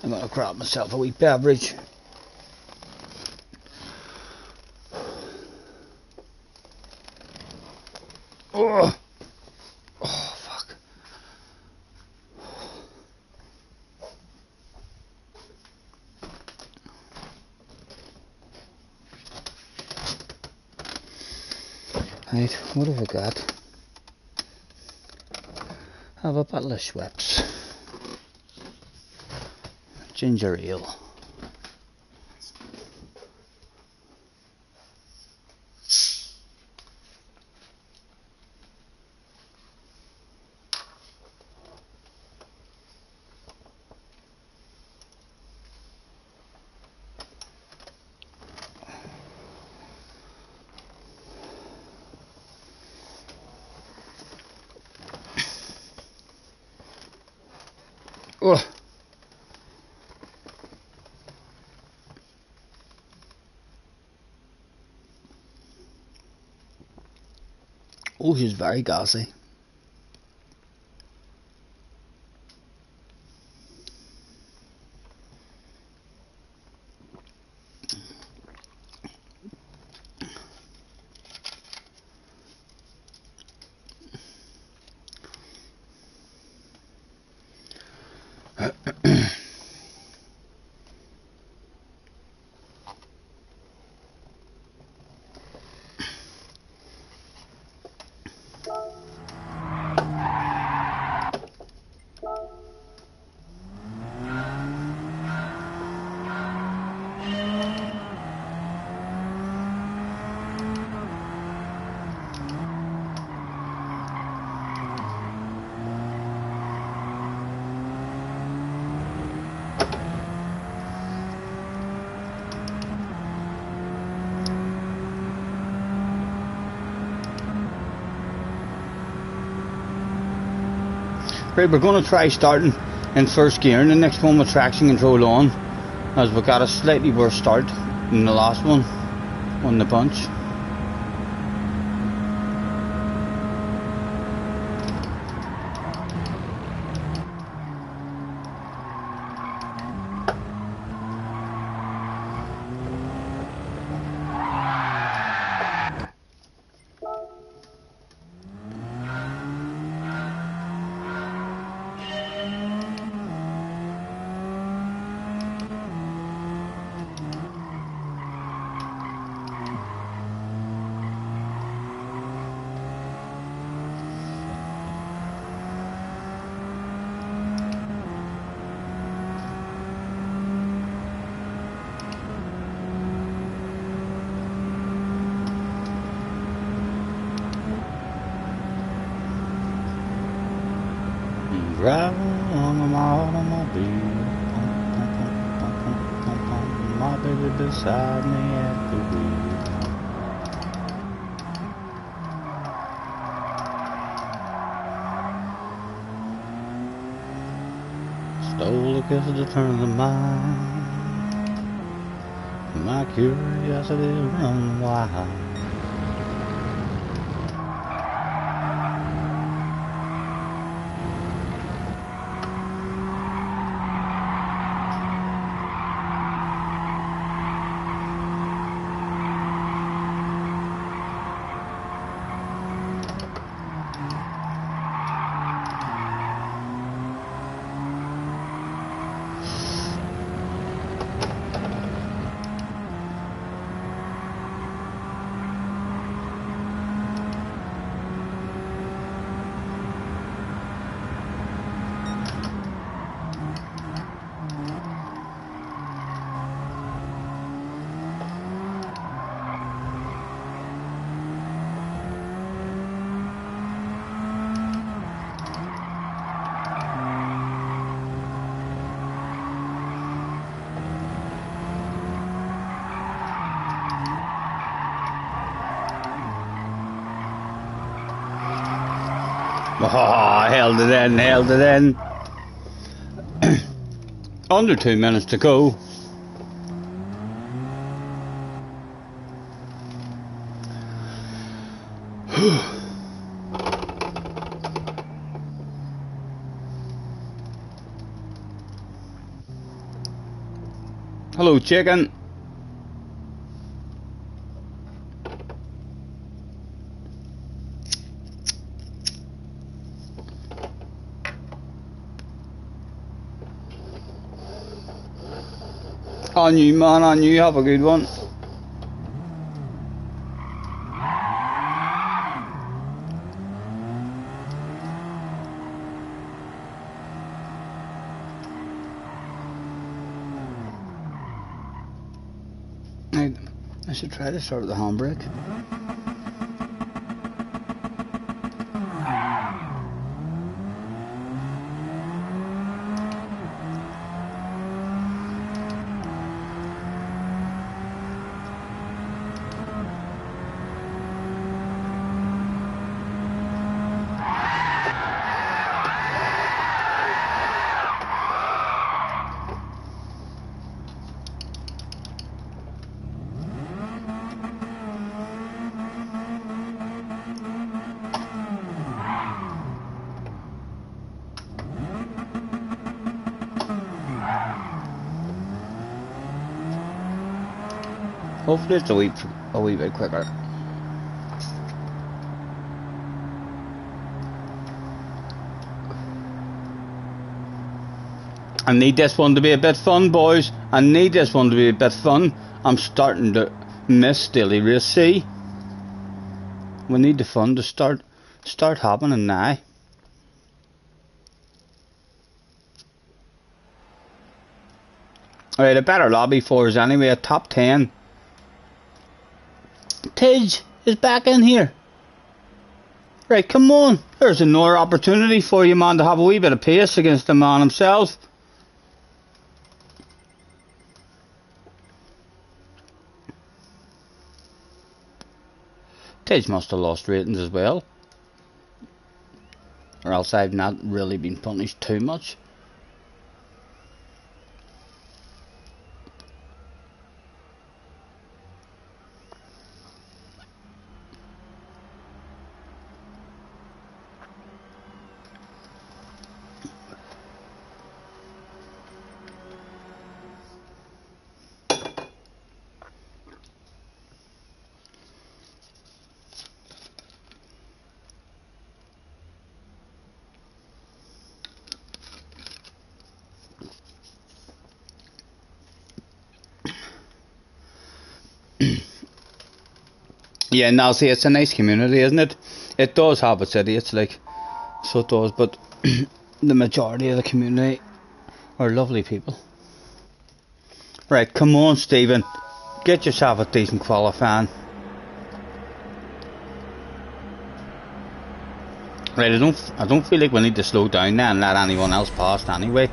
I'm gonna grab myself a wee beverage. Oh, fuck. Right, what have I got? I have a bottle of Schweppes. Ginger ale. Oh. Oh, she's very gassy. Right, we're going to try starting in first gear and the next one with traction control on, as we got a slightly worse start than the last one on the bunch. Driving along my automobile, my baby beside me at the wheel. Stole a kiss to turn the mind, my curiosity run wild. Oh, held it in, held it in. Under 2 minutes to go. Hello, chicken. On you, man, on you. Have a good one. I should try to start with the handbrake. Hopefully it's a wee bit quicker. I need this one to be a bit fun, boys. I need this one to be a bit fun. I'm starting to miss daily race C. We need the fun to start happening now. Alright, a better lobby for us anyway, a top 10. Tidge is back in here. Right, come on. There's another opportunity for you, man, to have a wee bit of pace against the man himself. Tidge must have lost ratings as well. Or else I've not really been punished too much. Yeah, now see, it's a nice community, isn't it? It does have its idiots, like, so it does, but the majority of the community are lovely people. Right, come on, Stephen. Get yourself a decent qualifying. Right, I don't feel like we need to slow down now and let anyone else past anyway.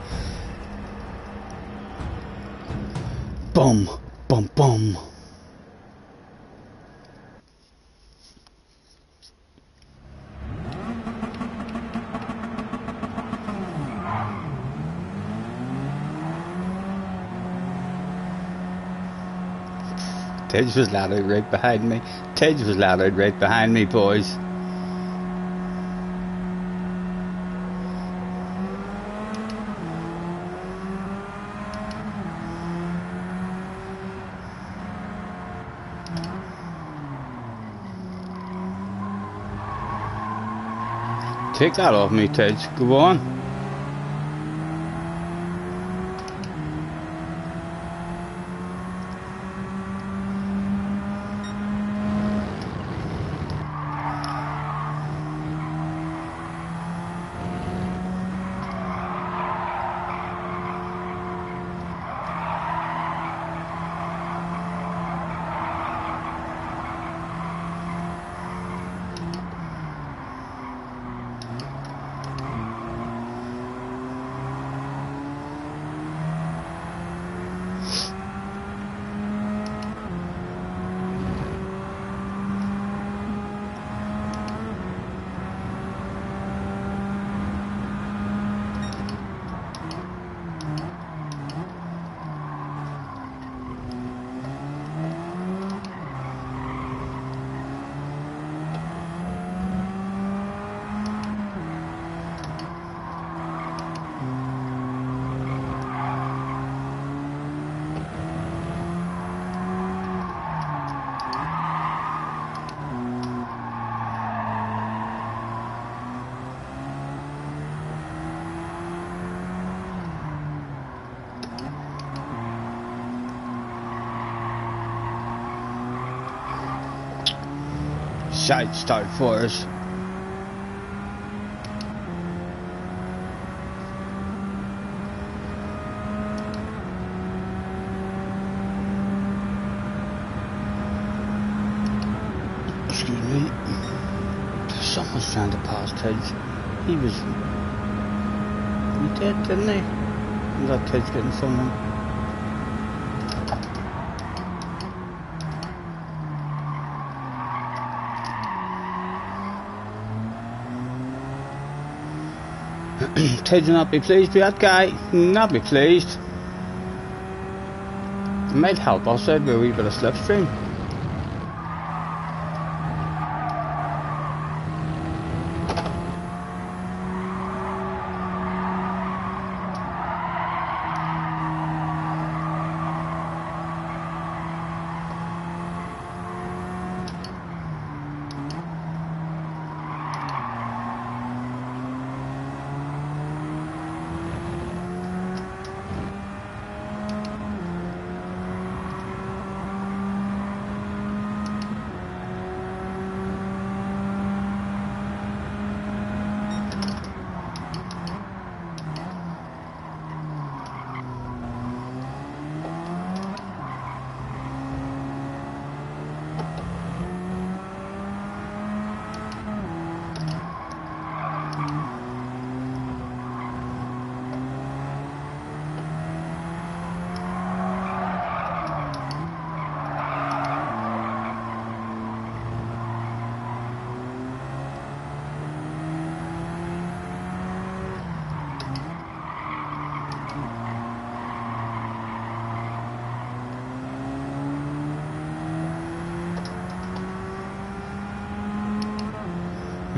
Boom, boom, boom. Tidge was let out right behind me. Tidge was let out right behind me, boys. Take that off me, Tidge. Go on. Shite start for us. Excuse me. Someone's trying to pass Tidge. He did, didn't he? Was that Tidge getting someone? Tidge will not be pleased with that guy. Not be pleased. It might help us out with a wee bit of slipstream.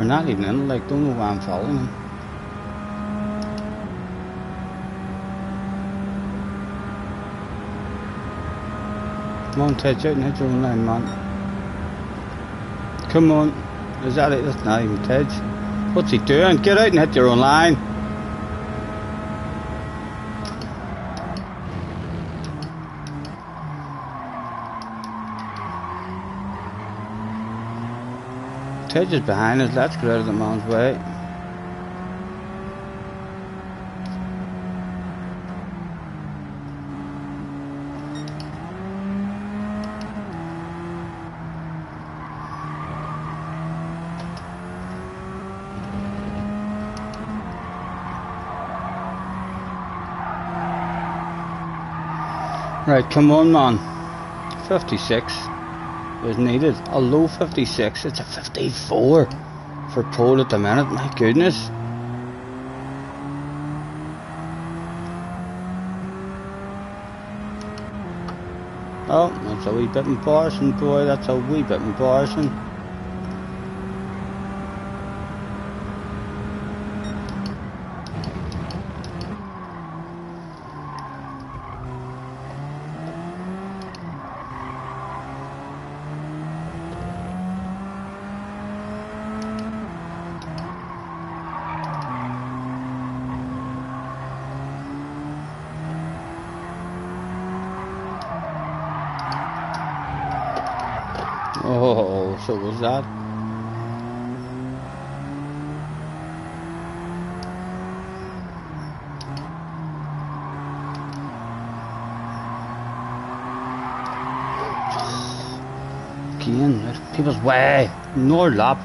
Or not even in it, like, don't know why I'm following him. Come on, Tej, out and hit your own line, man. Come on. Is that it? That's not even Tej. What's he doing? Get out and hit your own line. Tej is behind us. Let's get out of the man's way. Right, come on, man. 56 is needed. A low 56. It's a 54 for pole at the minute. My goodness. Oh, that's a wee bit embarrassing, boy. That's a wee bit embarrassing. Oh, so was that? Again, there's people's way. No lap.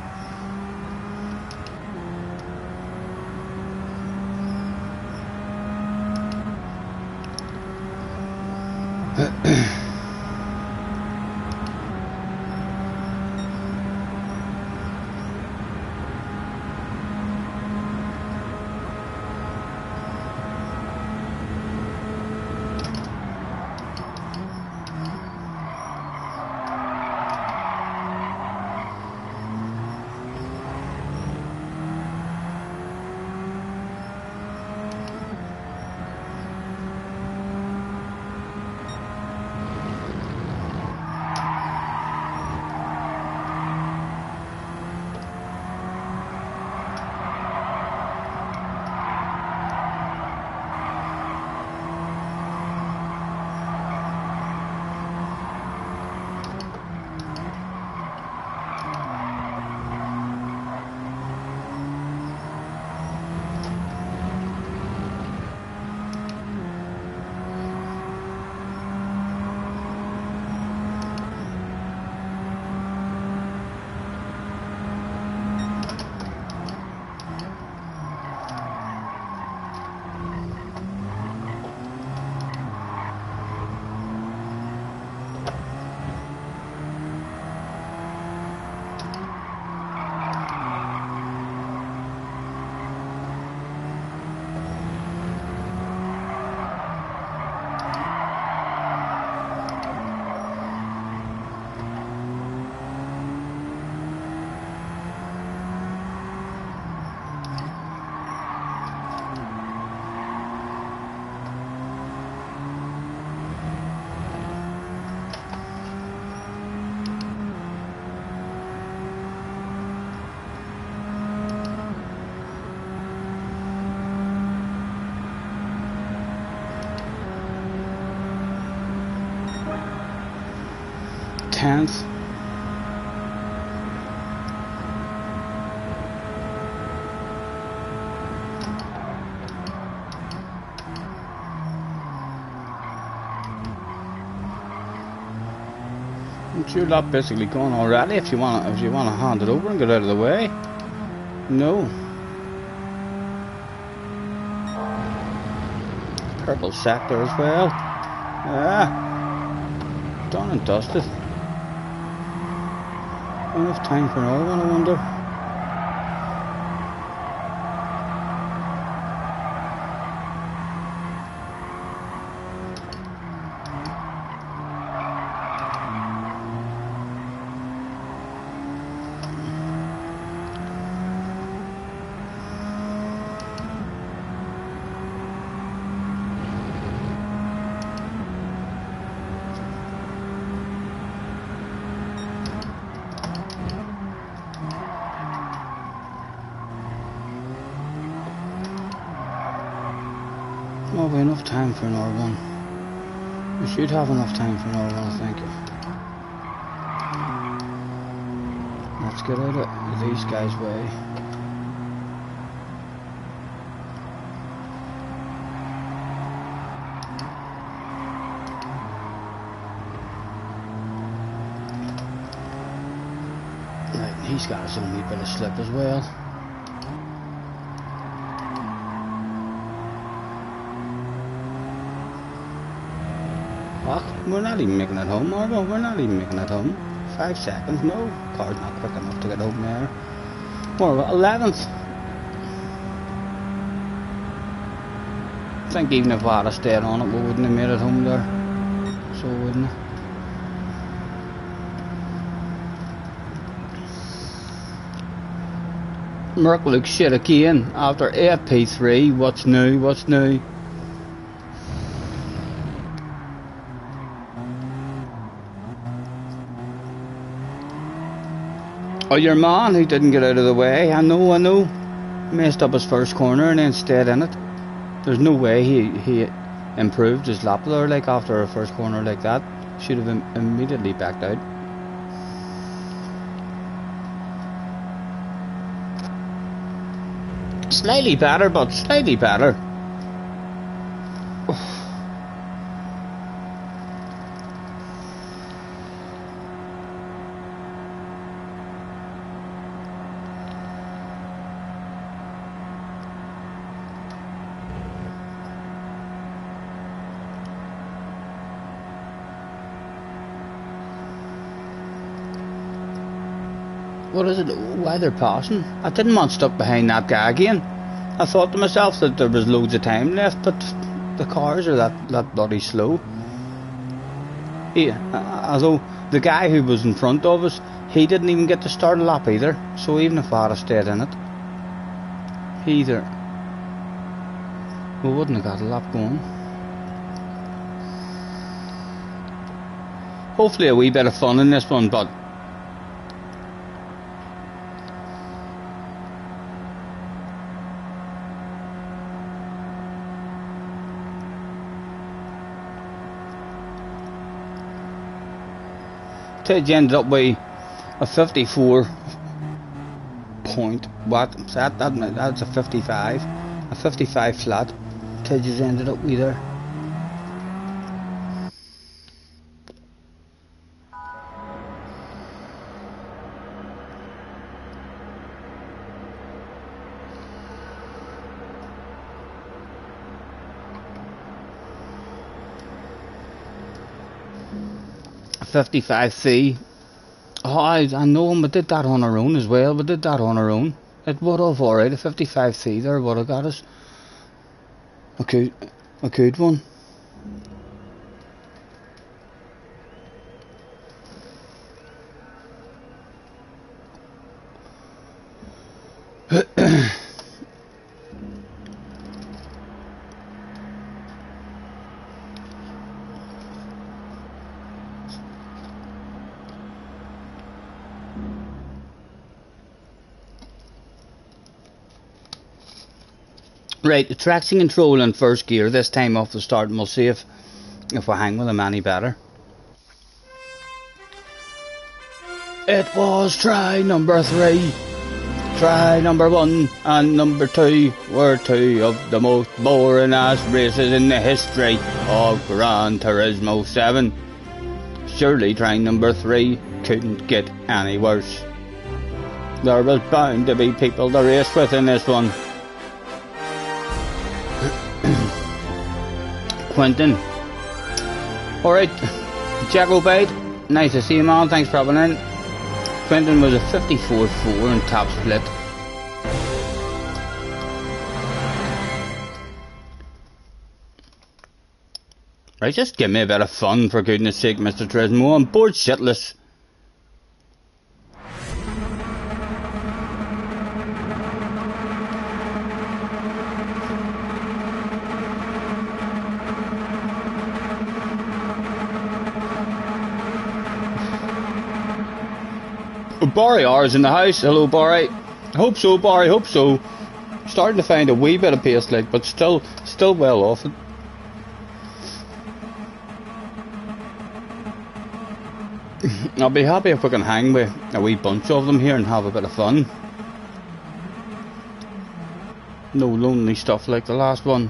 Tenth. Your lap basically gone already. If you wanna hand it over and get out of the way. No. Purple sector as well. Yeah. Done and dusted. Enough time for another one, I wonder. have enough time for another one. We should have enough time for another one, I think. Let's get out of these guys' way. Right, he's got his own wee bit of slip as well. Fuck, we're not even making it home, are we? We're not even making it home. 5 seconds, no. Car's not quick enough to get home there. We're 11th. I think even if we had stayed on it, we wouldn't have made it home there. So wouldn't it? Merc looks shit again after 8 P3. What's new? What's new? Oh, your man who didn't get out of the way. I know. Messed up his first corner and then stayed in it. There's no way he improved his lap there, like after a first corner like that. Should have immediately backed out. Slightly better, but slightly better. What is it? Why they're passing? I didn't want stuck behind that guy again. I thought to myself that there was loads of time left, but the cars are that bloody slow. Although the guy who was in front of us, he didn't even get to start a lap either. So even if I had stayed in it, we wouldn't have got a lap going. Hopefully a wee bit of fun in this one, but Tej ended up with a 54 point, what's that? That's a 55. A 55 flat. Tej has ended up with there. A 55C. Oh, I know him, we did that on our own as well. We did that on our own. It would have, alright. A 55C there would have got us a good one. Right, the traction control in first gear this time off the start, and we'll see if we hang with them any better. It was try number 3. Try number 1 and number 2 were 2 of the most boring ass races in the history of Gran Turismo 7. Surely try number 3 couldn't get any worse. There was bound to be people to race with in this one. Quentin. Alright, Jacobite, nice to see you, man, thanks for popping in. Quentin was a 54.4 in top split. Right, just give me a bit of fun for goodness sake, Mr. Turismo. I'm bored shitless. Barry R is in the house. Hello, Barry. Hope so, Barry. Hope so. Starting to find a wee bit of pace, like, but still well off it. I'll be happy if we can hang with a wee bunch of them here and have a bit of fun. No lonely stuff like the last one.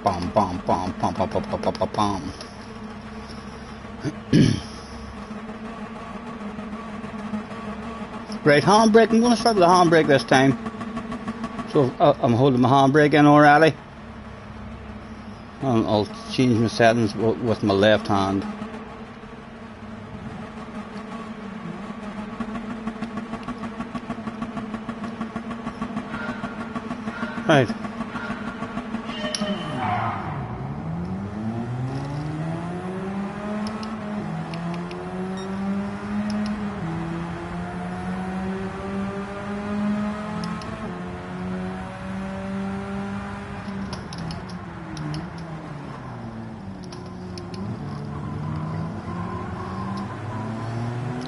Bam, bam, bam, bam, bam, bam, bam, bam, bam. Right, handbrake. I'm going to start with the handbrake this time. So I'm holding my handbrake in already. And I'll change my settings with my left hand. Right.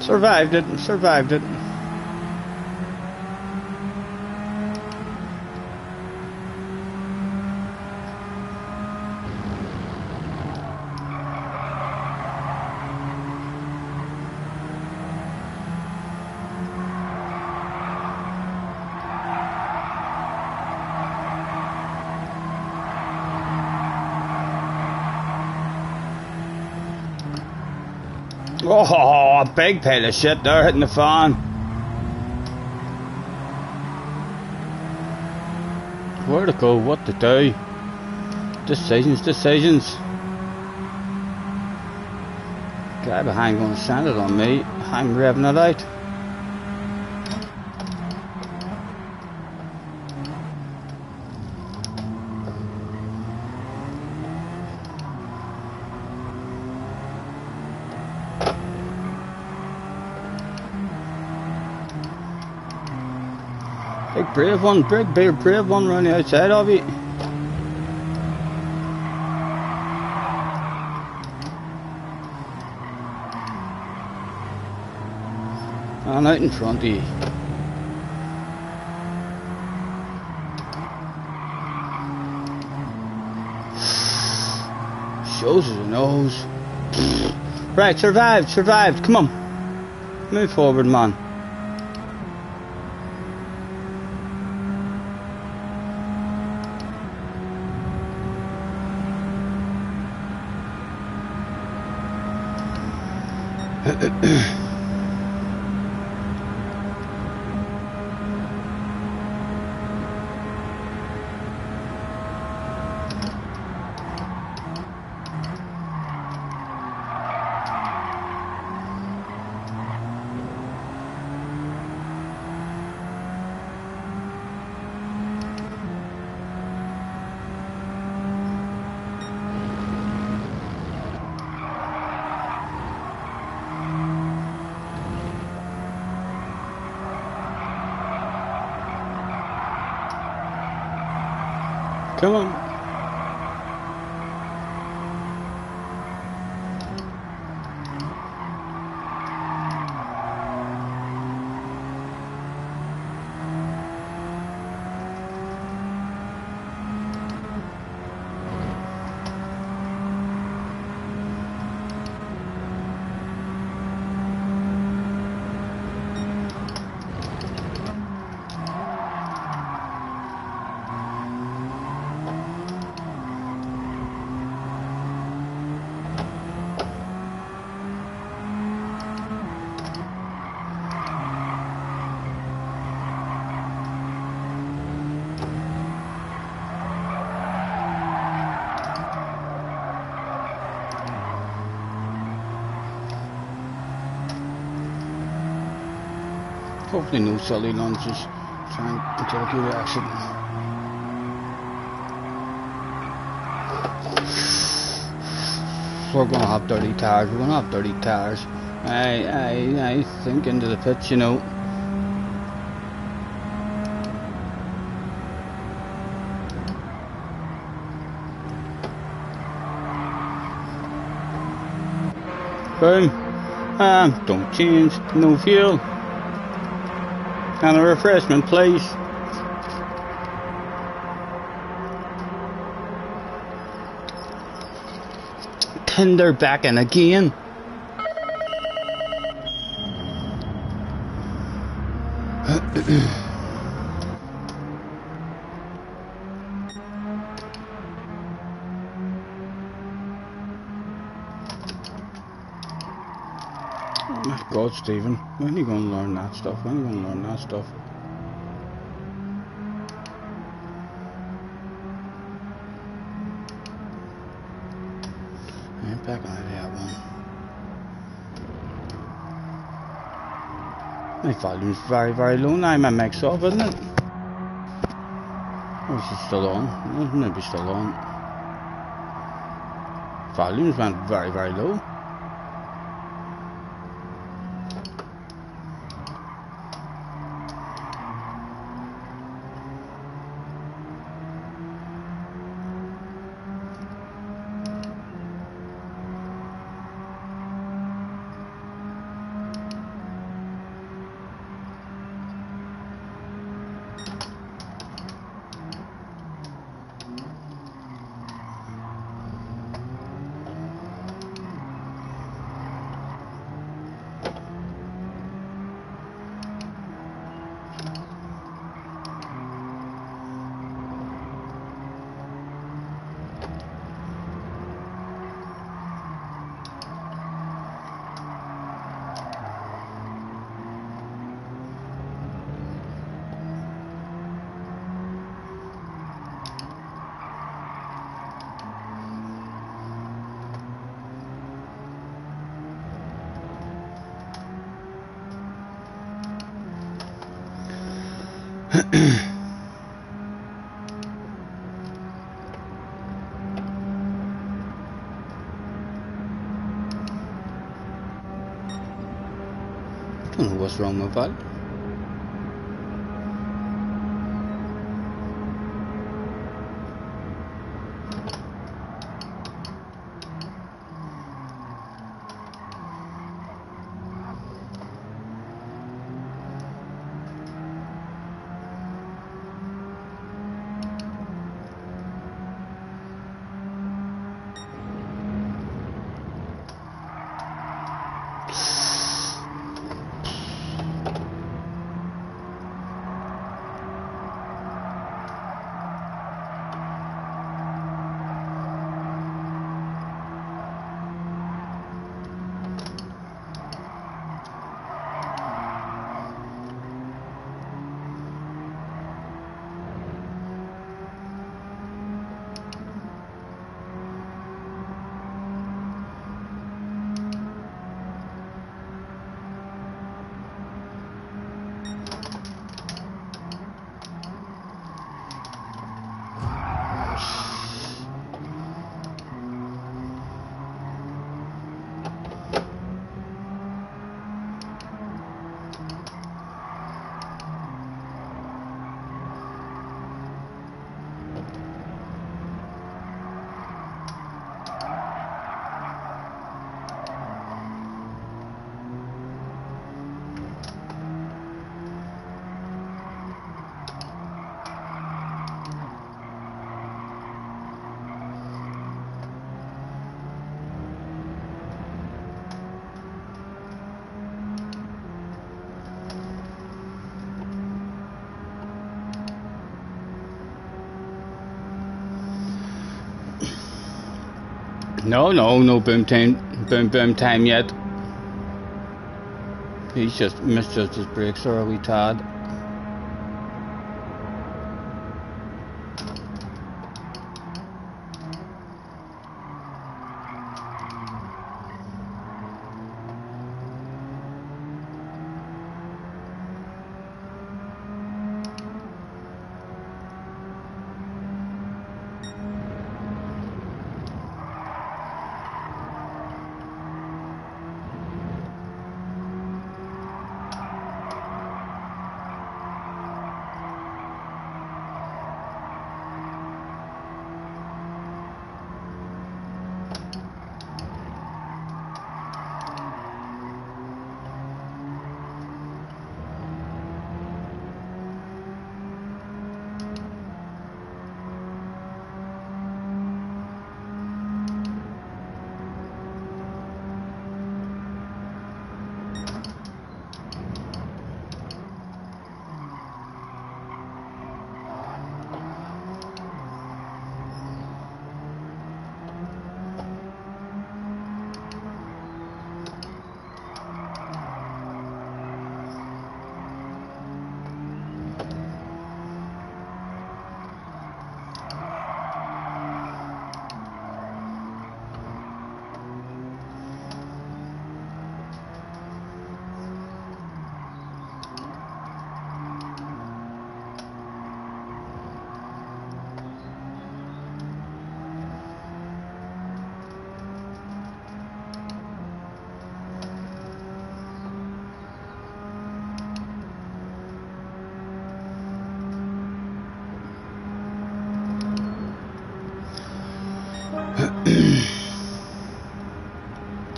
Survived it, survived it. Oh, a big pile of shit there hitting the fan. Where to go, what to do. Decisions. Guy behind gonna send it on me. I'm revving it out. Big brave one around the outside of you. And out in front of you. Shows us a nose. Right, survived, come on. Move forward, man. Come on. Hopefully no silly lunges trying to take your accident. We're gonna have dirty tires, I think into the pits, you know. Boom. Don't change, no fuel. And a refreshment, please. Tinder back in again. Oh my God, Stephen, when are you going to learn that stuff? When are you going to learn that stuff? Right, back on that one. My volume's very, very low now. My mic's off, isn't it? Or is it still on? It might be still on. Volumes went very, very low. I don't know what's wrong with that. No boom time yet. He's just misjudged his brakes or a wee tad.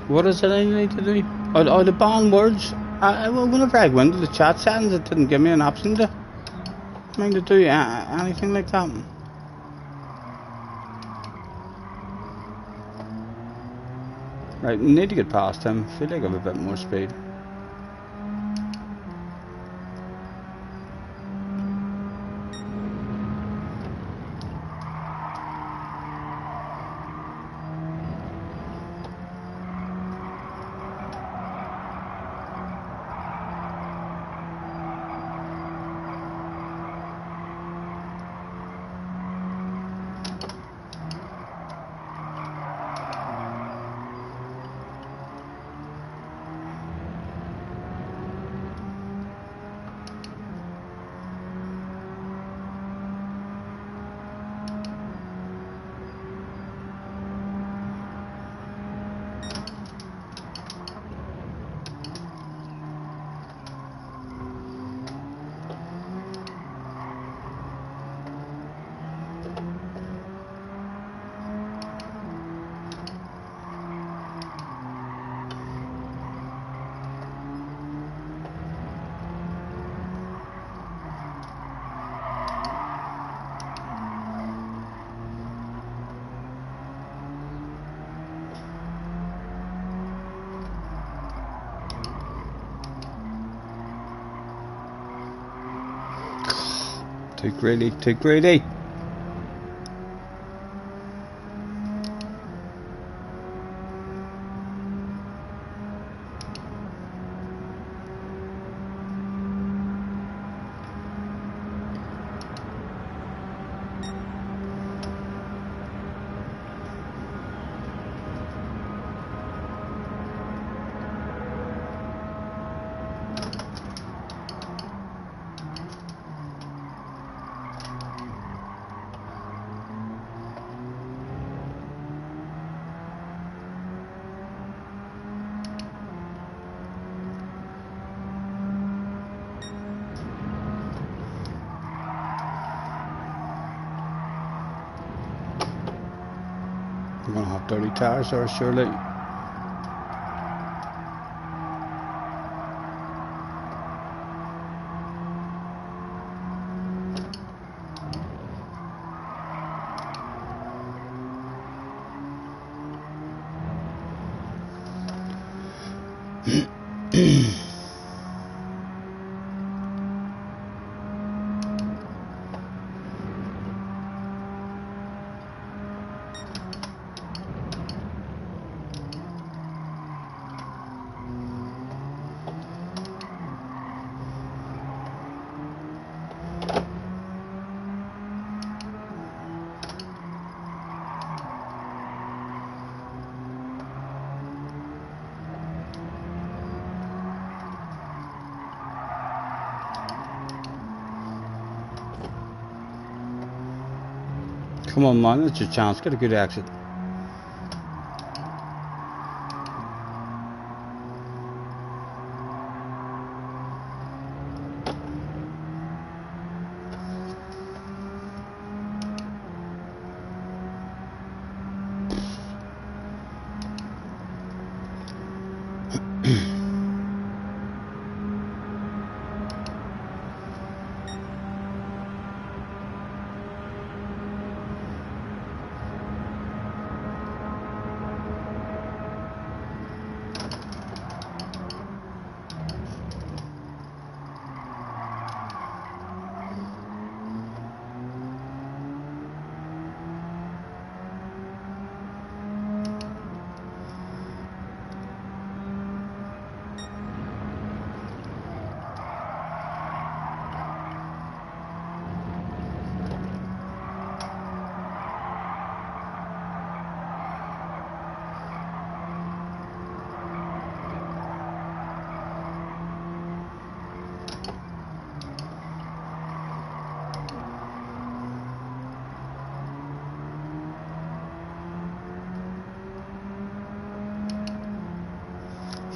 What is it I need to do? Oh, the banned words. Well, whenever I went to the chat settings, it didn't give me an option to do anything like that. Right, need to get past him. Feel like I have a bit more speed. Too greedy, too greedy. We're gonna have dirty tires there, surely. Come on, man, it's your chance. Get a good exit.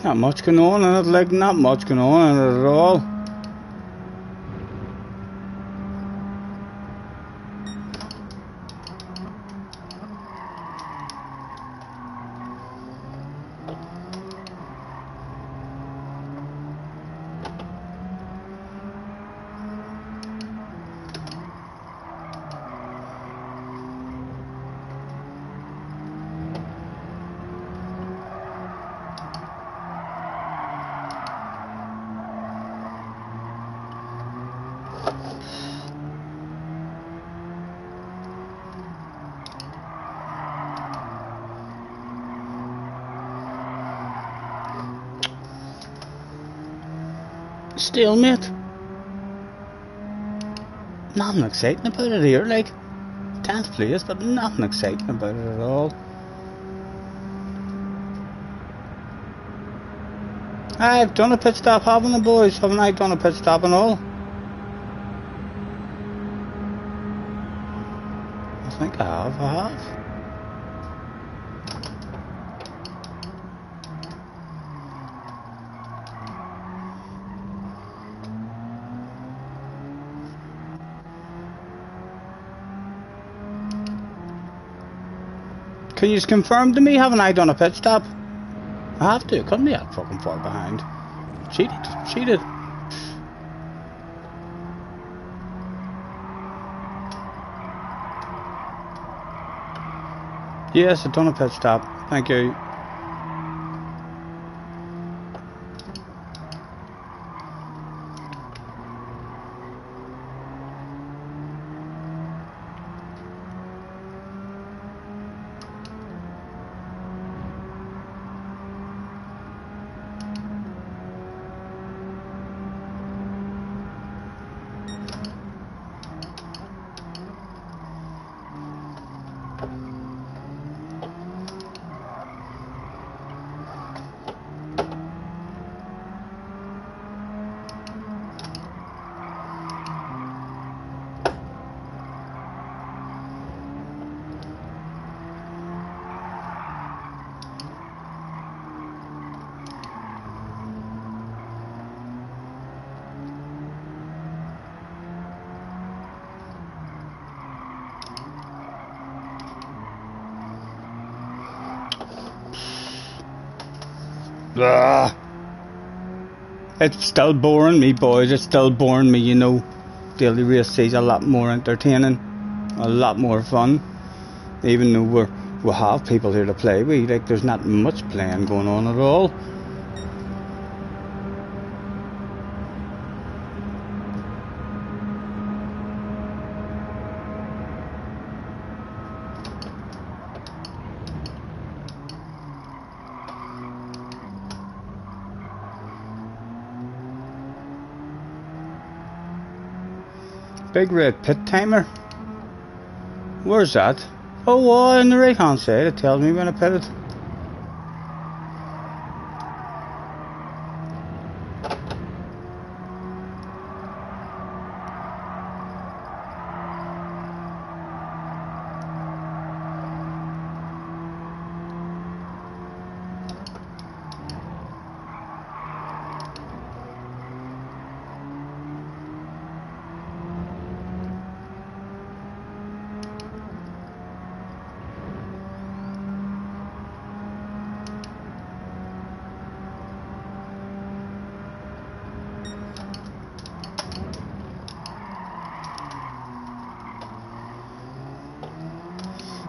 Not much going on in it, like not much going on in it at all. Stalemate. Nothing exciting about it here, like 10th place, but nothing exciting about it at all. I've done a pit stop, haven't I, boys? Haven't I done a pit stop and all? I think I have. Can you just confirm to me, haven't I done a pit stop? I have to, couldn't be that fucking far behind. Cheated. Yes, I've done a pit stop. Thank you. Ugh. It's still boring me, boys. It's still boring me, you know. Daily race is a lot more entertaining, a lot more fun. Even though we have people here to play with, like there's not much playing going on at all. Big red pit timer. Where's that? Oh, on the right hand side it tells me when I pitted.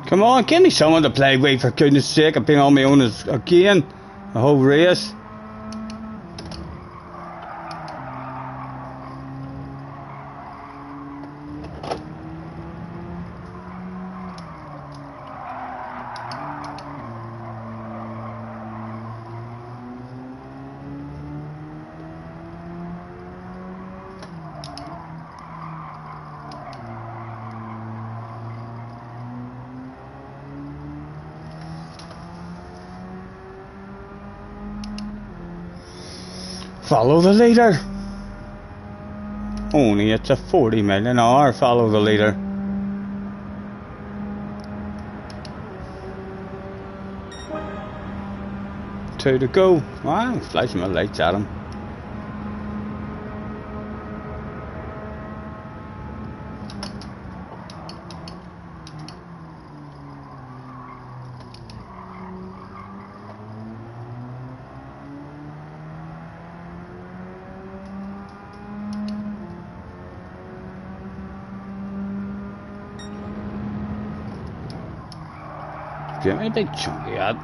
Come on, give me someone to play with, for goodness sake. I've been on my own again, the whole race. Follow the leader. Only it's a 40 mile an hour. Follow the leader. Two to go. Wow, flashing my lights at him. Give me a big chunky ad.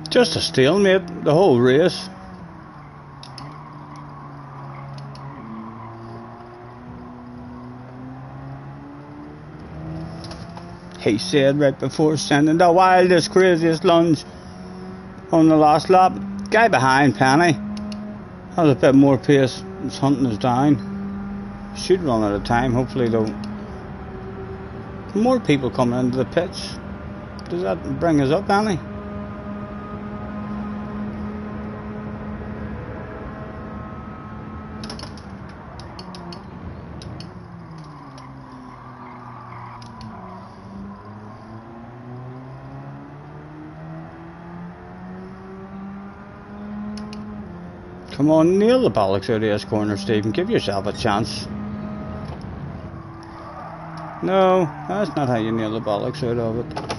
Just a stalemate, the whole race. He said right before sending the wildest, craziest lunge on the last lap. Guy behind Penny has a bit more pace. He's hunting us down. Should run out of time, hopefully though. More people coming into the pits. Does that bring us up, Penny? Come on, nail the bollocks out of this corner, Stephen. Give yourself a chance. No, that's not how you nail the bollocks out of it.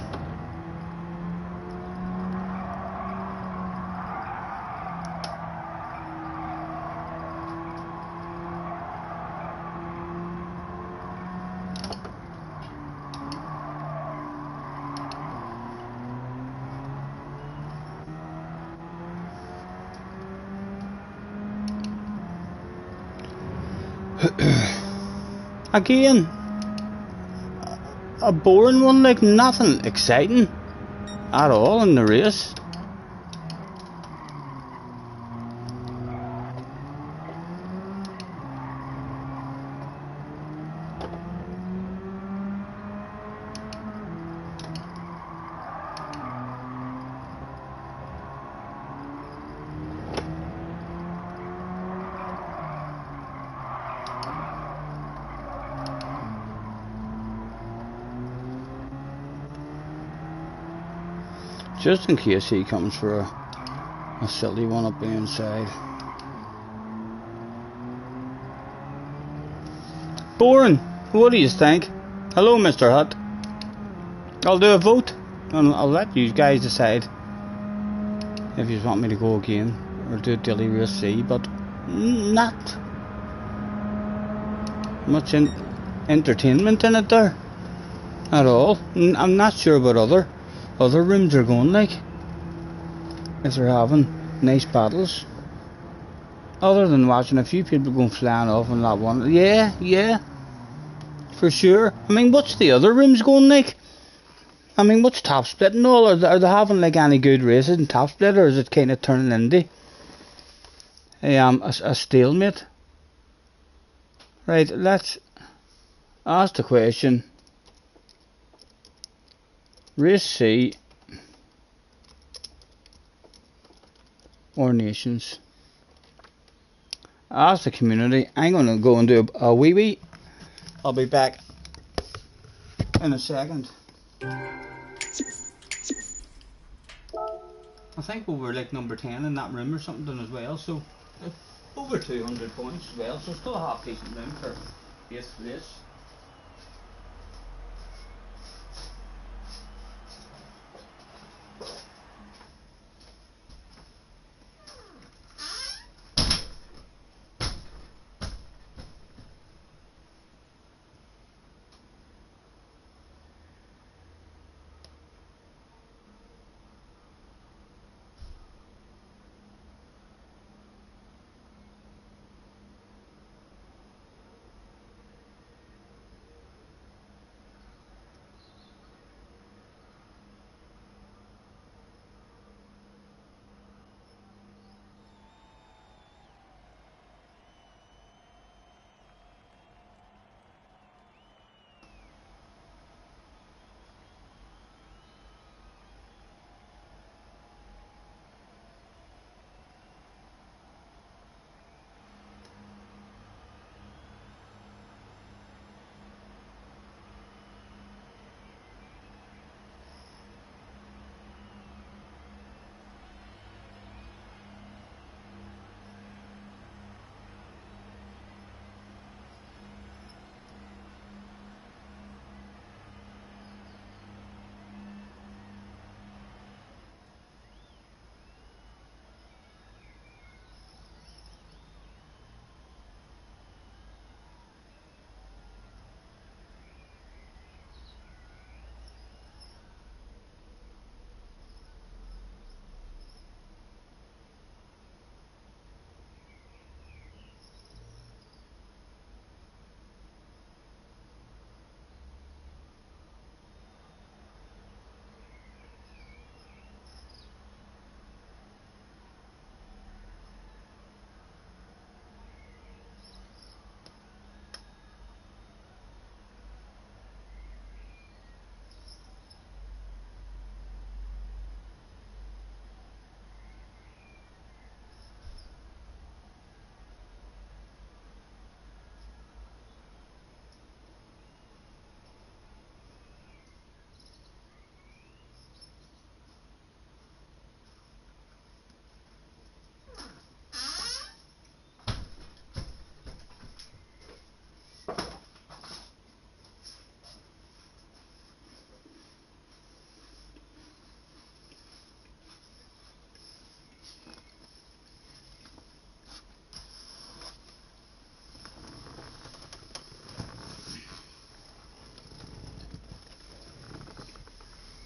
Again, a boring one, like nothing exciting at all in the race. Just in case he comes for a silly one up the inside. Boring. What do you think? Hello, Mr. Hutt. I'll do a vote and I'll let you guys decide if you want me to go again or do daily race C, but not much entertainment in it there at all. I'm not sure about other rooms are going, like, if they're having nice battles, other than watching a few people going flying off on that one. Yeah, for sure. I mean, what's the other rooms going like? I mean, what's top split and all? Are they having like any good races in top split, or is it kind of turning into a stalemate? Right, let's ask the question. Race C or nations? Ask the community. I'm going to go and do a wee. I'll be back in a second. I think we were like number 10 in that room or something as well, so over 200 points as well, so still a half decent room for this race.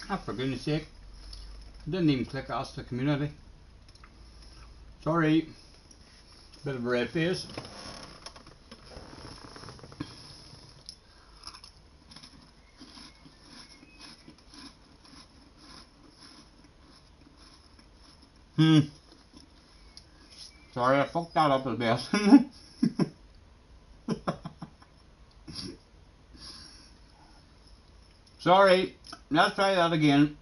Ah, for goodness sake. I didn't even click ask the community. Sorry. Bit of a red face. Sorry, I fucked that up a bit. Sorry. Let's try that again.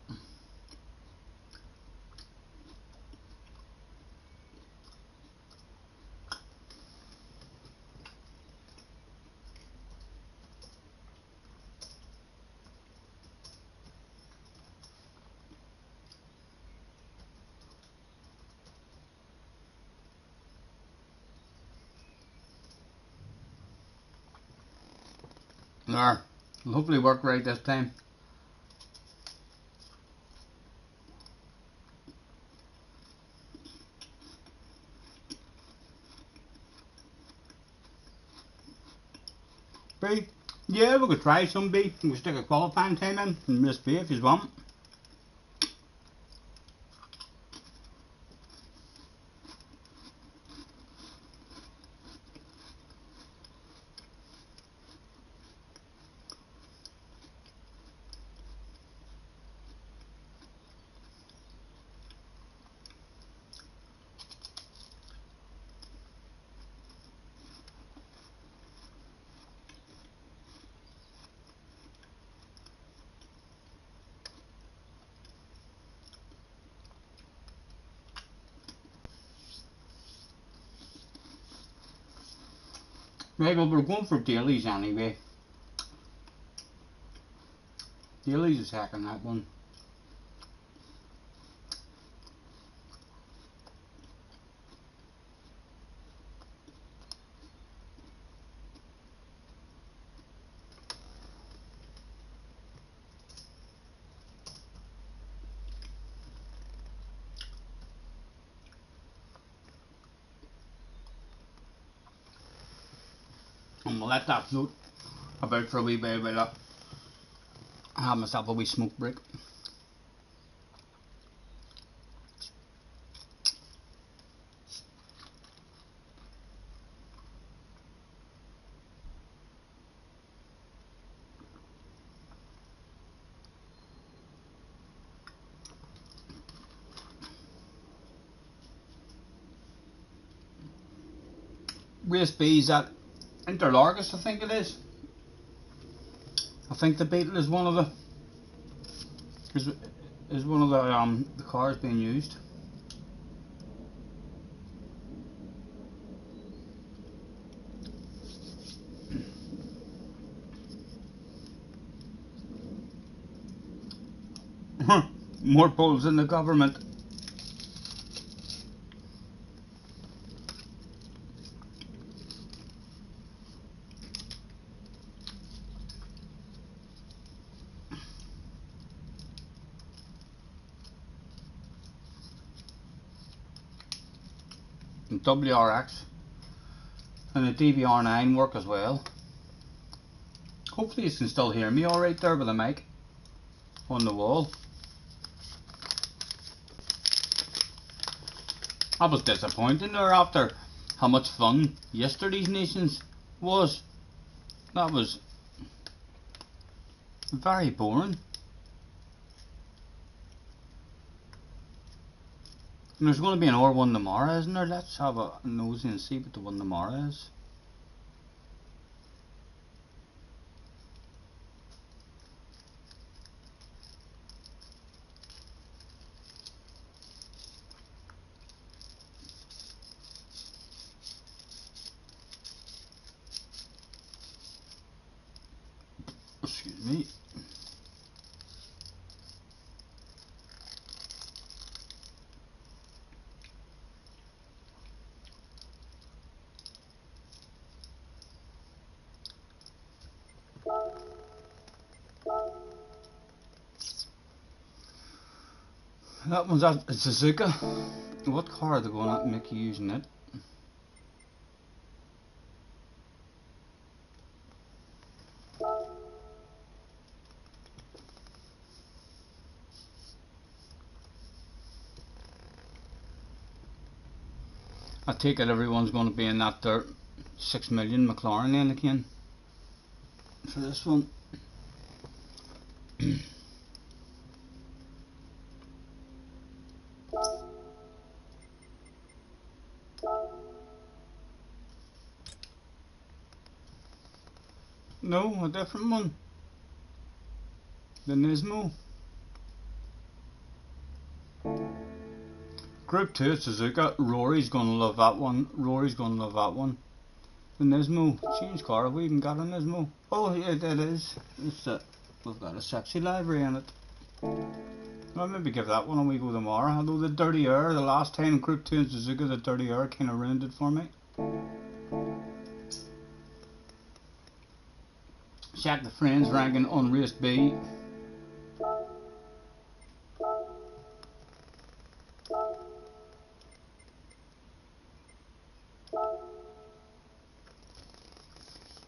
There. It'll hopefully work right this time. B? Yeah, we could try some B. We could stick a qualifying time in and miss B if you want. Right, well, we're going for dailies anyway. Dailies is hacking that one. And we'll let that float about for a wee bit while I have myself a wee smoke break. Race B is at Interlargus, I think it is. I think the Beetle is one of the the cars being used. More polls in the government. And WRX and the DVR9 work as well. Hopefully you can still hear me alright there with the mic on the wall. I was disappointed there after how much fun yesterday's Nations was. That was very boring. And there's going to be an R1 tomorrow, isn't there? Let's have a nosy and see what the one tomorrow is. Excuse me. That one's at Suzuka. What car are they going to make you using it? I take it everyone's going to be in that there 6 million McLaren then again for this one. No, a different one. The Nismo. Group 2 Suzuka. Rory's gonna love that one. Rory's gonna love that one. The Nismo. Change car. Have we even got a Nismo? Oh yeah, that is. It's we've got a sexy livery in it. I'll maybe give that one a wee go tomorrow. Although the dirty air, the last time Group 2 and Suzuka, the dirty air kinda ruined it for me. Check the friends ranking on race B.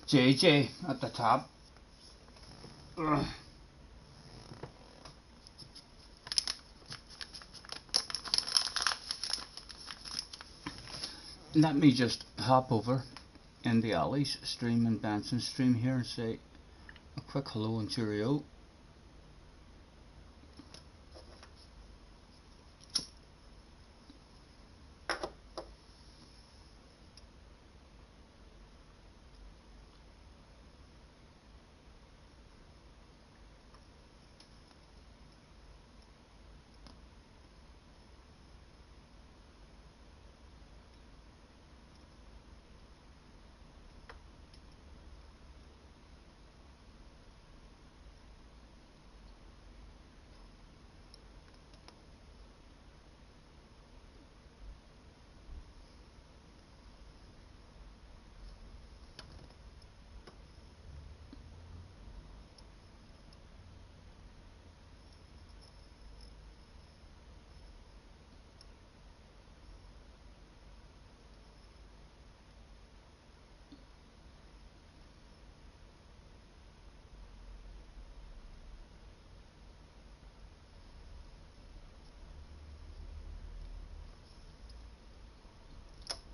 JJ at the top. Ugh. Let me just hop over in the Ali's stream and Benson's stream here and say a quick hello and cheerio.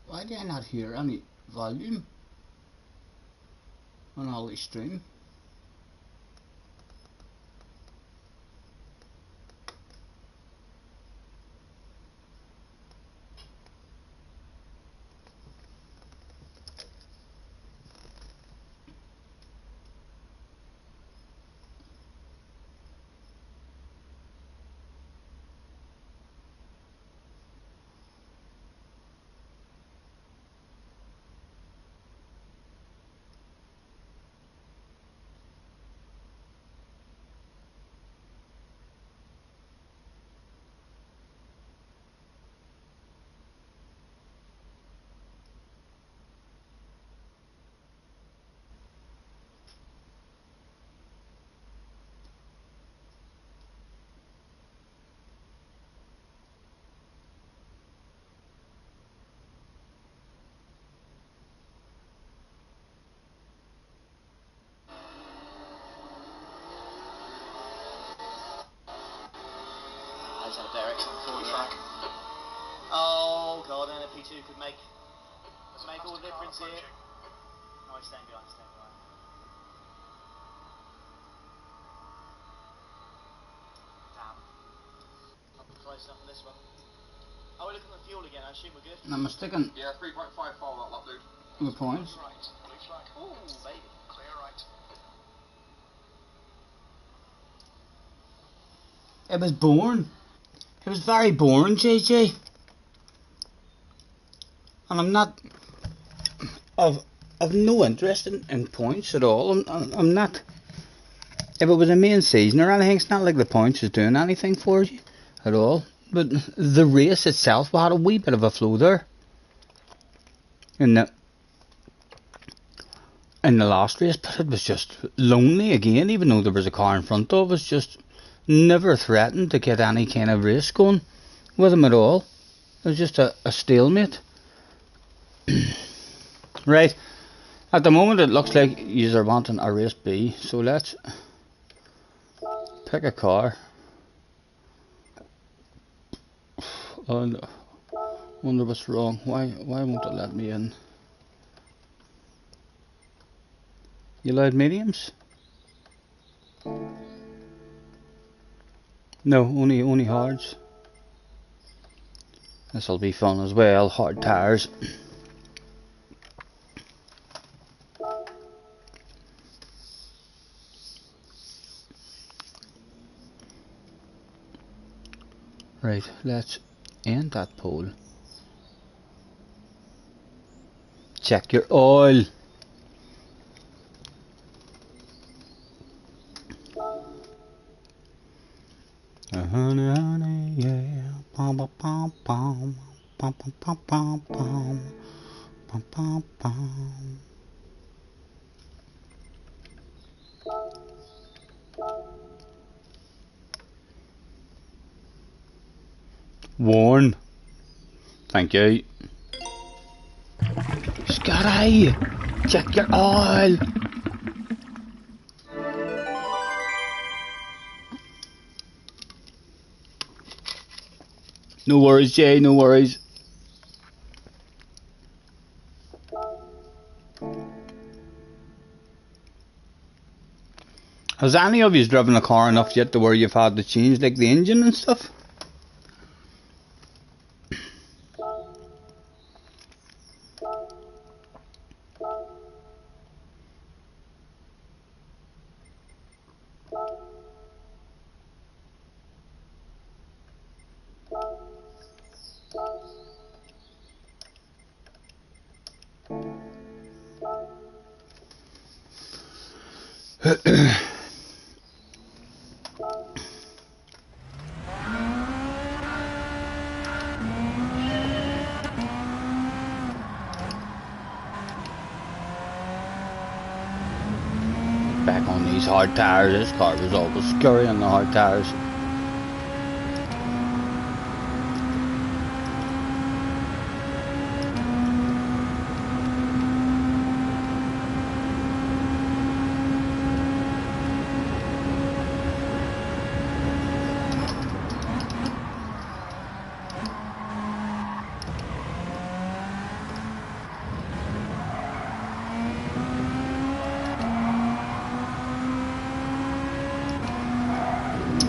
Why do I not hear any volume on Ali's stream? Oh god, and if P2 could make all the difference here. Oh, he's staying behind, Damn. Not close enough on this one. Oh, we're looking at the fuel again, I assume we're good. I'm sticking. Yeah, 3.54 that lap, dude. The points. Right, blue flag. Ooh, baby. Clear right. It was boring. It was very boring, JJ. And I'm not of no interest in points at all. I'm not. If it was a main season or anything, it's not like the points is doing anything for you at all. But the race itself, we had a wee bit of a flow there. In the last race, but it was just lonely again, even though there was a car in front of us, just never threatened to get any kind of race going with him at all. It was just a stalemate. Right, at the moment it looks like you are wanting a race B, so let's pick a car and Wonder what's wrong. Why won't it let me in? You allowed mediums? No, only hards. This'll be fun as well. Hard tires. Right, let's end that poll. Check your oil. Honey, honey, yeah. Pom pom pom pom pom pom pom pom pom pom pom. Warn. Thank you. Scotty, check your oil. No worries, Jay, no worries. Has any of you driven a car enough yet to where you've had to change like the engine and stuff? Back on these hard tires. This car was always scurry on the hard tires.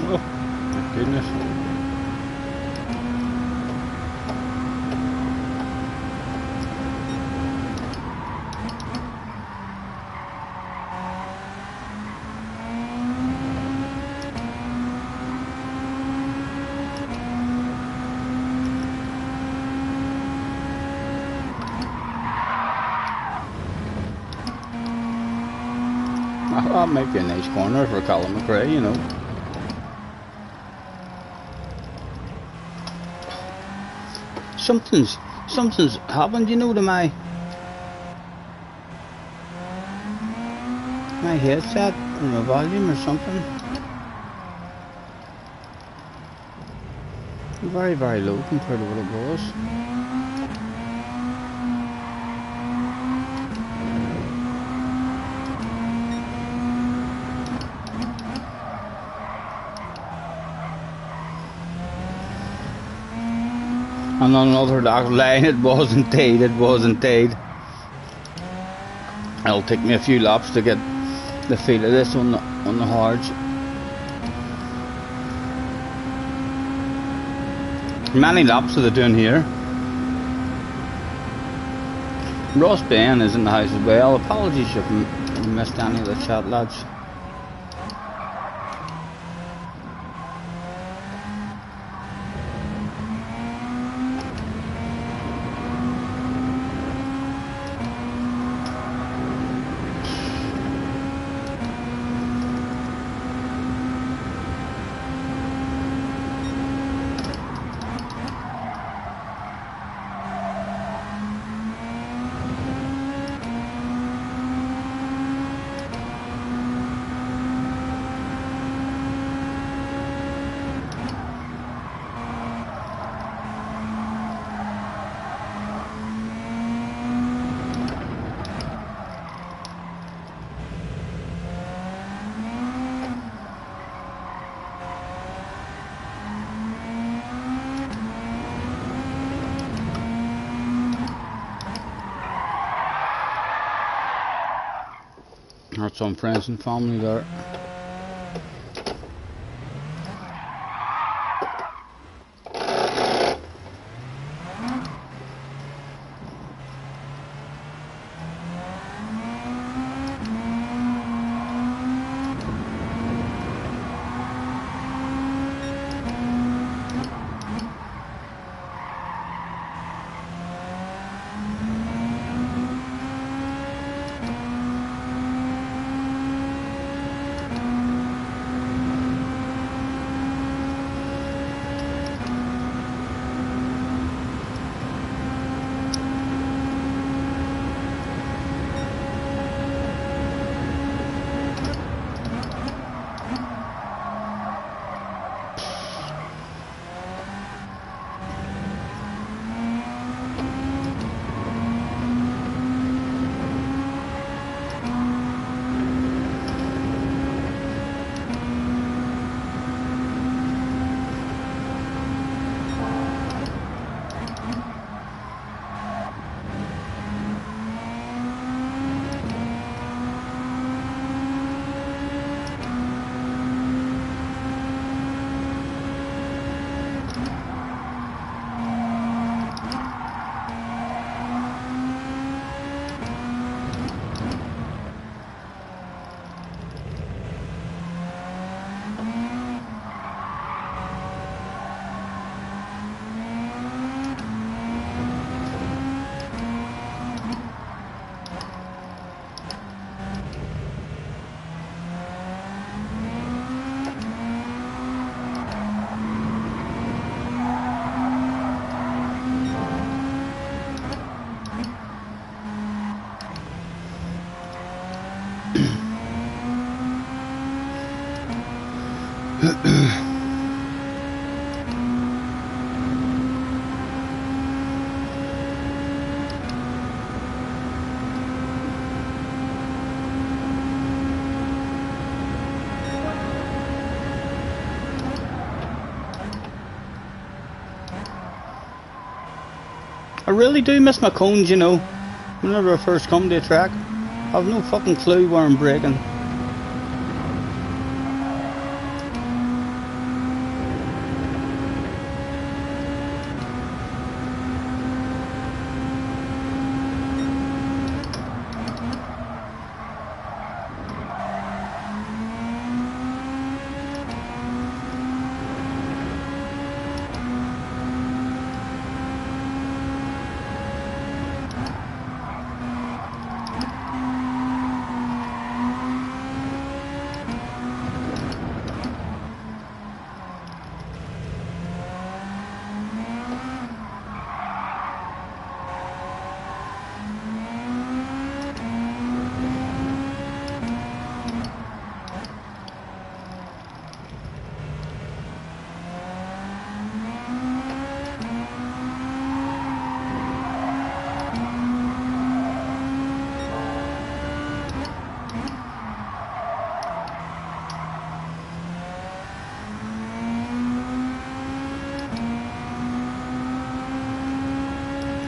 Oh, my goodness. That might be a nice corner for Colin McRae, you know. Something's happened, you know, to my headset or my volume or something. Very, very low compared to what it was. And on another dark line, it was indeed. It'll take me a few laps to get the feel of this on the hards. Many laps are they doing here? Ross Ben is in the house as well. Apologies if you missed any of the chat, lads. Got some friends and family there. I really do miss my cones, you know. Whenever I first come to a track, I've no fucking clue where I'm braking.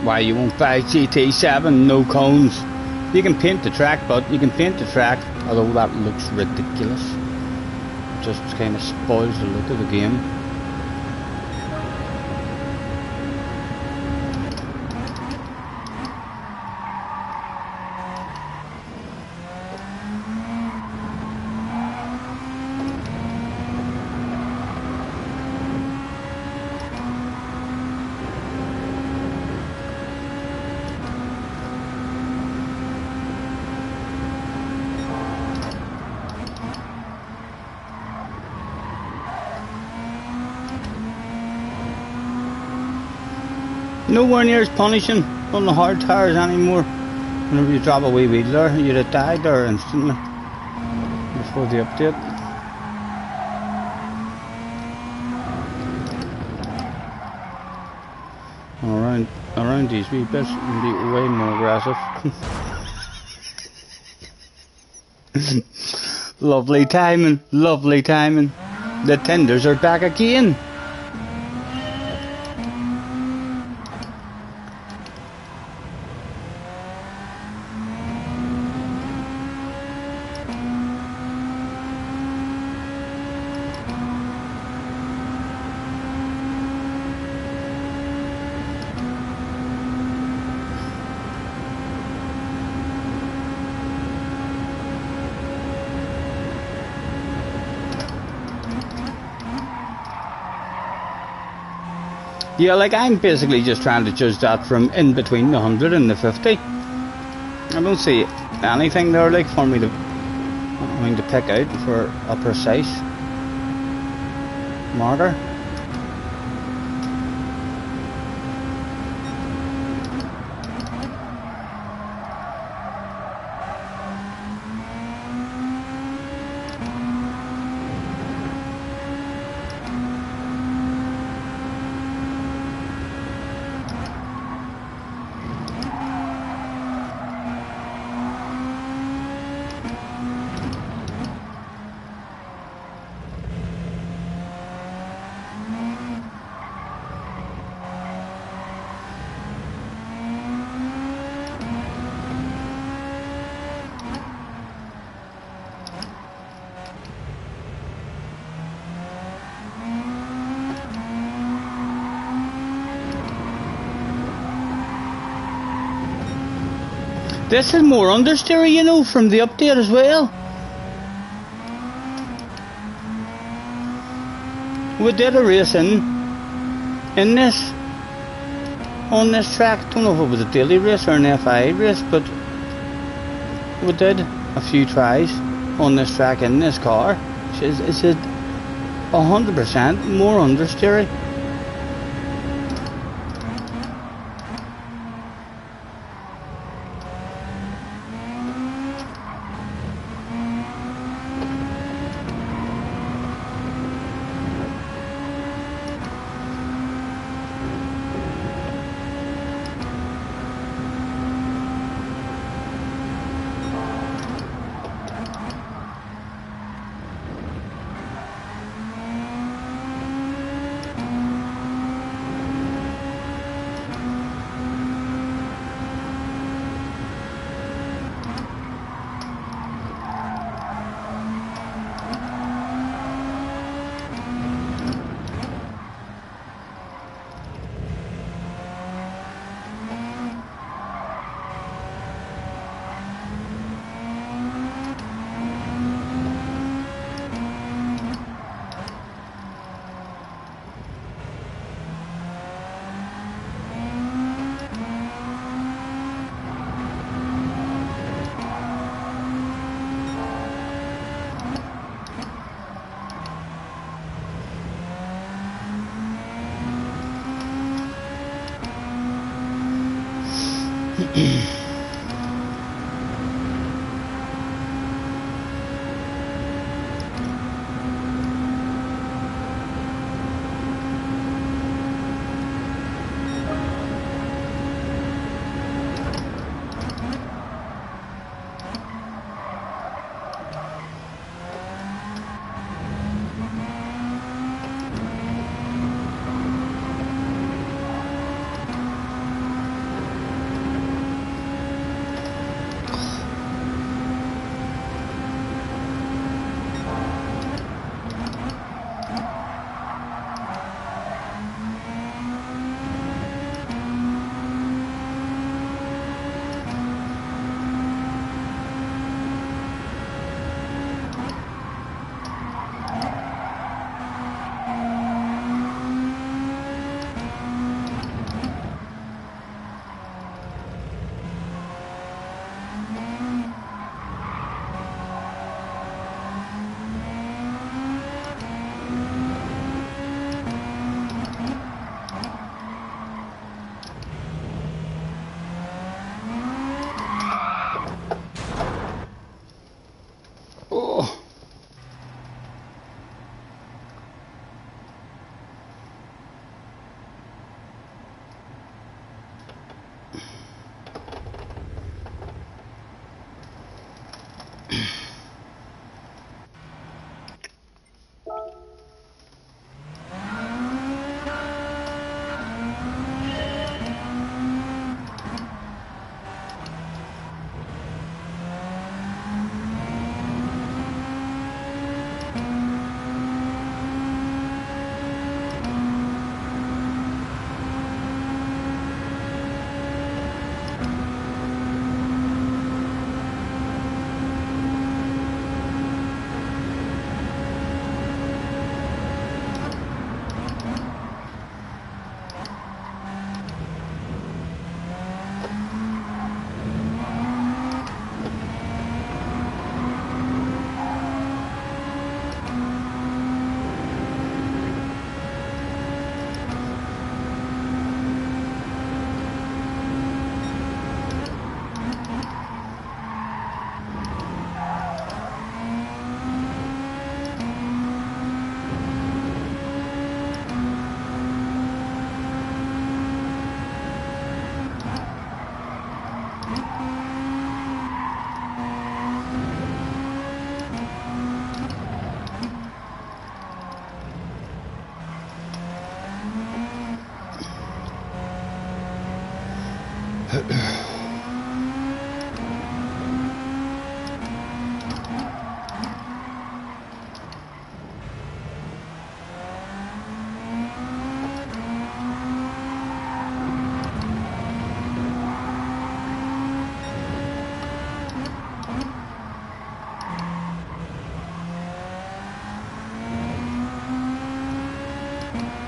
Why you won't buy GT7, no cones? You can paint the track, but you can paint the track, although that looks ridiculous. It just kind of spoils the look of the game. Nowhere near as punishing on the hard tires anymore. Whenever you drop a wee wheel there, you'd have died there instantly before the update. Around these wee bits and be way more aggressive. Lovely timing, lovely timing. The tenders are back again. Yeah, like I'm basically just trying to judge that from in between the 100 and the 50. I don't see anything there like for me to pick out for a precise marker. This is more understeer, you know, from the update as well. We did a race in this, on this track. Don't know if it was a daily race or an FI race, but we did a few tries on this track in this car. It's 100% more understeer.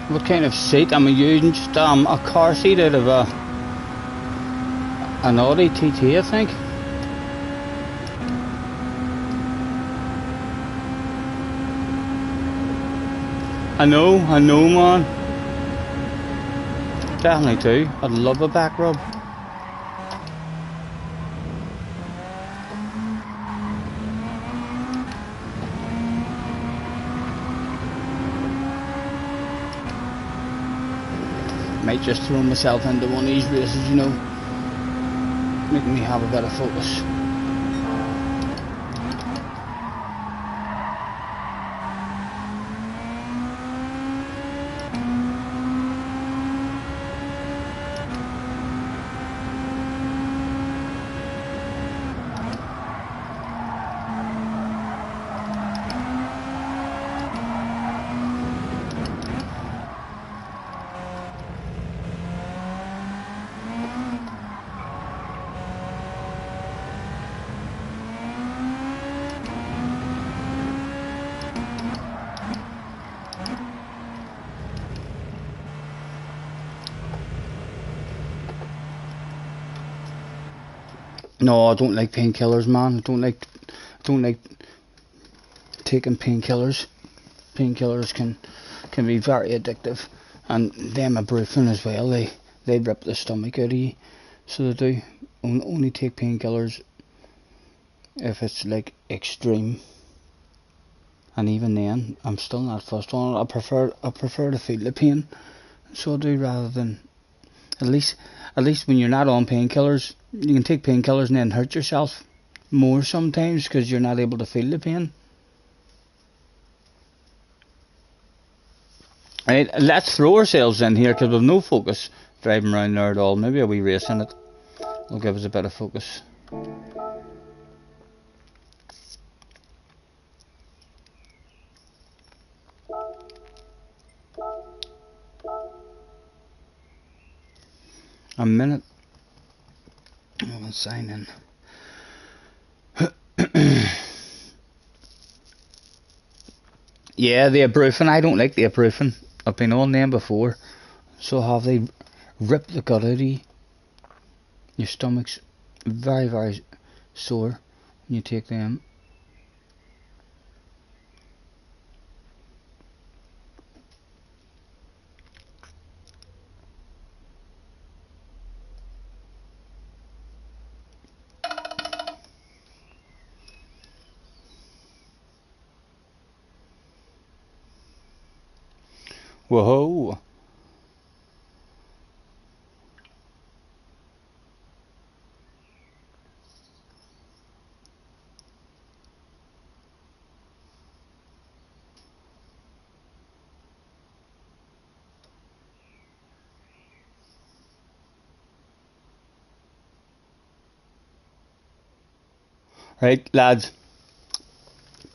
What kind of seat am I using? Just a car seat out of an Audi TT, I think. I know, man. Definitely too. I'd love a back rub. Might just throw myself into one of these races, you know, making me have a bit of focus. No, I don't like painkillers, man. I don't like taking painkillers. Painkillers can be very addictive, and them ibuprofen as well. They rip the stomach out of you, so they do. Only take painkillers if it's like extreme, and even then, I'm still not fussed on it. I prefer to feel the pain, so I do, rather than at least when you're not on painkillers, you can take painkillers and then hurt yourself more sometimes because you're not able to feel the pain. Right, let's throw ourselves in here because we've no focus driving around there at all. Maybe a wee race in it will give us a bit of focus. A minute. I'm going to sign in. Yeah, the ibuprofen. I don't like the ibuprofen. I've been on them before. So have they ripped the gut out of you. Your stomach's very, very sore when you take them. Whoa. Right, lads.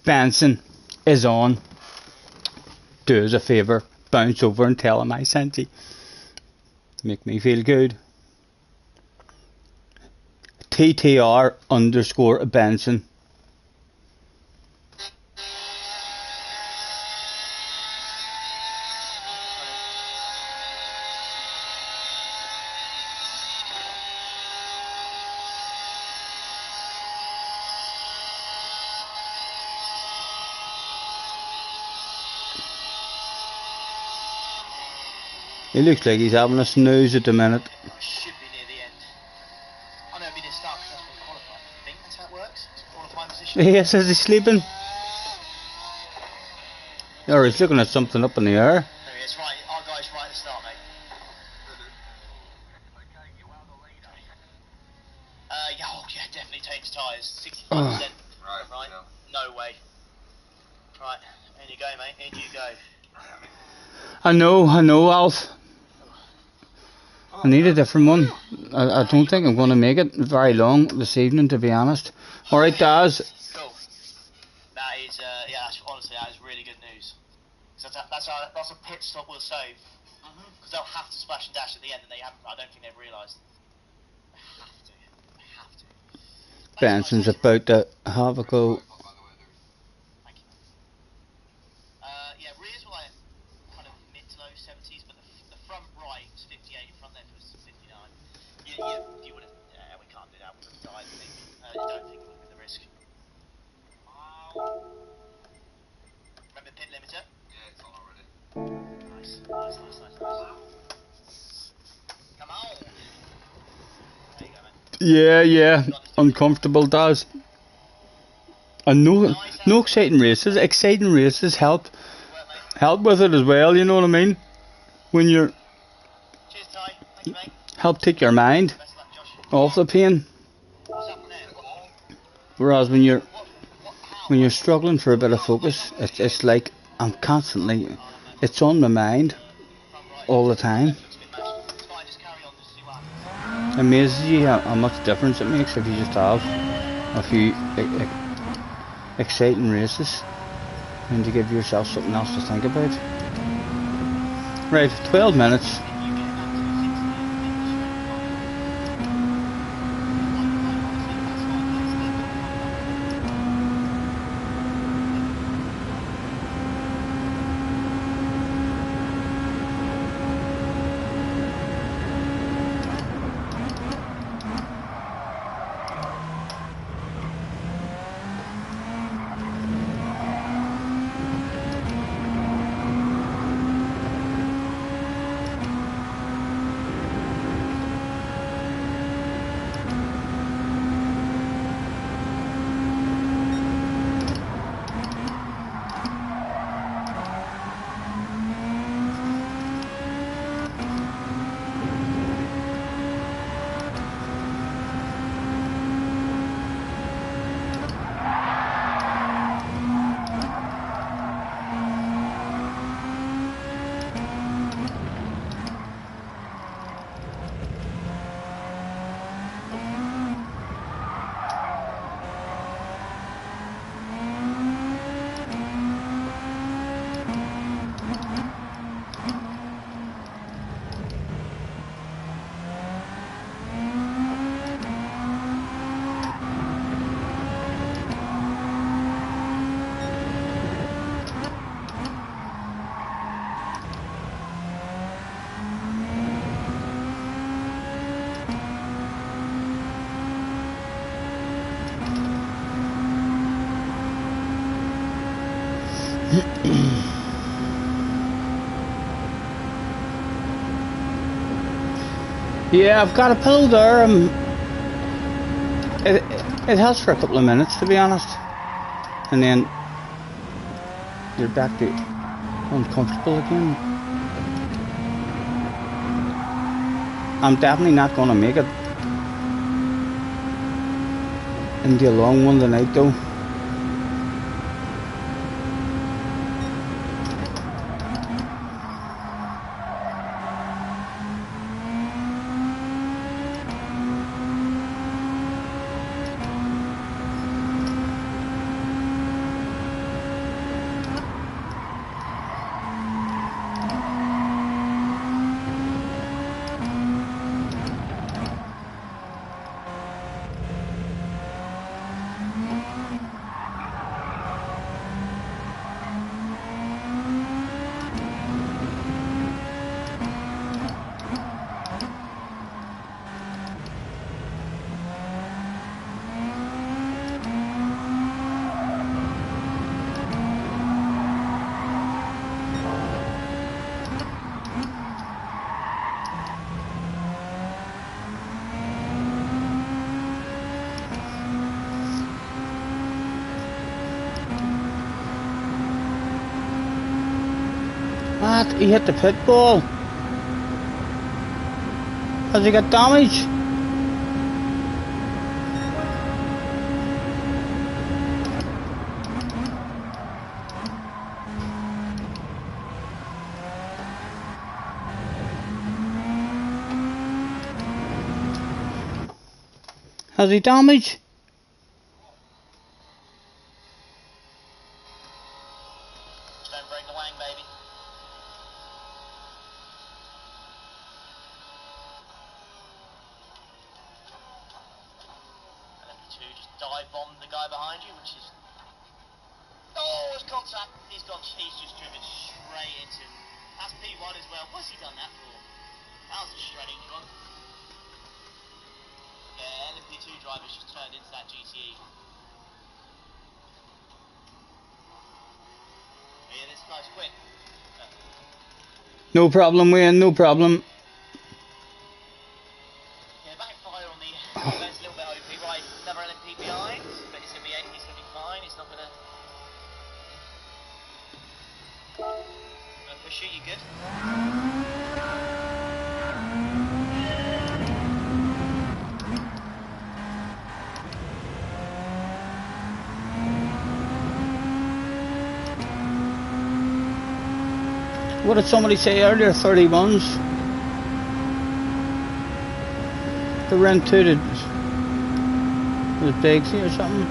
Benson is on. Do us a favour. Bounce over and tell him I sent you. Make me feel good. TTR _ Benson. He looks like he's having a snooze at the minute. Should be near the end. I know it'll be this start because that's what qualifying. I think that's how it works. It's qualifying position. Yes, is he sleeping? Or he's looking at something up in the air. There he is, right. Our guy's right at the start, mate. Yeah, definitely changed tyres. 65%. Right. No way. Right, in you go, mate. In you go. I know, Alf. I need a different one. I don't think I'm going to make it very long this evening, to be honest. Alright, Daz. Cool. That is, yeah, honestly, that is really good news. That's a pit stop we'll save. Because they'll have to splash and dash at the end, and they haven't. I don't think they've realised. They have to. Benson's about to have a go. Thank you. Yeah, rears were like kind of mid to low 70s, but the front right was 58, front left was 59. You would have. Yeah, we can't do that. We would have died. I think. I don't think it would have been the risk. Remember pit limiter? Yeah, it's on already. Nice. Come on. There you go, man. Yeah. Uncomfortable, Daz. And no exciting races. Exciting races help with it as well, you know what I mean? When you're... Cheers, Ty. Thank you, mate. Help take your mind Best of luck, Josh. off the pain. What's happening there? Whereas when you're struggling for a bit of focus, it's like I'm constantly... It's on my mind all the time. It's fine, just carry on, just see what happens. Amazes you how much difference it makes if you just have a few exciting races and to give yourself something else to think about. Right, 12 minutes. Yeah, I've got a pill there. It helps for a couple of minutes, to be honest, and then you're back to uncomfortable again. I'm definitely not going to make it into a long one tonight, though. What? He hit the pit ball. Has he got damage? Has he damage? Just don't break the wang, baby. LMP2 just dive bombed the guy behind you, which is. Oh, it's contact. He's just driven straight into. That's P1 as well. What's he done that for? That was a shredding one. Yeah, LMP2 driver's just turned into that GTE. Yeah, this guy's quick. No problem, Wayne, no problem. Yeah, backfire on the that's a little bit OP. Right, another LMP behind, but it's gonna be fine. It's not gonna push you. You good? What did somebody say earlier? 31s? The rent tooted was Bigsy or something.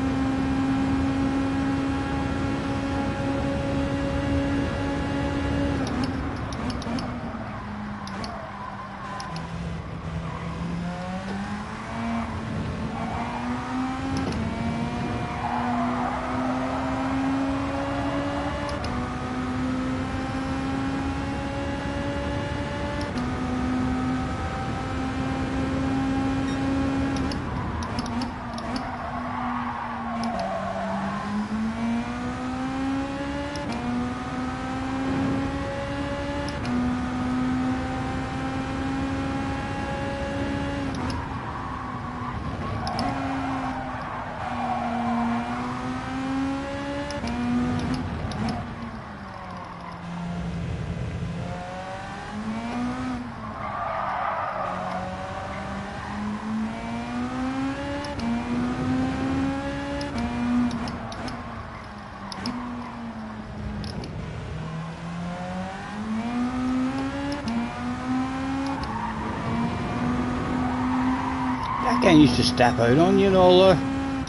That guy used to step out on you all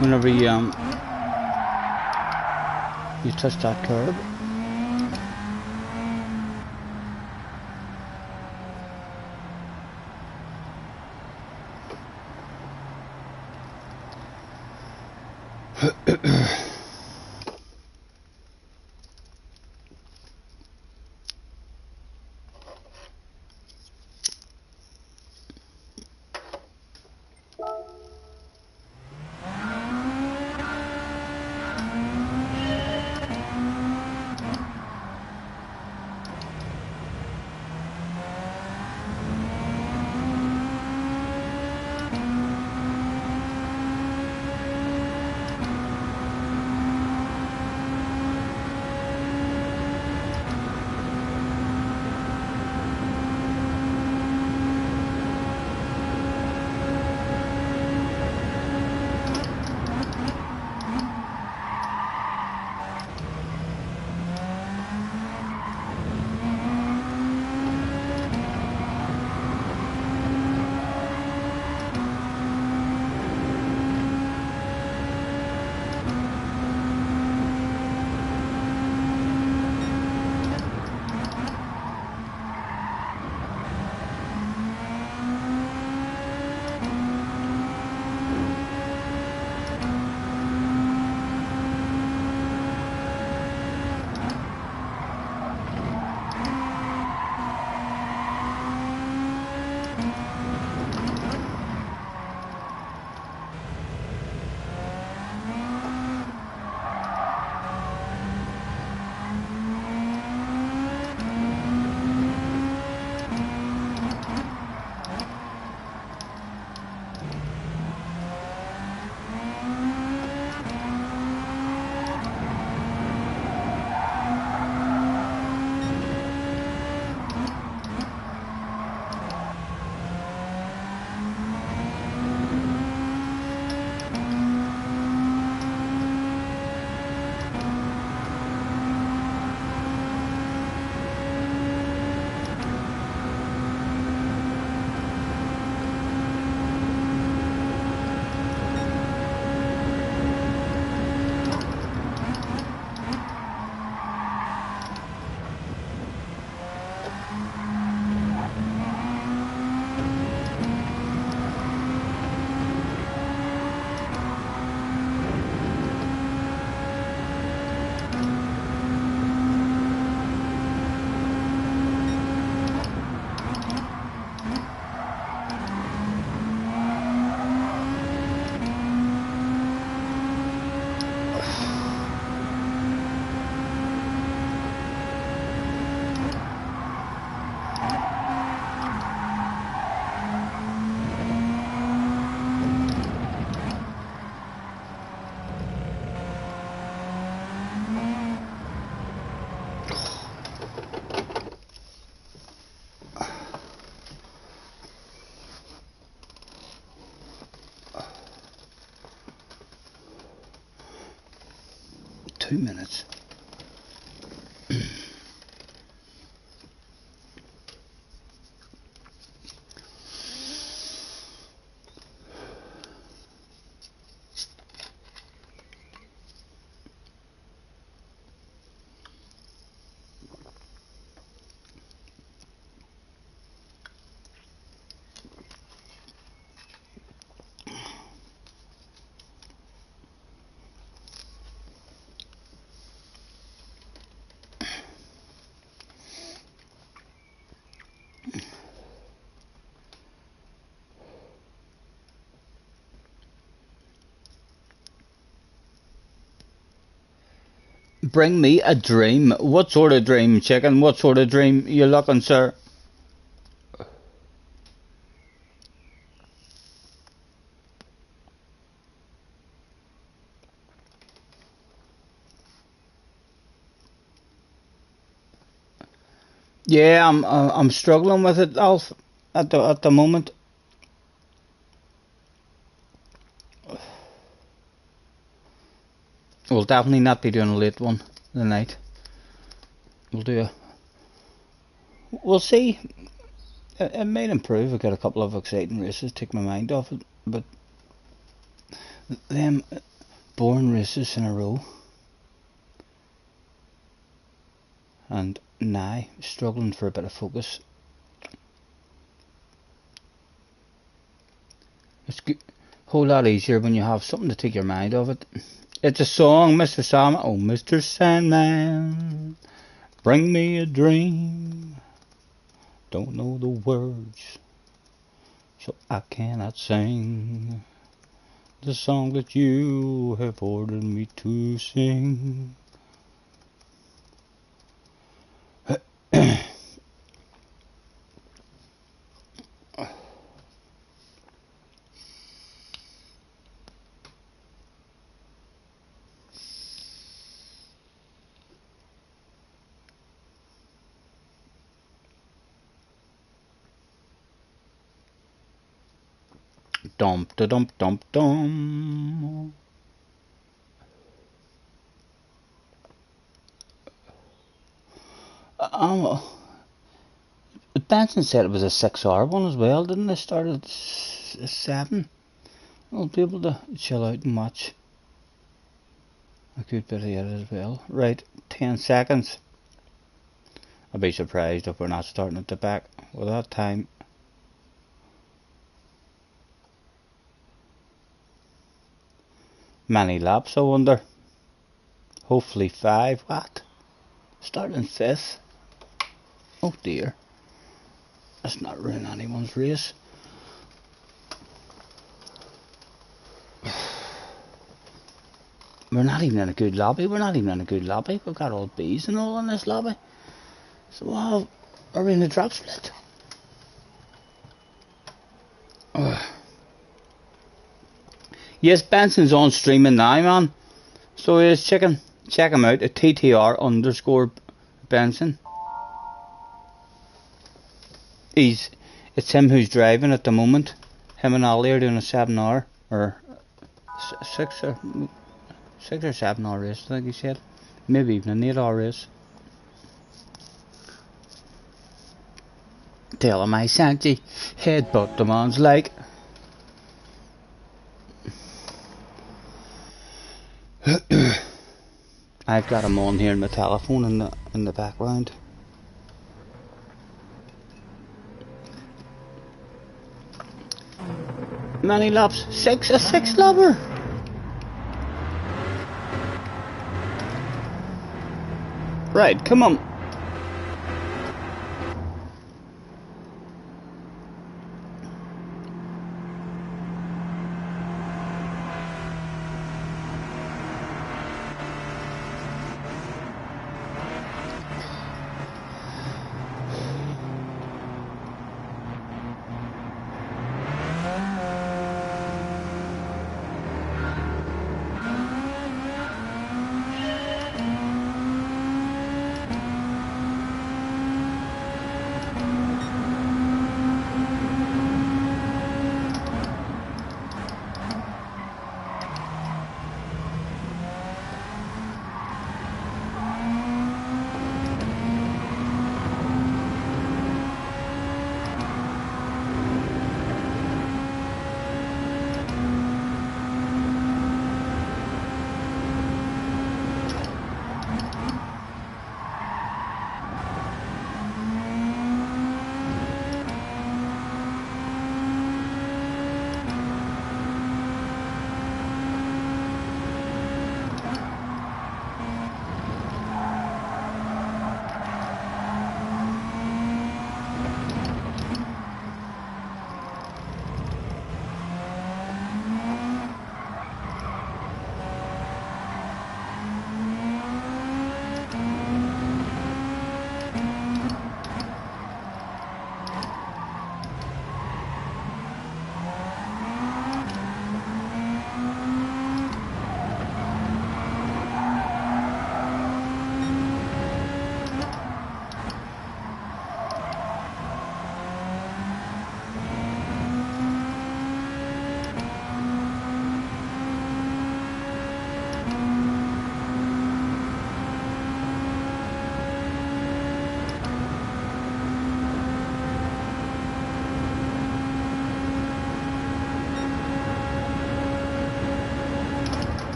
whenever you touch that curb. 2 minutes. Bring me a dream. What sort of dream, chicken? What sort of dream you looking, sir? Yeah, I'm struggling with it, Alf, at the moment. We'll definitely not be doing a late one tonight. We'll do a. We'll see. It might improve. I've got a couple of exciting races, take my mind off it, but them boring races in a row, and now struggling for a bit of focus. It's a whole lot easier when you have something to take your mind off it. It's a song, Mr. Sandman. Oh, Mr. Sandman, bring me a dream. Don't know the words, so I cannot sing the song that you have ordered me to sing. Dump da dump dump dum. Benson said it was a 6-hour one as well, didn't they? Start at 7. I'll be able to chill out and watch a good bit of it as well. Right, 10 seconds. I'll be surprised if we're not starting at the back with that time. Many laps, I wonder. Hopefully 5. What? Starting 5th? Oh dear. Let's not ruin anyone's race. We're not even in a good lobby. We've got all B's and all in this lobby. So are we in a drop split? Yes, Benson's on streaming now, man. So he is, chicken. Check him out at TTR_Benson. It's him who's driving at the moment. Him and Ollie are doing a 7-hour or 6 or 7-hour race, I think he said. Maybe even an 8-hour race. Tell him I sent you. Headbutt the man's like. I've got him on here in my telephone in the background. Many laps? 6, a 6 lapper. Right, come on.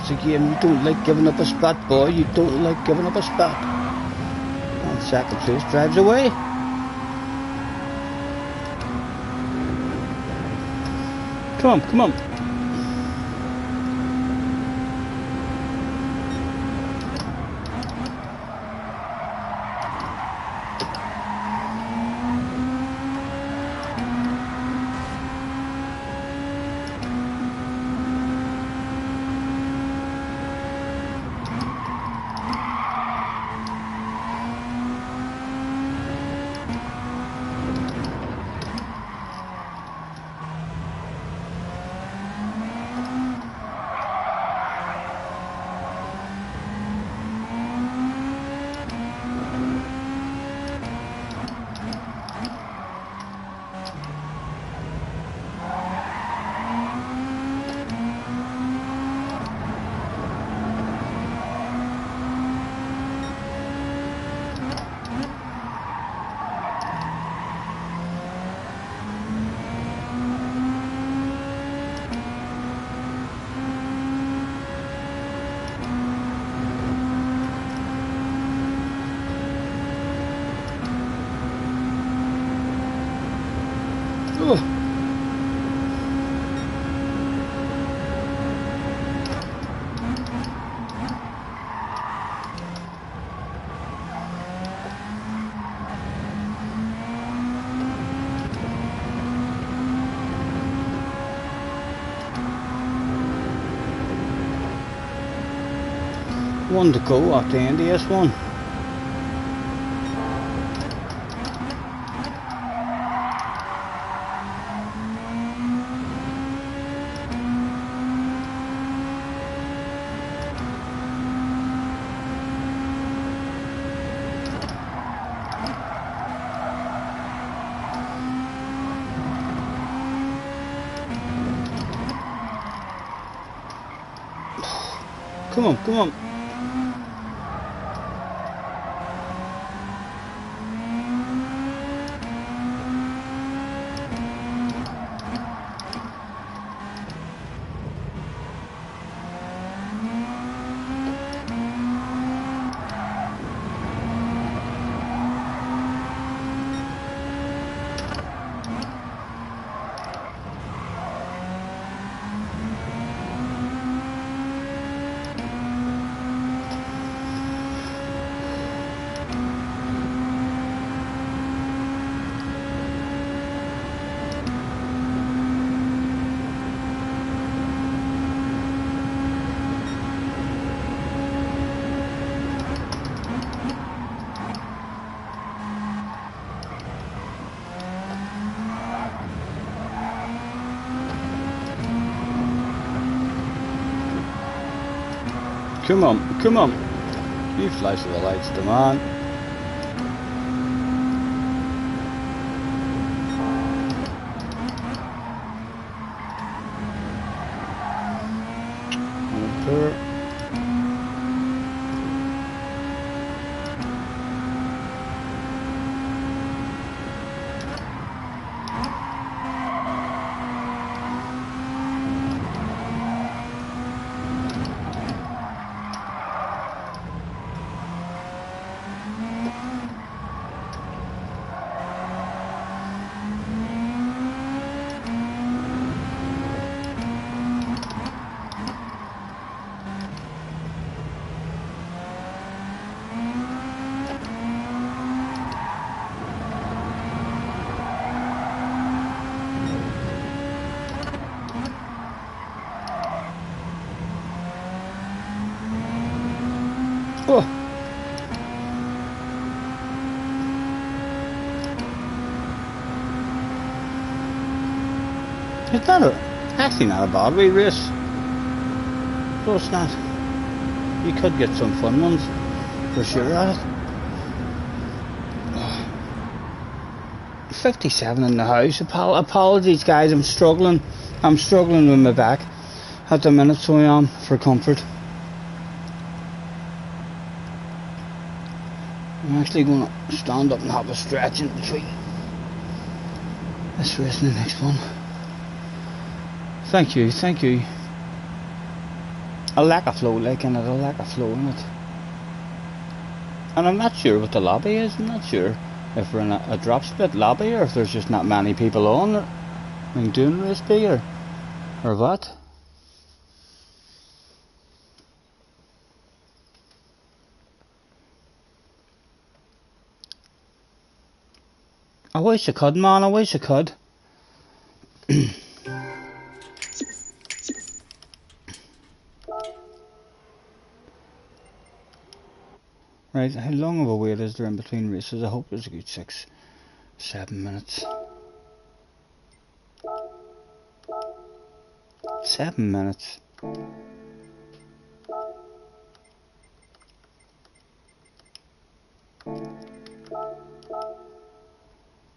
It's a game. You don't like giving up a spot, boy. You don't like giving up a spot. And second place drives away. Come on, come on. Oh. One to go at the end of this one. Come on, come on. Come on, come on. You flash the lights, come on. Banter. Oh. It's actually not a bad wee race. So it's not. You could get some fun ones, for sure at it. 57 in the house. Apologies guys, I'm struggling with my back at the minute, so I am, for comfort. I'm actually going to stand up and have a stretch in between this race and the next one. Thank you. a lack of flow, like in it, a lack of flow in it. And I'm not sure what the lobby is. I'm not sure if we're in a drop split lobby, or if there's just not many people on, I mean, doing race B, or what. I wish I could, man, I wish I could. Right, how long of a wait is there in between races? I hope there's a good 6-7 minutes. 7 minutes.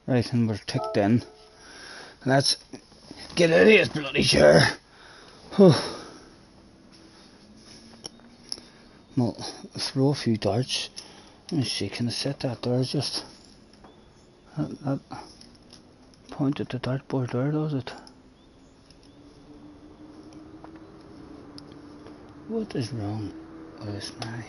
Right, and we're ticked in. Let's get out of this bloody chair. Well, throw a few darts. Let me see, can I set that there? Just that point at the dartboard there, does it? What is wrong with this now?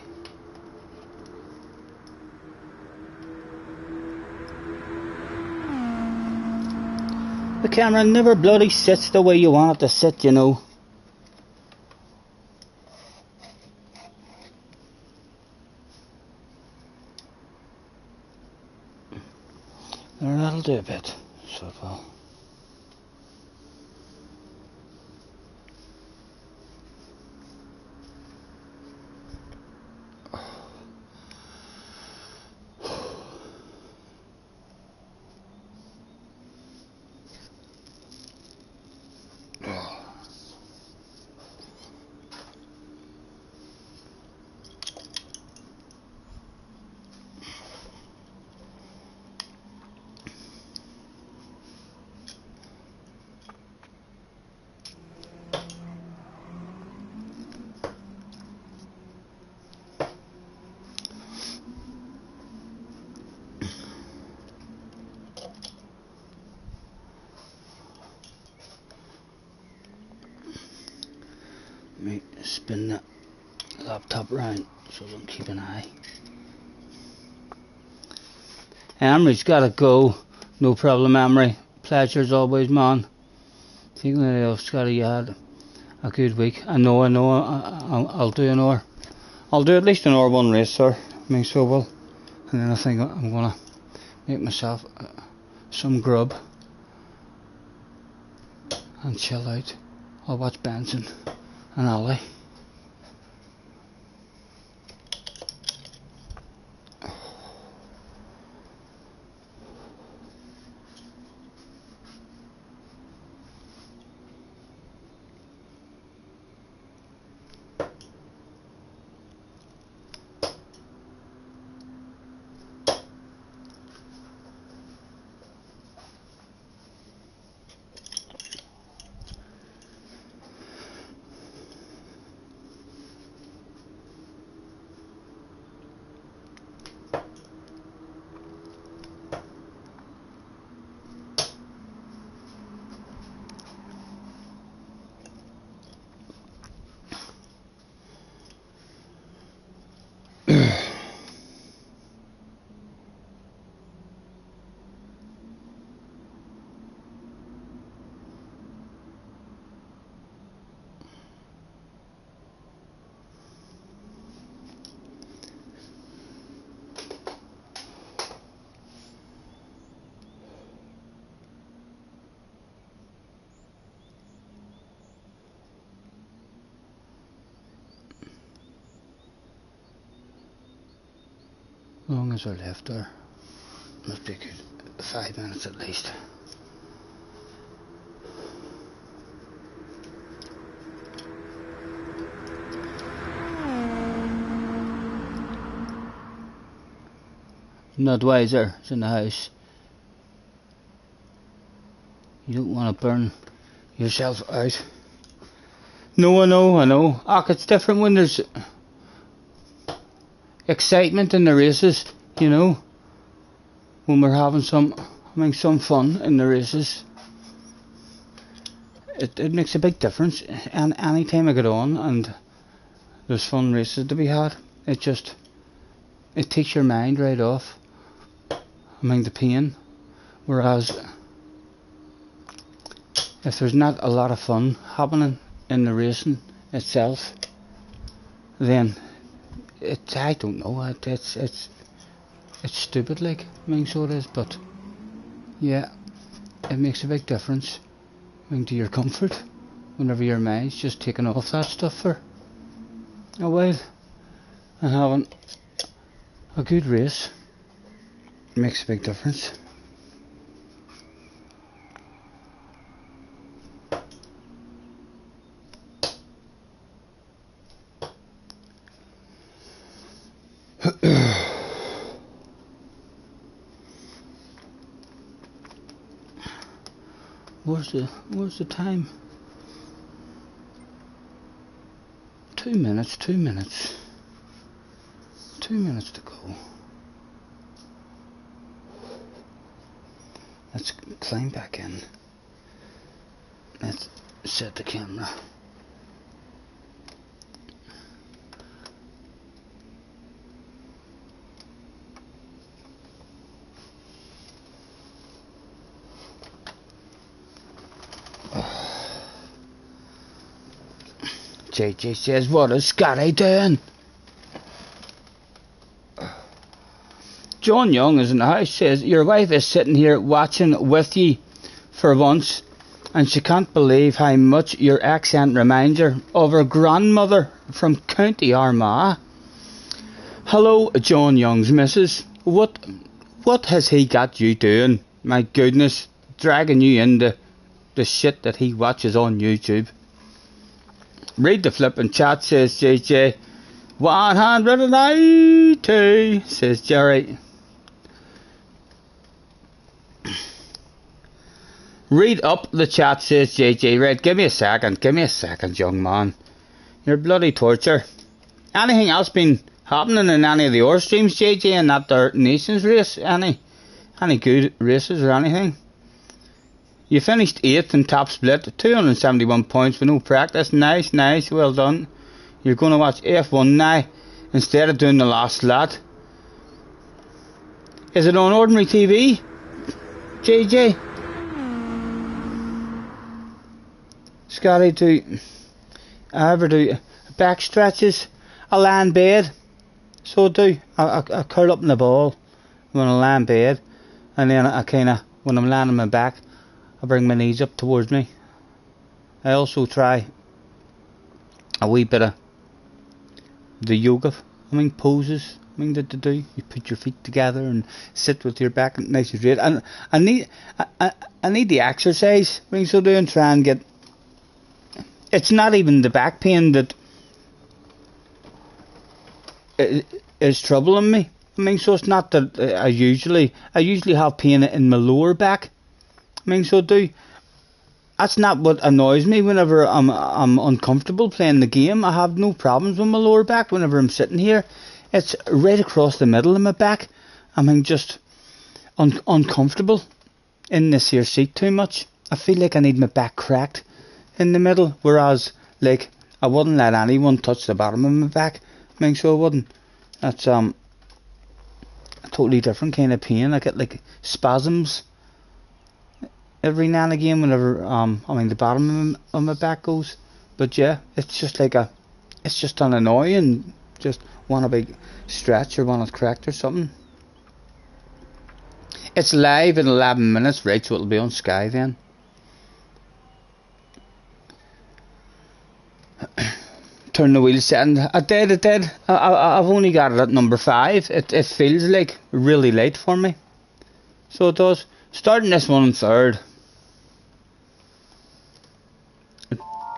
The camera never bloody sits the way you want it to sit, you know. There, that'll do a bit. So well. Let me spin the laptop round so I don't keep an eye. Emery's gotta go. No problem, Emery. Pleasure's always, man. Thinking of Scotty, you had a good week. I know, I'll do an hour. I'll do at least an hour one race, sir. I mean, so well. And then I think I'm gonna make myself some grub and chill out. I'll watch Benson and Ollie. Long as we're left there, must be good 5 minutes at least. Not wiser, it's in the house. You don't want to burn yourself out. No, I know. It's different when there's excitement in the races, you know. When we're having some fun in the races. It makes a big difference. And any time I get on and there's fun races to be had. It takes your mind right off. I mean, the pain. Whereas if there's not a lot of fun happening in the racing itself, then I don't know, it's stupid, like. I mean, so it is, but yeah, it makes a big difference, I mean, to your comfort whenever your mind's just taking off that stuff for a while and having a good race. It makes a big difference. Where's the time? 2 minutes. 2 minutes. 2 minutes to go. Let's climb back in. Let's set the camera. JJ says, what is Scotty doing? John Young is in the house, says, your wife is sitting here watching with you for once, and she can't believe how much your accent reminds her of her grandmother from County Armagh. Hello, John Young's missus. What has he got you doing? My goodness, dragging you into the shit that he watches on YouTube. Read the flippin' chat, says JJ. 180, says Jerry. Read up the chat, says JJ. Right, give me a second, young man. You're bloody torture. Anything else been happening in any of the other streams, JJ, in that there Nations race? Any good races or anything? You finished 8th in top split, 271 points with no practice. Nice, well done. You're going to watch F1 now instead of doing the last slot. Is it on ordinary TV, JJ? Scotty, do I ever do back stretches? I lie in bed, so do. I curl up in the ball when I lie in bed, and then I kinda, when I'm lying on my back, I bring my knees up towards me. I also try a wee bit of the yoga, poses, that to do. You put your feet together and sit with your back nice and straight. And I need the exercise, so do, and try and get. It's not even the back pain that is troubling me. So it's not that I usually have pain in my lower back. So do. That's not what annoys me whenever I'm uncomfortable playing the game. I have no problems with my lower back whenever I'm sitting here. It's right across the middle of my back. Just uncomfortable in this here seat too much. I feel like I need my back cracked in the middle, whereas like I wouldn't let anyone touch the bottom of my back. So I wouldn't. That's a totally different kind of pain. I get like spasms every now and again whenever the bottom of my back goes. But yeah, it's just like it's just an annoying, just want a big stretch or want it cracked or something. It's live in 11 minutes, right, so it'll be on Sky then. Turn the wheel setting. I did. I've only got it at number 5. It feels like really late for me, so it does. Starting this one in 3rd.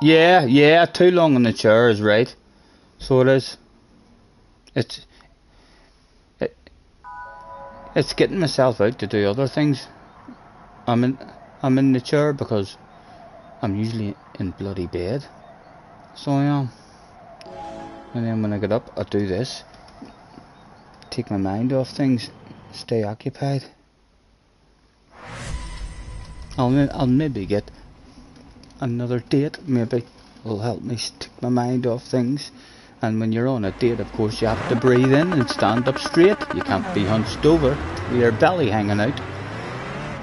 Yeah, too long in the chair is right. So it is. It's getting myself out to do other things. I'm in the chair because I'm usually in bloody bed. So I am. And then when I get up, I do this. Take my mind off things. Stay occupied. I'll maybe get another date. Maybe will help me take my mind off things And when you're on a date, of course, you have to breathe in and stand up straight. You can't be hunched over with your belly hanging out.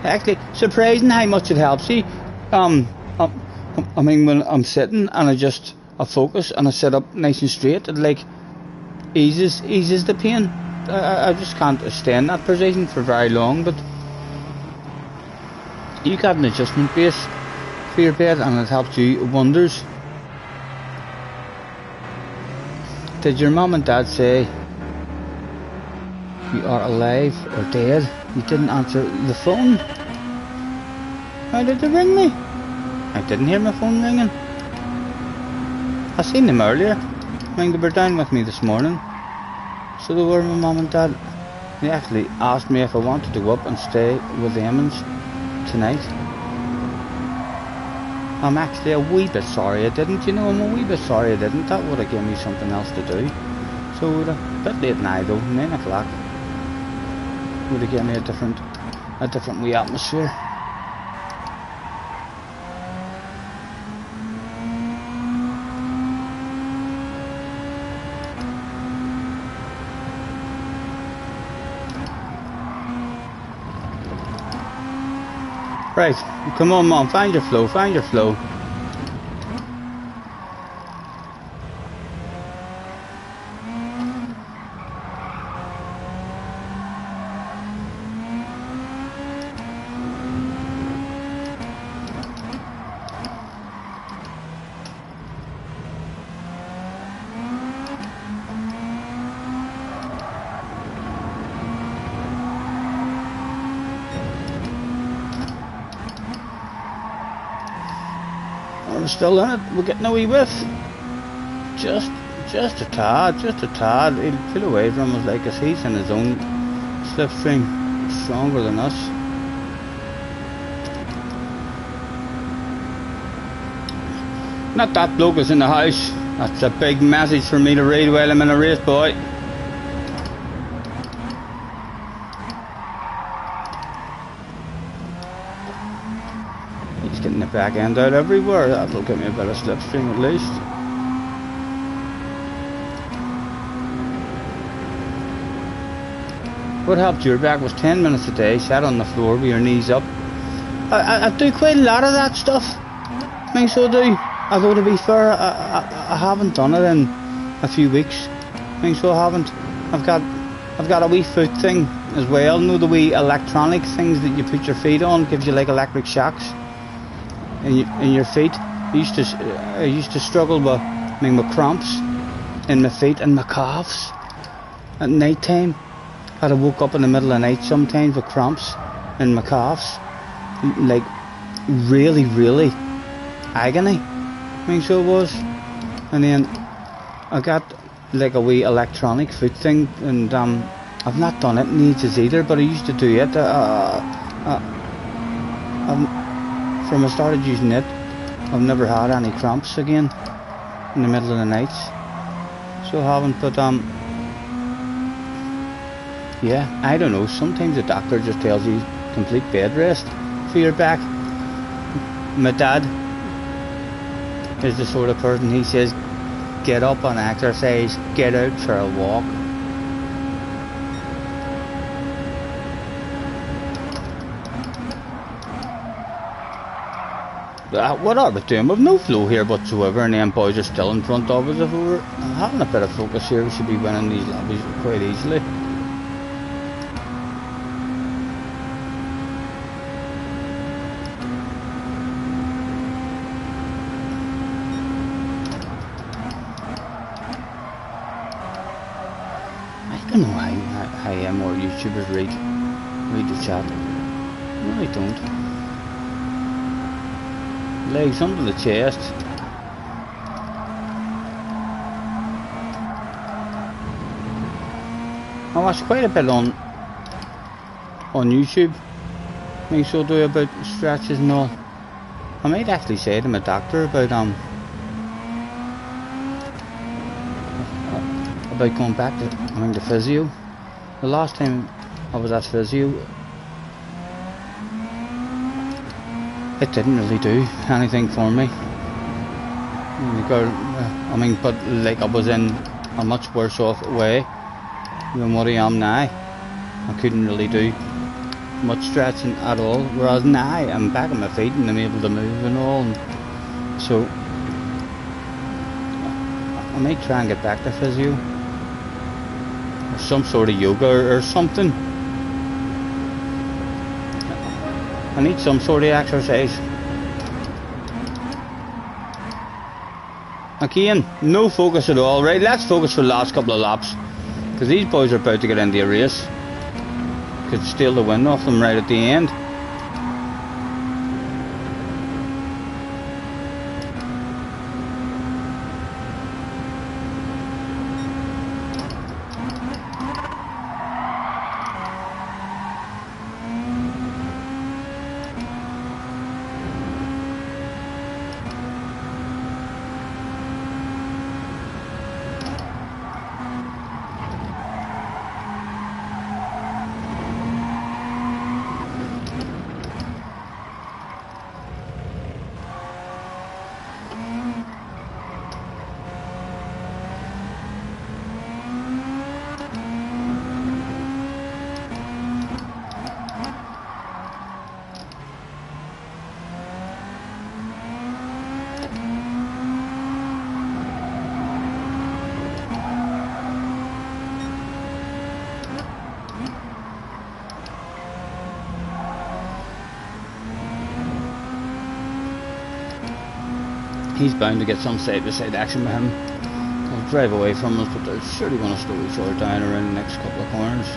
Actually, surprising how much it helps you. I mean, when I'm sitting and I focus and I sit up nice and straight, it like eases the pain. I just can't stay in that position for very long. But you got an adjustment base for your bed, and it helps you wonders. Did your mum and dad say you are alive or dead? You didn't answer the phone. Why did they ring me? I didn't hear my phone ringing. I seen them earlier. I mean, they were down with me this morning. So they were, my mum and dad. They actually asked me if I wanted to go up and stay with the Emmons tonight. I'm actually a wee bit sorry I didn't, you know, I'm a wee bit sorry I didn't. That would have given me something else to do. So it would have, a bit late now though, 9 o'clock. Would have given me a different wee atmosphere. Right, come on Mom, find your flow, find your flow. We're still in it, we're getting a wee whiff. Just a tad. He'll pull away from us like as he's in his own slipstream, stronger than us. Not that bloke is in the house. That's a big message for me to read while I'm in a race, boy. He's getting the back end out everywhere. That'll give me a bit of slipstream at least. What helped your back was 10 minutes a day, sat on the floor with your knees up. I do quite a lot of that stuff. I think so I do. Although to be fair, I haven't done it in a few weeks. I think so I haven't. I've got a wee foot thing as well. You know the wee electronic things that you put your feet on, gives you like electric shocks in your feet. I used to struggle with, with cramps in my feet and my calves at night time. I'd have woke up in the middle of the night sometimes with cramps in my calves, like really agony. So it was. And then I got like a wee electronic foot thing, and I've not done it in ages either, but I used to do it. From I started using it, I've never had any cramps again in the middle of the nights. So I haven't, but yeah, I don't know, sometimes the doctor just tells you complete bed rest for your back. My dad is the sort of person, he says, get up and exercise, get out for a walk. What are we doing? We've no flow here whatsoever, and them boys are still in front of us. If we were having a bit of focus here, we should be winning these lobbies quite easily. I don't know how more YouTubers read the chat. No, I don't. Legs under the chest. I watch quite a bit on YouTube. So do about stretches and all. I might actually say to my doctor about going back to the physio. The last time I was at physio, it didn't really do anything for me. I mean, but like I was in a much worse off way than what I am now. I couldn't really do much stretching at all, whereas now I'm back on my feet and I'm able to move and all, and so I might try and get back to physio or some sort of yoga or something. I need some sort of exercise. Again, no focus at all. Right, let's focus for the last couple of laps, because these boys are about to get into a race. Could steal the wind off them right at the end. He's bound to get some side-to-side action with him. He'll drive away from us, but they're surely going to slow each other down around the next couple of corners.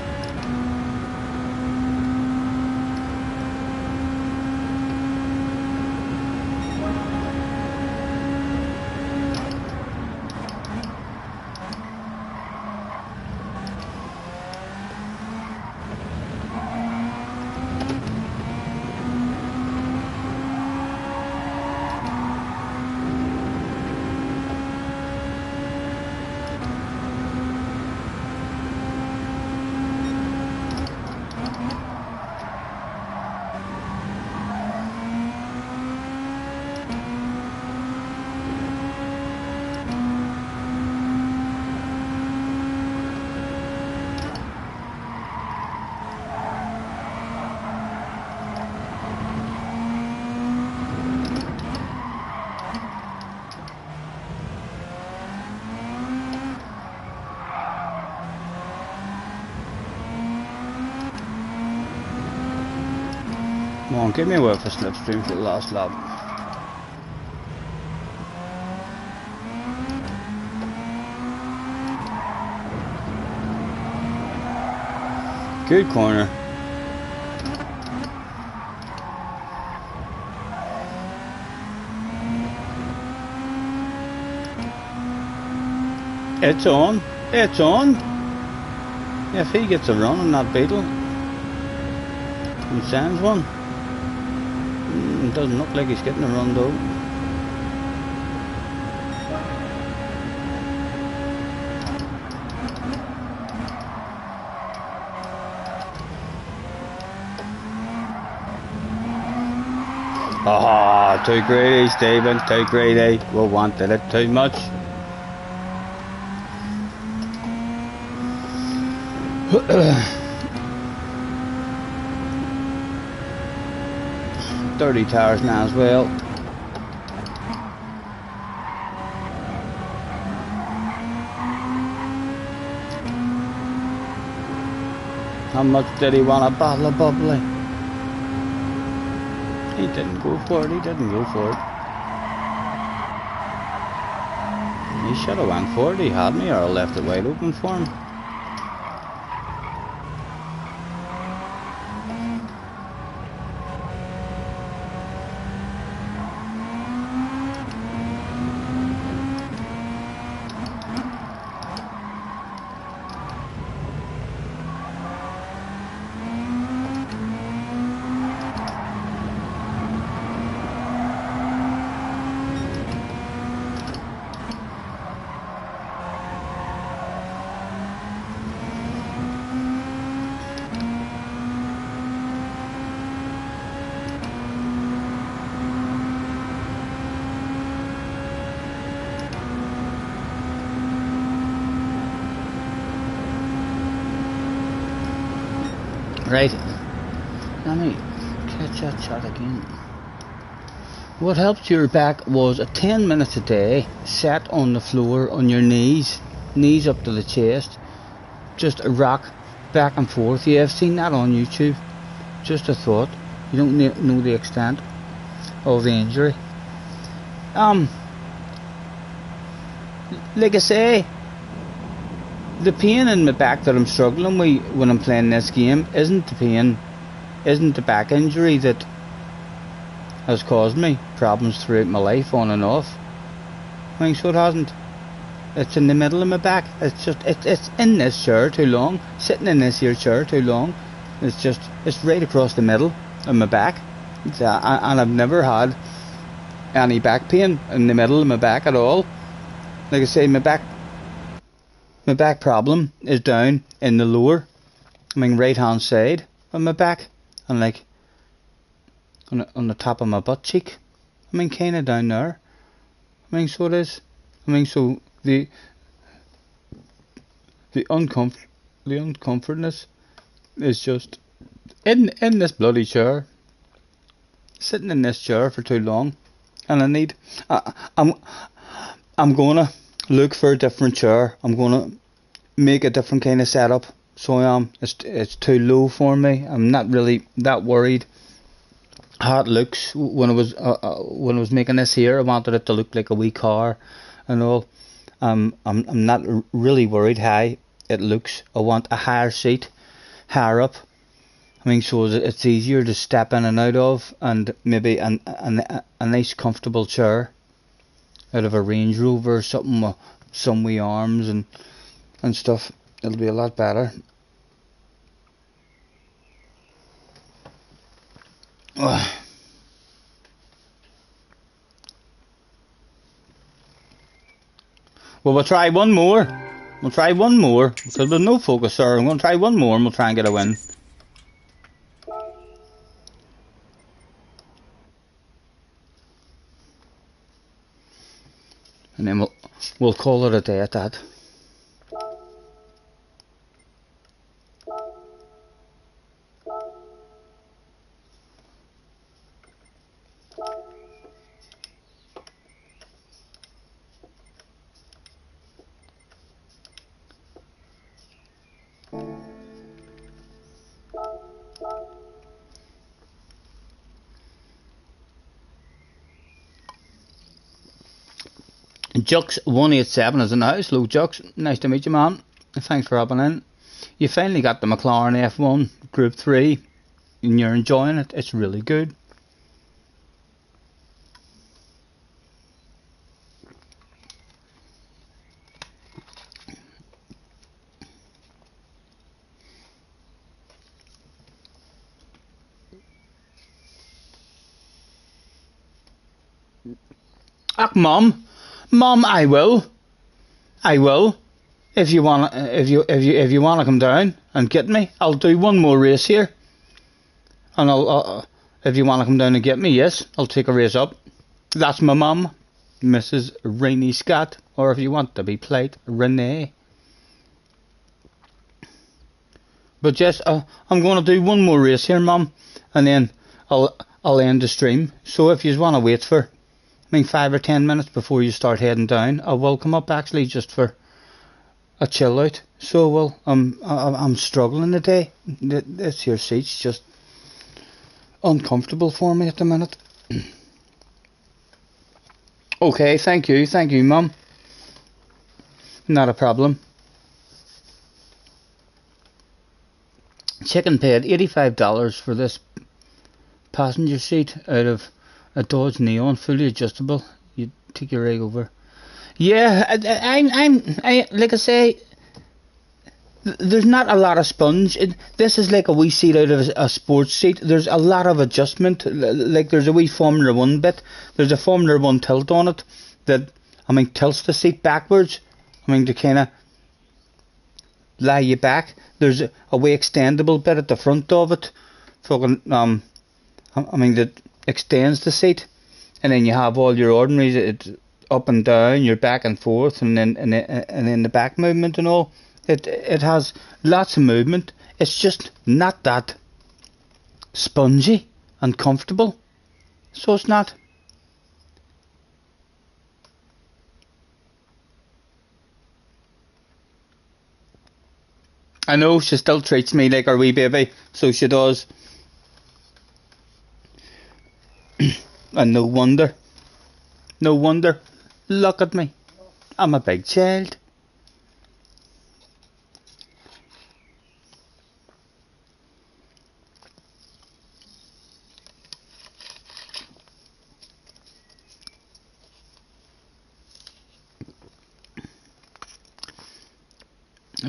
Come on, give me a word for slipstream for the last lap. Good corner. It's on. It's on. If he gets a run on that beetle and sends one. It doesn't look like he's getting a run though. Ah, too greedy, Stephen, too greedy. We wanted it too much. Dirty tires now as well. How much did he want a bottle of bubbly? He didn't go for it, he didn't go for it. He should have went for it, he had me, or I left it wide open for him. Right, let me catch that shot again. What helped your back was a 10 minutes a day, sat on the floor on your knees up to the chest, just a rock back and forth. Yeah, I've seen that on YouTube. Just a thought. You don't know the extent of the injury. Like I say, the pain in my back that I'm struggling with when I'm playing this game isn't the back injury that has caused me problems throughout my life on and off. I mean, so it hasn't. It's in the middle of my back. It's in this chair too long, sitting in this here chair too long. It's right across the middle of my back. And I've never had any back pain in the middle of my back at all. Like I say, my back problem is down in the lower, right hand side of my back, and like on the top of my butt cheek. Kind of down there. So it is. So the uncomfortness is just in this bloody chair, sitting in this chair for too long, and I'm gonna look for a different chair. I'm gonna make a different kind of setup. So I am. It's too low for me. I'm not really that worried how it looks. When I was making this here, I wanted it to look like a wee car and all. I'm not really worried how it looks. I want a higher seat, higher up. So it's easier to step in and out of, and maybe a nice comfortable chair out of a Range Rover or something with some wee arms and stuff. It'll be a lot better. Well, we'll try one more. We'll try one more because there's no focus there. I'm going to try one more and we'll try and get a win. And then we'll call it a day at that. Jux187 is in the house. Hello Jux, nice to meet you, man. Thanks for hopping in. You finally got the McLaren F1 Group 3 and you're enjoying it. It's really good. Ach, Mum, I will. If you wanna come down and get me, I'll do one more race here. And I'll if you wanna come down and get me, yes, I'll take a race up. That's my mum, Mrs. Rainey Scott, or if you want to be polite, Renee. But yes, I'm gonna do one more race here, Mum, and then I'll end the stream. So if you wanna wait for 5 or 10 minutes before you start heading down, I will come up actually just for a chill out. So I'm struggling today. This here seat's just uncomfortable for me at the minute. Okay, thank you, Mum. Not a problem. Chicken paid $85 for this passenger seat out of a Dodge Neon, fully adjustable. You take your egg over. Yeah, I like I say, there's not a lot of sponge. This is like a wee seat out of a sports seat. There's a lot of adjustment. Like there's a wee Formula 1 bit. There's a Formula 1 tilt on it that tilts the seat backwards. To kind of lie you back. There's a wee extendable bit at the front of it. Fucking that extends the seat, and then you have all your ordinaries. It's up and down, your back and forth, and then the back movement and all. It has lots of movement. It's just not that spongy and comfortable. So it's not. I know she still treats me like her wee baby, so she does. And no wonder. No wonder. Look at me. I'm a big child.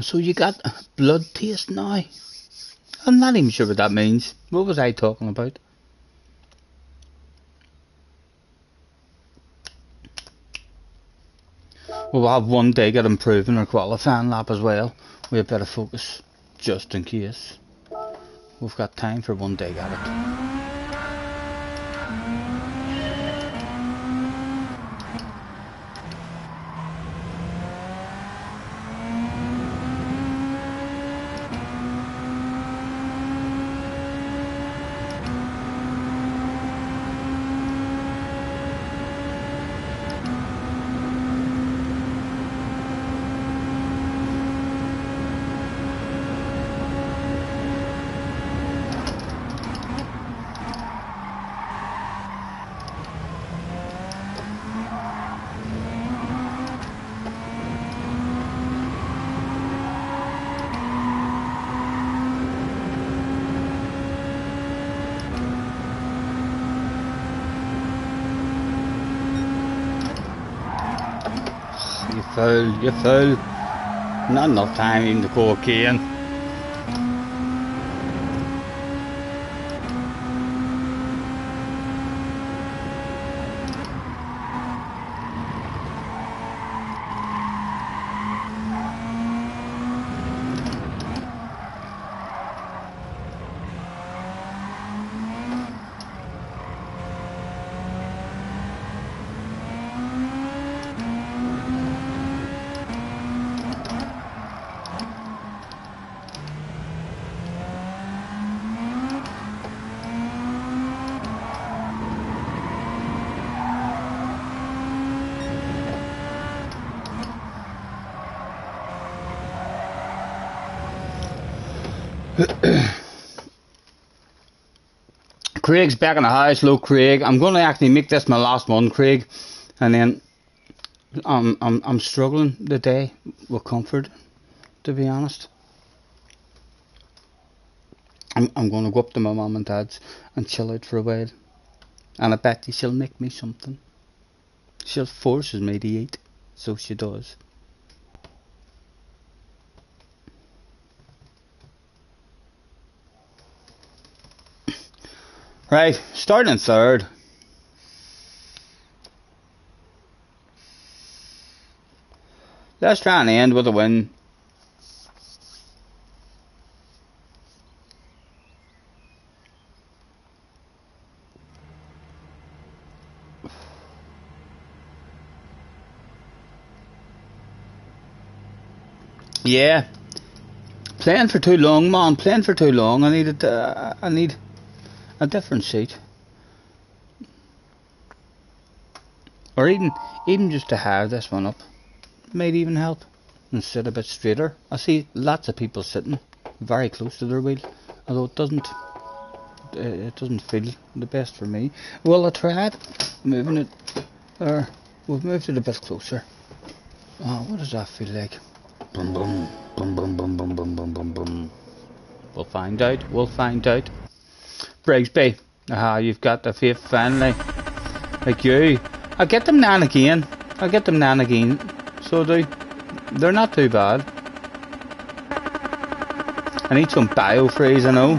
So you got blood taste now? I'm not even sure what that means. What was I talking about? We'll have one dig at improving our qualifying lap as well. We have better focus, just in case. We've got time for one dig at it. You fool. Not enough time even to go again. Craig's back in the house. Hello, Craig. I'm going to actually make this my last one, Craig, and then I'm struggling today with comfort, to be honest. I'm going to go up to my mum and dad's and chill out for a while, and I bet you she'll make me something. She forces me to eat, so she does. Right, starting third. Let's try and end with a win. Yeah, playing for too long, man. Playing for too long. I need a different seat, or even just to have this one up might even help and sit a bit straighter. I see lots of people sitting very close to their wheel, although it doesn't feel the best for me. Well, I tried moving it, or we've moved it a bit closer. Oh, what does that feel like? Boom, boom, boom, boom, boom, boom, boom, boom, boom, boom. We'll find out. We'll find out. Brigsby, you've got the faith finally. Like you, I get them now and again. So they're not too bad. I need some biofreeze, I know.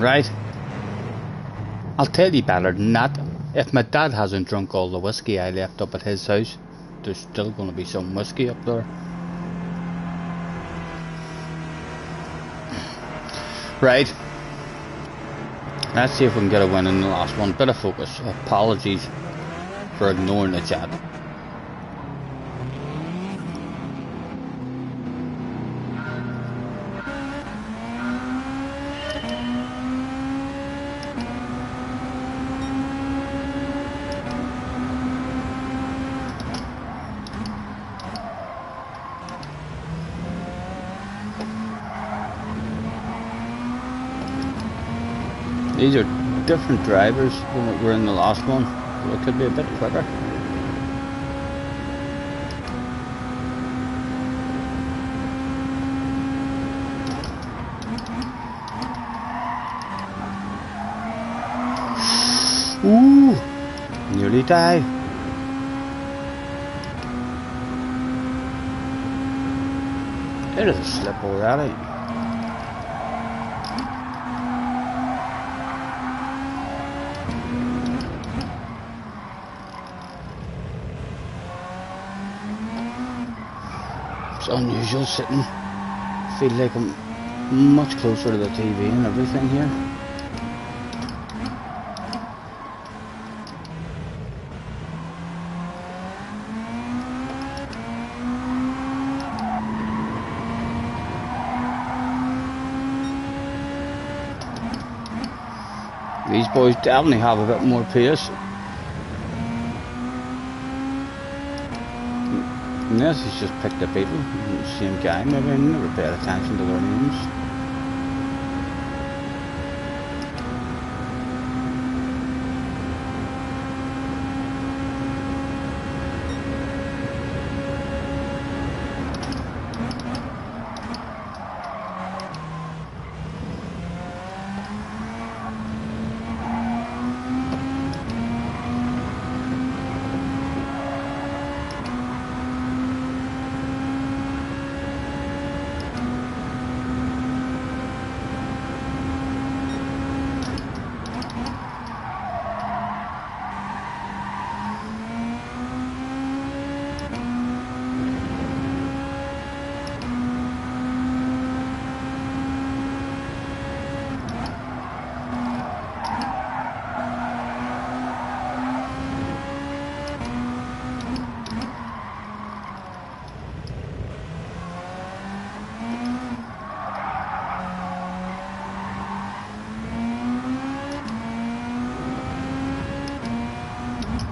Right. I'll tell you better than that. If my dad hasn't drunk all the whiskey I left up at his house, there's still going to be some whiskey up there. Right. Let's see if we can get a win in the last one. Bit of focus. Apologies for ignoring the chat. These are different drivers than what were in the last one, so it could be a bit quicker. Ooh, nearly died. It is a slip already. It's unusual sitting. Feel like I'm much closer to the TV and everything here. These boys definitely have a bit more pace. Unless he's just picked a beetle, same guy, maybe I never paid attention to their names.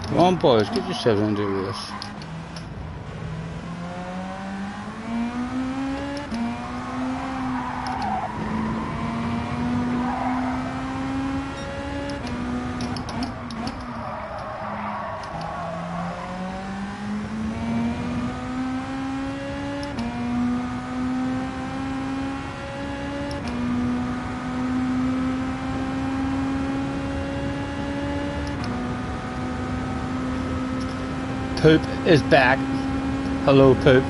Come on boys, get yourselves into a race. Poop is back. Hello, Poop.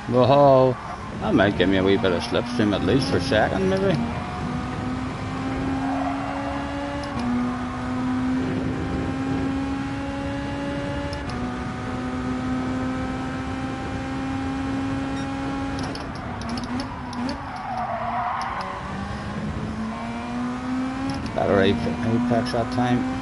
Whoa, that might give me a wee bit of slipstream at least for a second, maybe. Better apex that time.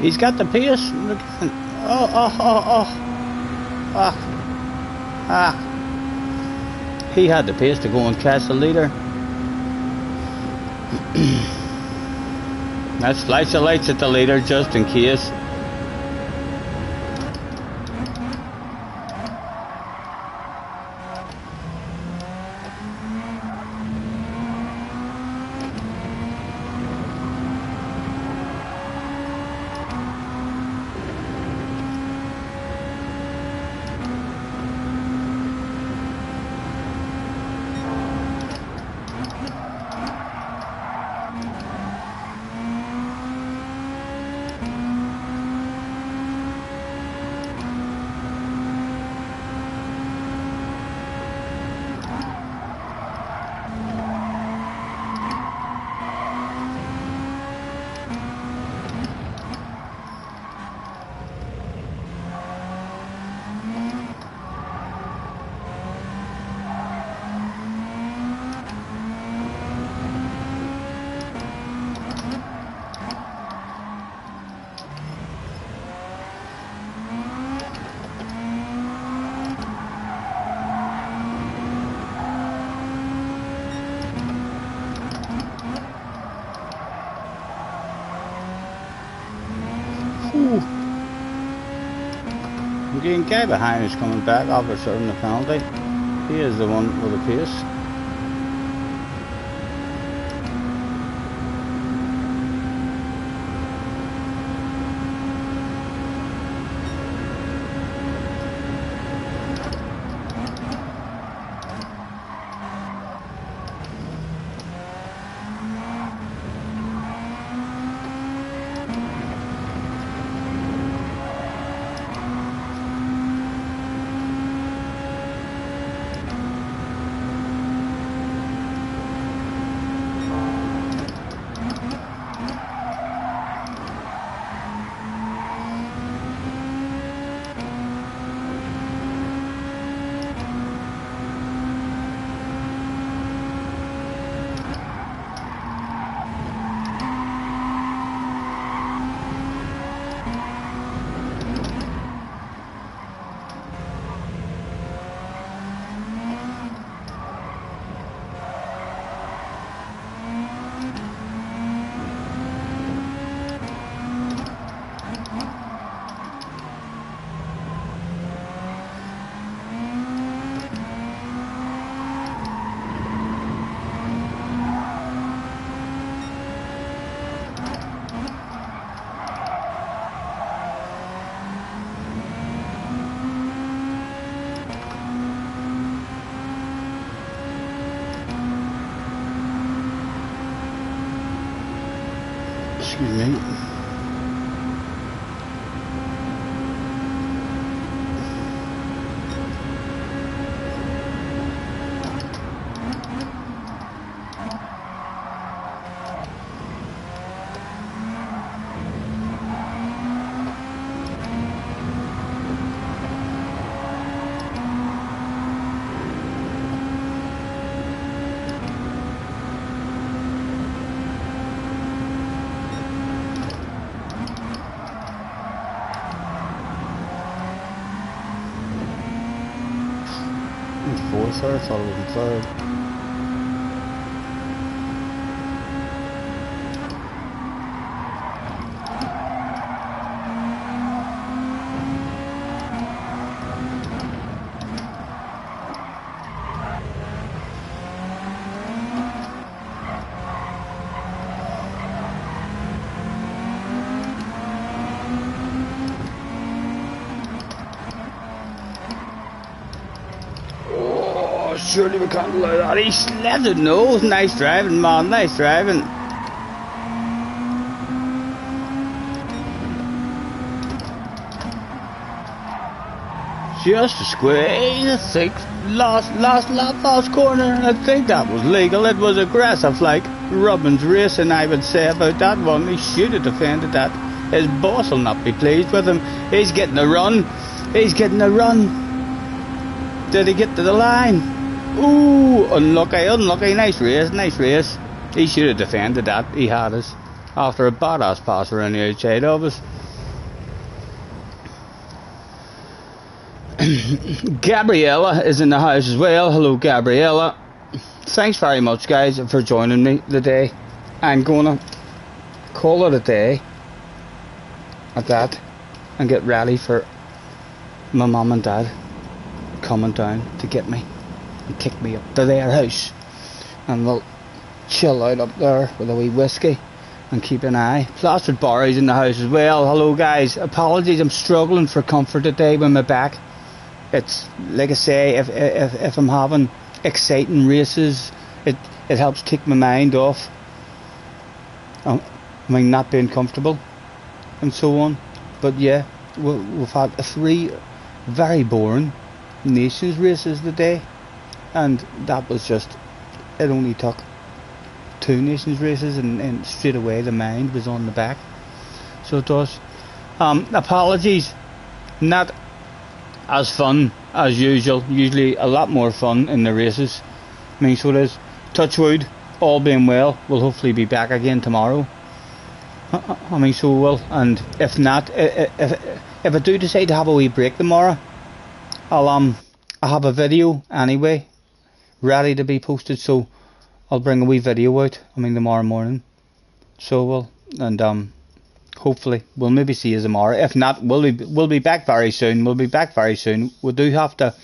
He's got the pace. Look at him. He had the pace to go and catch the leader. Let's flash the lights at the leader just in case. The guy behind is coming back after serving the penalty. He is the one with the pace. Excuse me. Fourth, I thought it was third. Surely we can't allow that. He slammed it. No, nice driving, man. Nice driving. Just a squeeze. I think last corner. I think that was legal. It was aggressive, like Robbins racing. I would say about that one. He should have defended that. His boss will not be pleased with him. He's getting a run. He's getting a run. Did he get to the line? Ooh, unlucky, nice race. He should have defended that, he had us. After a badass pass around the outside of us. Gabriella is in the house as well. Hello, Gabriella. Thanks very much, guys, for joining me today. I'm gonna call it a day at that and get ready for my mum and dad coming down to get me and kick me up to their house, and we'll chill out up there with a wee whiskey and keep an eye. Plastered Barry's in the house as well. Hello guys, apologies, I'm struggling for comfort today with my back. It's like I say, if I'm having exciting races, it helps take my mind off not being comfortable and so on. But yeah, we've had 3 very boring nations races today, and that was just, it only took 2 nations races and straight away the mind was on the back. So it does. Apologies, not as fun as usual. Usually a lot more fun in the races. I mean, so it is. Touch wood, all being well, we'll hopefully be back again tomorrow. I mean, so will. And if not, if I do decide to have a wee break tomorrow, I'll have a video anyway ready to be posted, so I'll bring a wee video out, I mean, tomorrow morning. So will, and hopefully we'll maybe see you tomorrow. If not, we'll be back very soon. We'll be back very soon. We do have to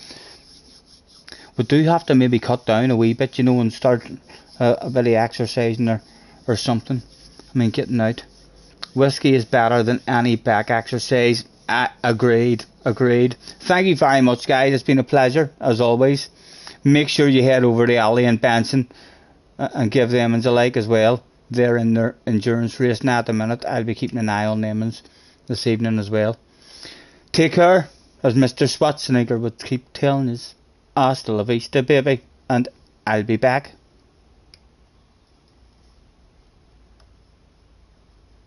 maybe cut down a wee bit, you know, and start a bit of exercising or something. I mean, getting out. Whiskey is better than any back exercise. Agreed. Thank you very much, guys. It's been a pleasure as always. Make sure you head over to Ali and Benson and give them a like as well. They're in their endurance race now at the minute. I'll be keeping an eye on them this evening as well. Take care, as Mr. Schwarzenegger would keep telling us. Hasta la vista, baby. And I'll be back.